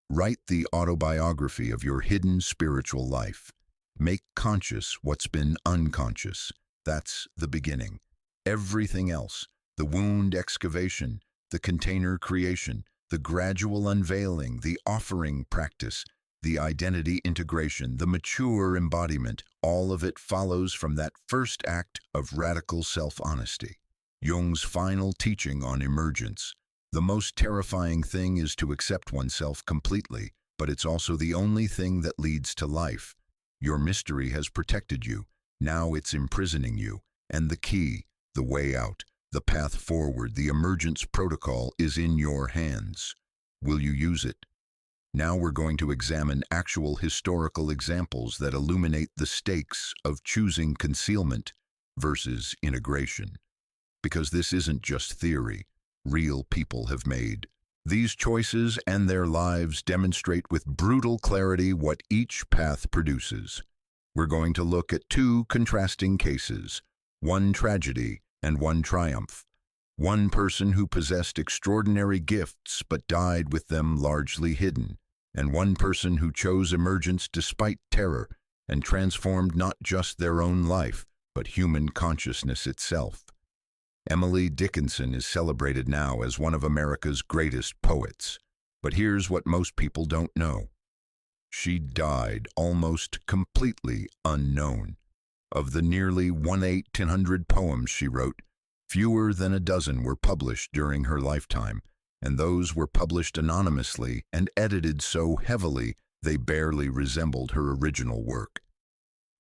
Write the autobiography of your hidden spiritual life. Make conscious what's been unconscious. That's the beginning. Everything else, the wound excavation, the container creation, the gradual unveiling, the offering practice, the identity integration, the mature embodiment, all of it follows from that first act of radical self-honesty. Jung's final teaching on emergence. The most terrifying thing is to accept oneself completely, but it's also the only thing that leads to life. Your mystery has protected you. Now it's imprisoning you. And the key, the way out, the path forward, the emergence protocol is in your hands. Will you use it? Now we're going to examine actual historical examples that illuminate the stakes of choosing concealment versus integration. Because this isn't just theory. Real people have made these choices, and their lives demonstrate with brutal clarity what each path produces. We're going to look at 2 contrasting cases, one tragedy and one triumph. One person who possessed extraordinary gifts but died with them largely hidden, and one person who chose emergence despite terror and transformed not just their own life, but human consciousness itself. Emily Dickinson is celebrated now as one of America's greatest poets, but here's what most people don't know. She died almost completely unknown. Of the nearly 1,800 poems she wrote, fewer than a dozen were published during her lifetime, and those were published anonymously and edited so heavily they barely resembled her original work.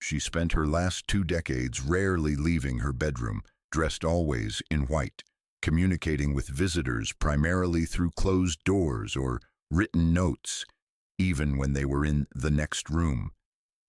She spent her last 2 decades rarely leaving her bedroom, dressed always in white, communicating with visitors primarily through closed doors or written notes, even when they were in the next room.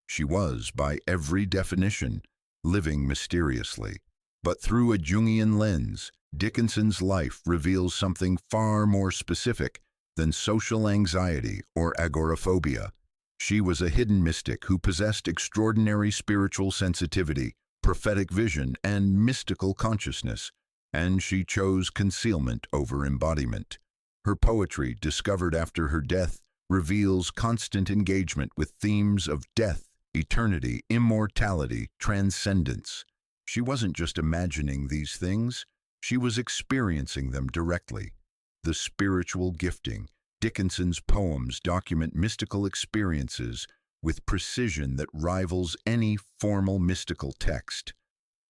She was, by every definition, living mysteriously. But through a Jungian lens, Dickinson's life reveals something far more specific than social anxiety or agoraphobia. She was a hidden mystic who possessed extraordinary spiritual sensitivity, prophetic vision, and mystical consciousness, and she chose concealment over embodiment. Her poetry, discovered after her death, reveals constant engagement with themes of death, eternity, immortality, transcendence. She wasn't just imagining these things, she was experiencing them directly. The spiritual gifting. Dickinson's poems document mystical experiences with precision that rivals any formal mystical text.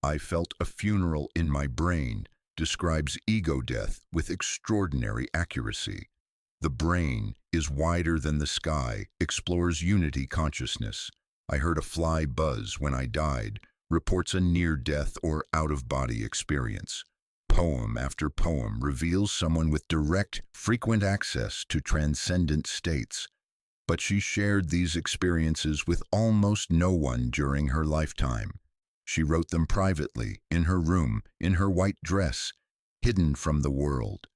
"I felt a funeral in my brain" describes ego death with extraordinary accuracy. "The brain is wider than the sky" explores unity consciousness. "I heard a fly buzz when I died" reports a near-death or out-of-body experience. Poem after poem reveals someone with direct, frequent access to transcendent states. But she shared these experiences with almost no one during her lifetime. She wrote them privately, in her room, in her white dress, hidden from the world.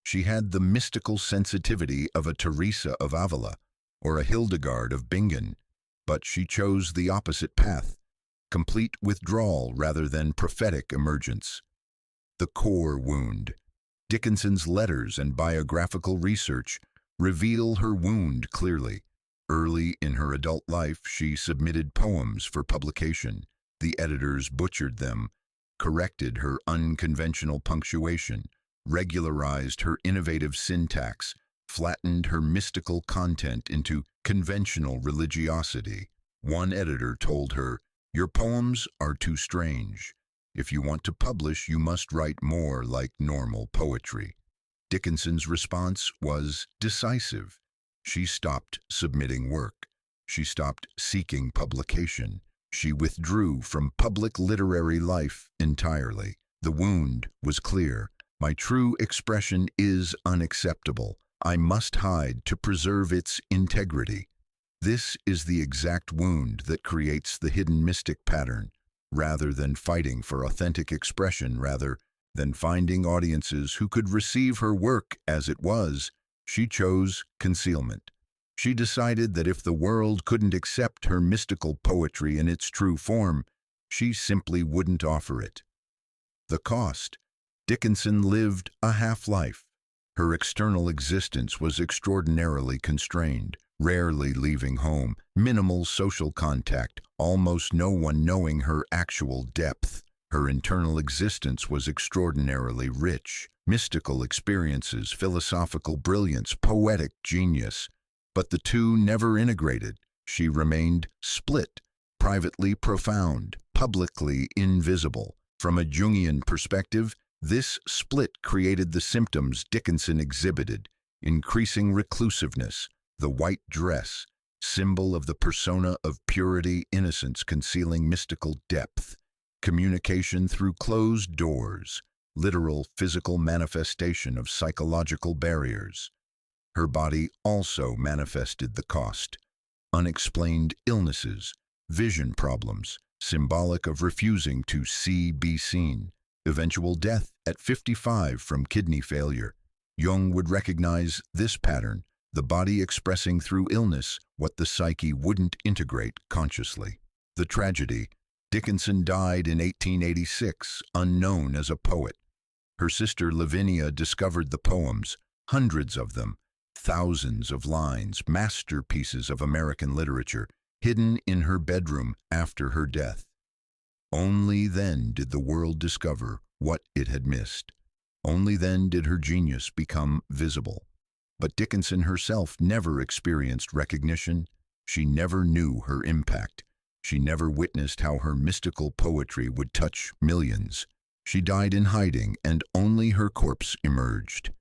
She had the mystical sensitivity of a Teresa of Avila or a Hildegard of Bingen, but she chose the opposite path, complete withdrawal rather than prophetic emergence. The core wound. Dickinson's letters and biographical research reveal her wound clearly. Early in her adult life, she submitted poems for publication. The editors butchered them, corrected her unconventional punctuation, regularized her innovative syntax, flattened her mystical content into conventional religiosity. One editor told her, "Your poems are too strange. If you want to publish, you must write more like normal poetry." Dickinson's response was decisive. She stopped submitting work. She stopped seeking publication. She withdrew from public literary life entirely. The wound was clear. "My true expression is unacceptable. I must hide to preserve its integrity." This is the exact wound that creates the hidden mystic pattern. Rather than fighting for authentic expression, rather than finding audiences who could receive her work as it was, she chose concealment. She decided that if the world couldn't accept her mystical poetry in its true form, she simply wouldn't offer it. The cost. Dickinson lived a half-life. Her external existence was extraordinarily constrained, rarely leaving home, minimal social contact, almost no one knowing her actual depth. Her internal existence was extraordinarily rich, mystical experiences, philosophical brilliance, poetic genius. But the two never integrated. She remained split, privately profound, publicly invisible. From a Jungian perspective, this split created the symptoms Dickinson exhibited: increasing reclusiveness, the white dress, symbol of the persona of purity, innocence concealing mystical depth, communication through closed doors, literal physical manifestation of psychological barriers. Her body also manifested the cost: unexplained illnesses, vision problems, symbolic of refusing to be seen, eventual death at 55 from kidney failure. Jung would recognize this pattern: the body expressing through illness what the psyche wouldn't integrate consciously. The tragedy. Dickinson died in 1886, unknown as a poet. Her sister Lavinia discovered the poems, hundreds of them, thousands of lines, masterpieces of American literature, hidden in her bedroom after her death. Only then did the world discover what it had missed. Only then did her genius become visible. But Dickinson herself never experienced recognition. She never knew her impact. She never witnessed how her mystical poetry would touch millions. She died in hiding, and only her corpse emerged.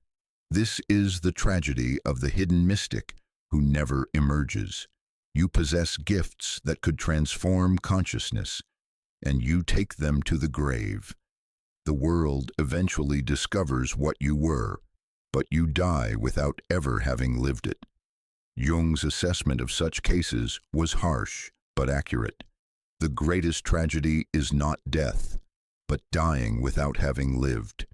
This is the tragedy of the hidden mystic who never emerges. You possess gifts that could transform consciousness, and you take them to the grave. The world eventually discovers what you were, but you die without ever having lived it. Jung's assessment of such cases was harsh but accurate. The greatest tragedy is not death, but dying without having lived.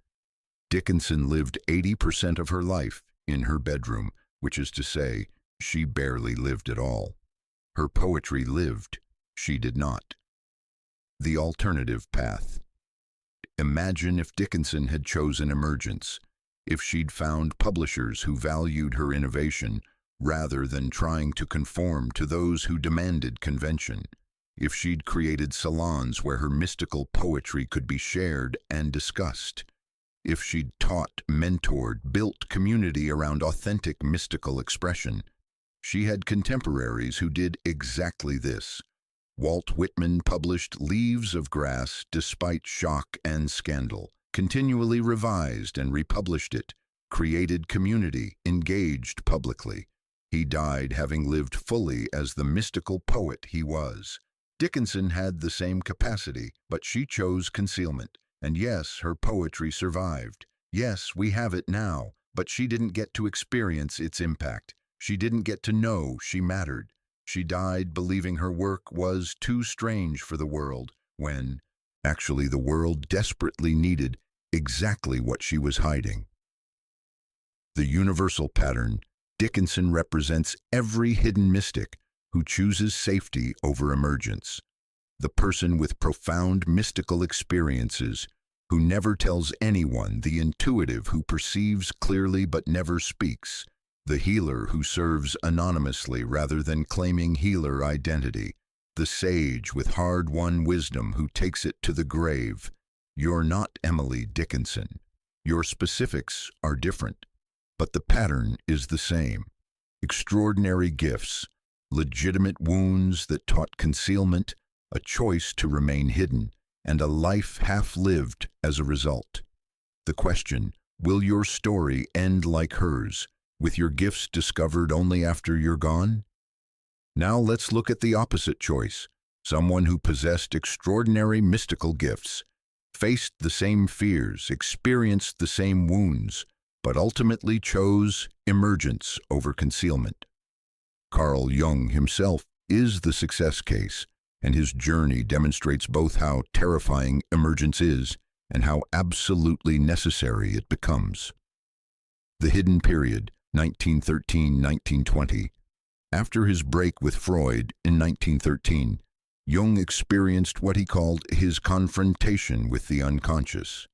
Dickinson lived 80% of her life in her bedroom, which is to say, she barely lived at all. Her poetry lived, she did not. The alternative path. Imagine if Dickinson had chosen emergence, if she'd found publishers who valued her innovation rather than trying to conform to those who demanded convention, if she'd created salons where her mystical poetry could be shared and discussed, if she'd taught, mentored, built community around authentic mystical expression. She had contemporaries who did exactly this. Walt Whitman published Leaves of Grass despite shock and scandal, continually revised and republished it, created community, engaged publicly. He died having lived fully as the mystical poet he was. Dickinson had the same capacity, but she chose concealment. And yes, her poetry survived. Yes, we have it now, but she didn't get to experience its impact. She didn't get to know she mattered. She died believing her work was too strange for the world, when, actually, the world desperately needed exactly what she was hiding. The universal pattern. Dickinson represents every hidden mystic who chooses safety over emergence. The person with profound mystical experiences, who never tells anyone, the intuitive who perceives clearly but never speaks, the healer who serves anonymously rather than claiming healer identity, the sage with hard-won wisdom who takes it to the grave. You're not Emily Dickinson. Your specifics are different, but the pattern is the same. Extraordinary gifts, legitimate wounds that taught concealment, a choice to remain hidden, and a life half-lived as a result. The question, will your story end like hers, with your gifts discovered only after you're gone? Now let's look at the opposite choice, someone who possessed extraordinary mystical gifts, faced the same fears, experienced the same wounds, but ultimately chose emergence over concealment. Carl Jung himself is the success case, and his journey demonstrates both how terrifying emergence is and how absolutely necessary it becomes. The Hidden Period, 1913-1920. After his break with Freud in 1913, Jung experienced what he called his confrontation with the unconscious,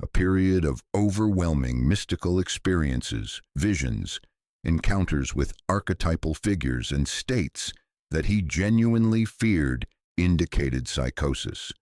a period of overwhelming mystical experiences, visions, encounters with archetypal figures and states that he genuinely feared indicated psychosis.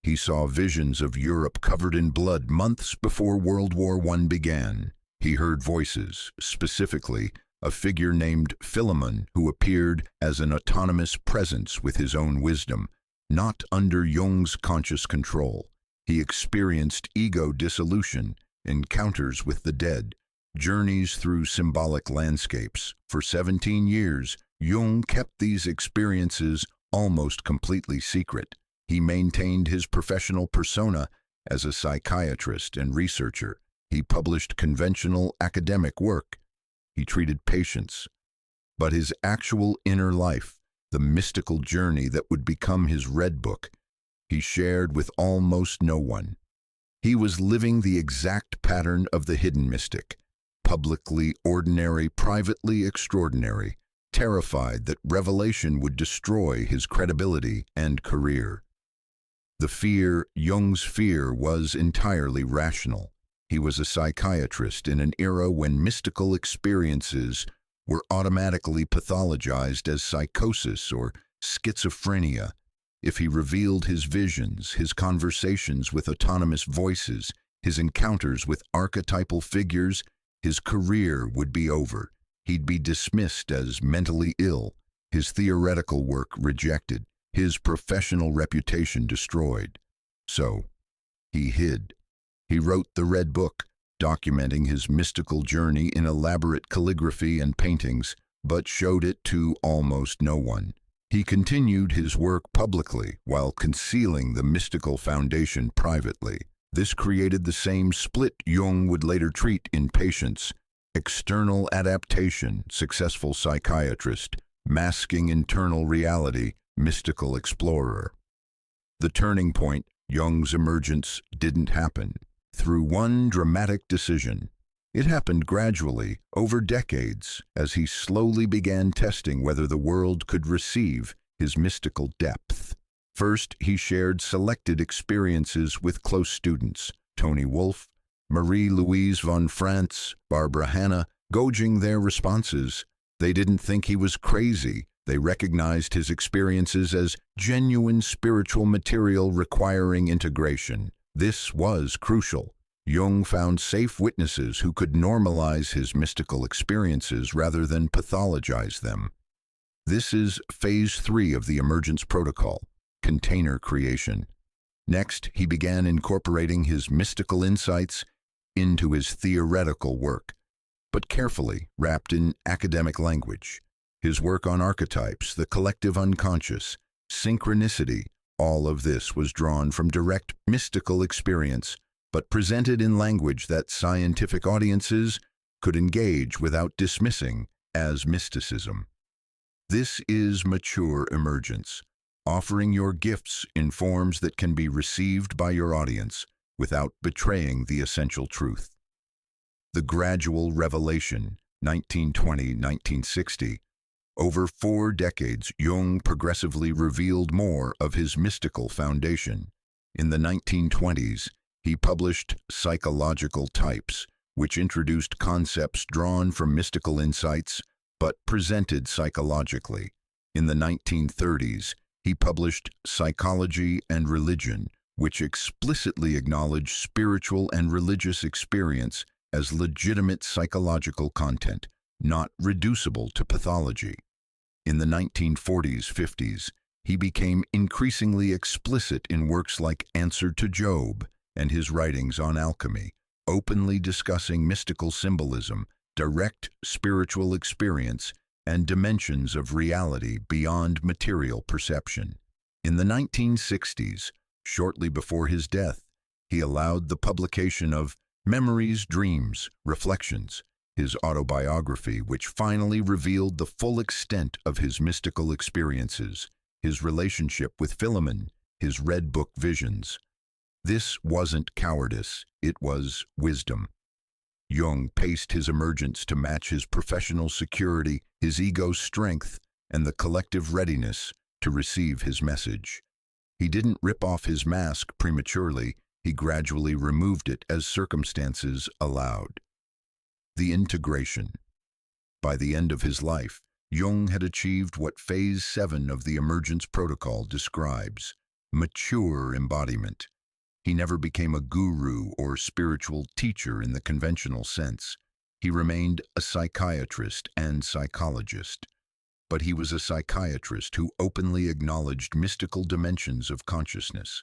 He saw visions of Europe covered in blood months before World War I began. He heard voices, specifically a figure named Philemon who appeared as an autonomous presence with his own wisdom, not under Jung's conscious control. He experienced ego dissolution, encounters with the dead, journeys through symbolic landscapes. For 17 years, Jung kept these experiences almost completely secret. He maintained his professional persona as a psychiatrist and researcher. He published conventional academic work. He treated patients. But his actual inner life, the mystical journey that would become his Red Book, he shared with almost no one. He was living the exact pattern of the hidden mystic, publicly ordinary, privately extraordinary, terrified that revelation would destroy his credibility and career. The fear, Jung's fear, was entirely rational. He was a psychiatrist in an era when mystical experiences were automatically pathologized as psychosis or schizophrenia. If he revealed his visions, his conversations with autonomous voices, his encounters with archetypal figures, his career would be over. He'd be dismissed as mentally ill, his theoretical work rejected, his professional reputation destroyed. So, he hid. He wrote the Red Book, documenting his mystical journey in elaborate calligraphy and paintings, but showed it to almost no one. He continued his work publicly while concealing the mystical foundation privately. This created the same split Jung would later treat in Patience: external adaptation, successful psychiatrist; masking internal reality, mystical explorer. The turning point, Jung's emergence, didn't happen through one dramatic decision. It happened gradually, over decades, as he slowly began testing whether the world could receive his mystical depth. First, he shared selected experiences with close students: Tony Wolff, Marie-Louise von Franz, Barbara Hanna, gauging their responses. They didn't think he was crazy. They recognized his experiences as genuine spiritual material requiring integration. This was crucial. Jung found safe witnesses who could normalize his mystical experiences rather than pathologize them. This is phase 3 of the emergence protocol: container creation. Next, he began incorporating his mystical insights into his theoretical work, but carefully wrapped in academic language. His work on archetypes, the collective unconscious, synchronicity, all of this was drawn from direct mystical experience, but presented in language that scientific audiences could engage without dismissing as mysticism. This is mature emergence, offering your gifts in forms that can be received by your audience without betraying the essential truth. The gradual revelation, 1920-1960. Over 4 decades, Jung progressively revealed more of his mystical foundation. In the 1920s, he published Psychological Types, which introduced concepts drawn from mystical insights but presented psychologically. In the 1930s, he published Psychology and Religion, which explicitly acknowledged spiritual and religious experience as legitimate psychological content, not reducible to pathology. In the 1940s-50s, he became increasingly explicit in works like Answer to Job and his writings on alchemy, openly discussing mystical symbolism, direct spiritual experience, and dimensions of reality beyond material perception. In the 1960s, shortly before his death, he allowed the publication of Memories, Dreams, Reflections, his autobiography, which finally revealed the full extent of his mystical experiences, his relationship with Philemon, his Red Book visions. This wasn't cowardice, it was wisdom. Jung paced his emergence to match his professional security, his ego's strength, and the collective readiness to receive his message. He didn't rip off his mask prematurely, he gradually removed it as circumstances allowed. The integration. By the end of his life, Jung had achieved what Phase 7 of the Emergence Protocol describes: mature embodiment. He never became a guru or spiritual teacher in the conventional sense. He remained a psychiatrist and psychologist. But he was a psychiatrist who openly acknowledged mystical dimensions of consciousness,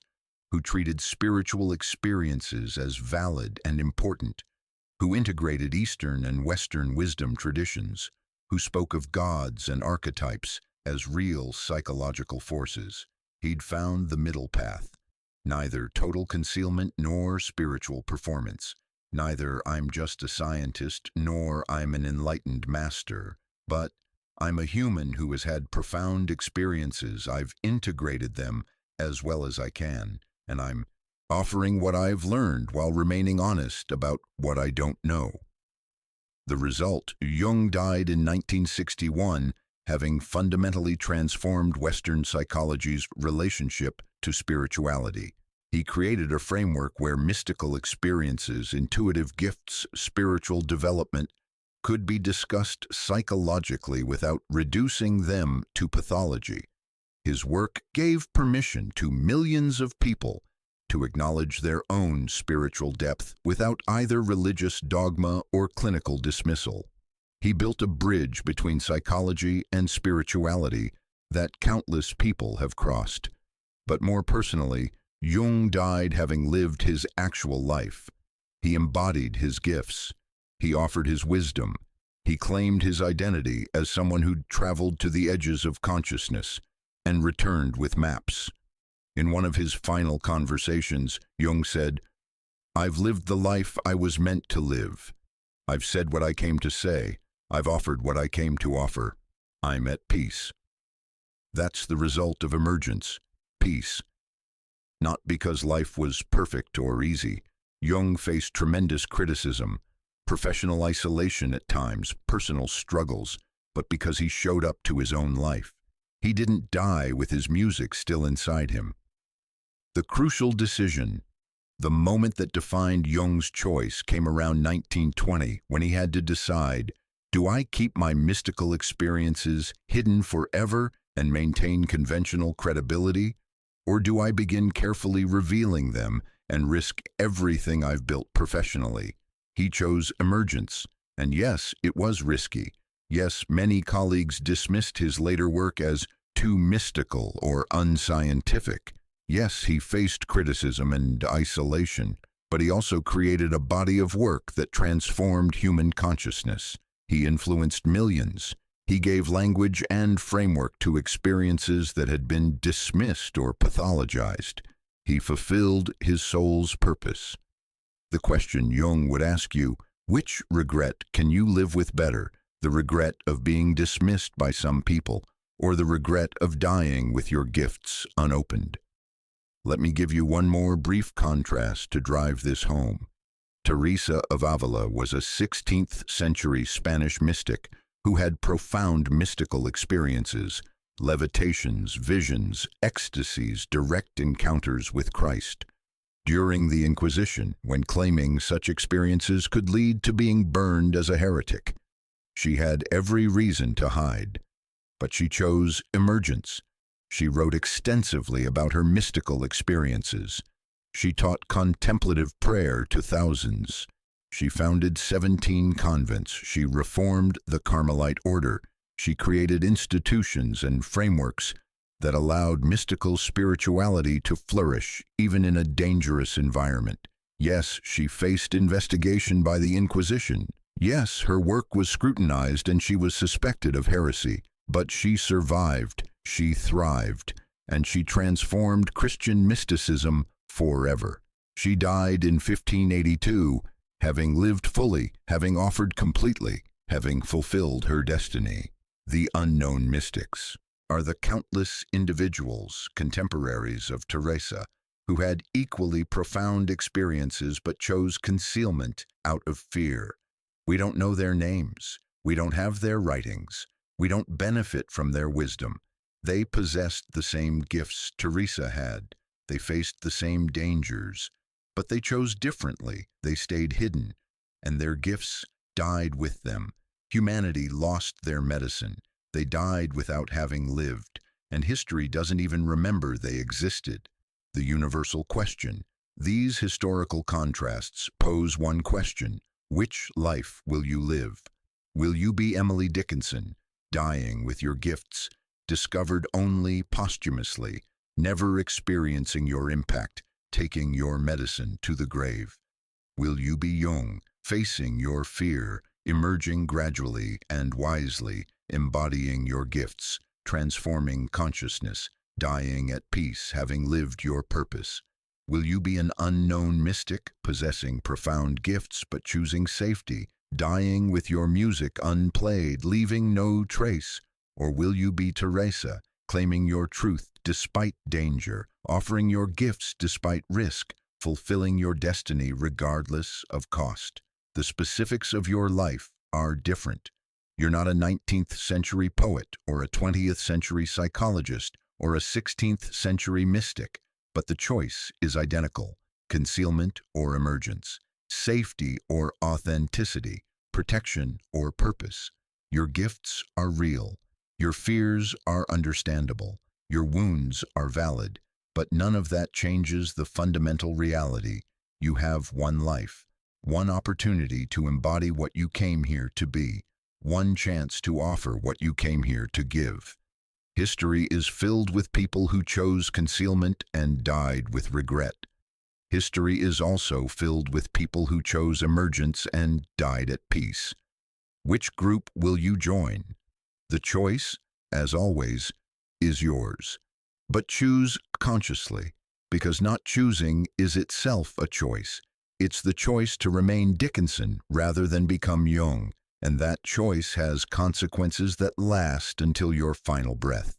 who treated spiritual experiences as valid and important, who integrated Eastern and Western wisdom traditions, who spoke of gods and archetypes as real psychological forces. He'd found the middle path. Neither total concealment nor spiritual performance. Neither I'm just a scientist nor I'm an enlightened master. But I'm a human who has had profound experiences. I've integrated them as well as I can, and I'm offering what I've learned while remaining honest about what I don't know. The result: Jung died in 1961, having fundamentally transformed Western psychology's relationship to spirituality. He created a framework where mystical experiences, intuitive gifts, spiritual development could be discussed psychologically without reducing them to pathology. His work gave permission to millions of people to acknowledge their own spiritual depth without either religious dogma or clinical dismissal. He built a bridge between psychology and spirituality that countless people have crossed. But more personally, Jung died having lived his actual life. He embodied his gifts. He offered his wisdom. He claimed his identity as someone who'd traveled to the edges of consciousness and returned with maps. In one of his final conversations, Jung said, "I've lived the life I was meant to live. I've said what I came to say. I've offered what I came to offer. I'm at peace." That's the result of emergence, peace. Not because life was perfect or easy. Jung faced tremendous criticism, professional isolation at times, personal struggles, but because he showed up to his own life. He didn't die with his music still inside him. The crucial decision, the moment that defined Jung's choice, came around 1920 when he had to decide, do I keep my mystical experiences hidden forever and maintain conventional credibility, or do I begin carefully revealing them and risk everything I've built professionally? He chose emergence, and yes, it was risky. Yes, many colleagues dismissed his later work as too mystical or unscientific. Yes, he faced criticism and isolation, but he also created a body of work that transformed human consciousness. He influenced millions. He gave language and framework to experiences that had been dismissed or pathologized. He fulfilled his soul's purpose. The question Jung would ask you, which regret can you live with better? The regret of being dismissed by some people, or the regret of dying with your gifts unopened? Let me give you one more brief contrast to drive this home. Teresa of Avila was a 16th century Spanish mystic who had profound mystical experiences, levitations, visions, ecstasies, direct encounters with Christ. During the Inquisition, when claiming such experiences could lead to being burned as a heretic, she had every reason to hide. But she chose emergence. She wrote extensively about her mystical experiences. She taught contemplative prayer to thousands. She founded 17 convents. She reformed the Carmelite order. She created institutions and frameworks that allowed mystical spirituality to flourish, even in a dangerous environment. Yes, she faced investigation by the Inquisition. Yes, her work was scrutinized and she was suspected of heresy. But she survived, she thrived, and she transformed Christian mysticism forever. She died in 1582, having lived fully, having offered completely, having fulfilled her destiny. The unknown mystics are the countless individuals, contemporaries of Teresa, who had equally profound experiences but chose concealment out of fear. We don't know their names. We don't have their writings. We don't benefit from their wisdom. They possessed the same gifts Teresa had. They faced the same dangers, but they chose differently. They stayed hidden, and their gifts died with them. Humanity lost their medicine. They died without having lived, and history doesn't even remember they existed. The universal question. These historical contrasts pose one question: which life will you live? Will you be Emily Dickinson, dying with your gifts, discovered only posthumously, never experiencing your impact, taking your medicine to the grave? Will you be Jung, facing your fear, emerging gradually and wisely, embodying your gifts, transforming consciousness, dying at peace, having lived your purpose? Will you be an unknown mystic, possessing profound gifts but choosing safety, dying with your music unplayed, leaving no trace? Or will you be Teresa, claiming your truth despite danger, offering your gifts despite risk, fulfilling your destiny regardless of cost? The specifics of your life are different. You're not a 19th century poet or a 20th century psychologist or a 16th century mystic, but the choice is identical: concealment or emergence, safety or authenticity, protection or purpose. Your gifts are real. Your fears are understandable. Your wounds are valid. But none of that changes the fundamental reality. You have one life, one opportunity to embody what you came here to be, one chance to offer what you came here to give. History is filled with people who chose concealment and died with regret. History is also filled with people who chose emergence and died at peace. Which group will you join? The choice, as always, is yours. But choose consciously, because not choosing is itself a choice. It's the choice to remain Dickinson rather than become Jung, and that choice has consequences that last until your final breath.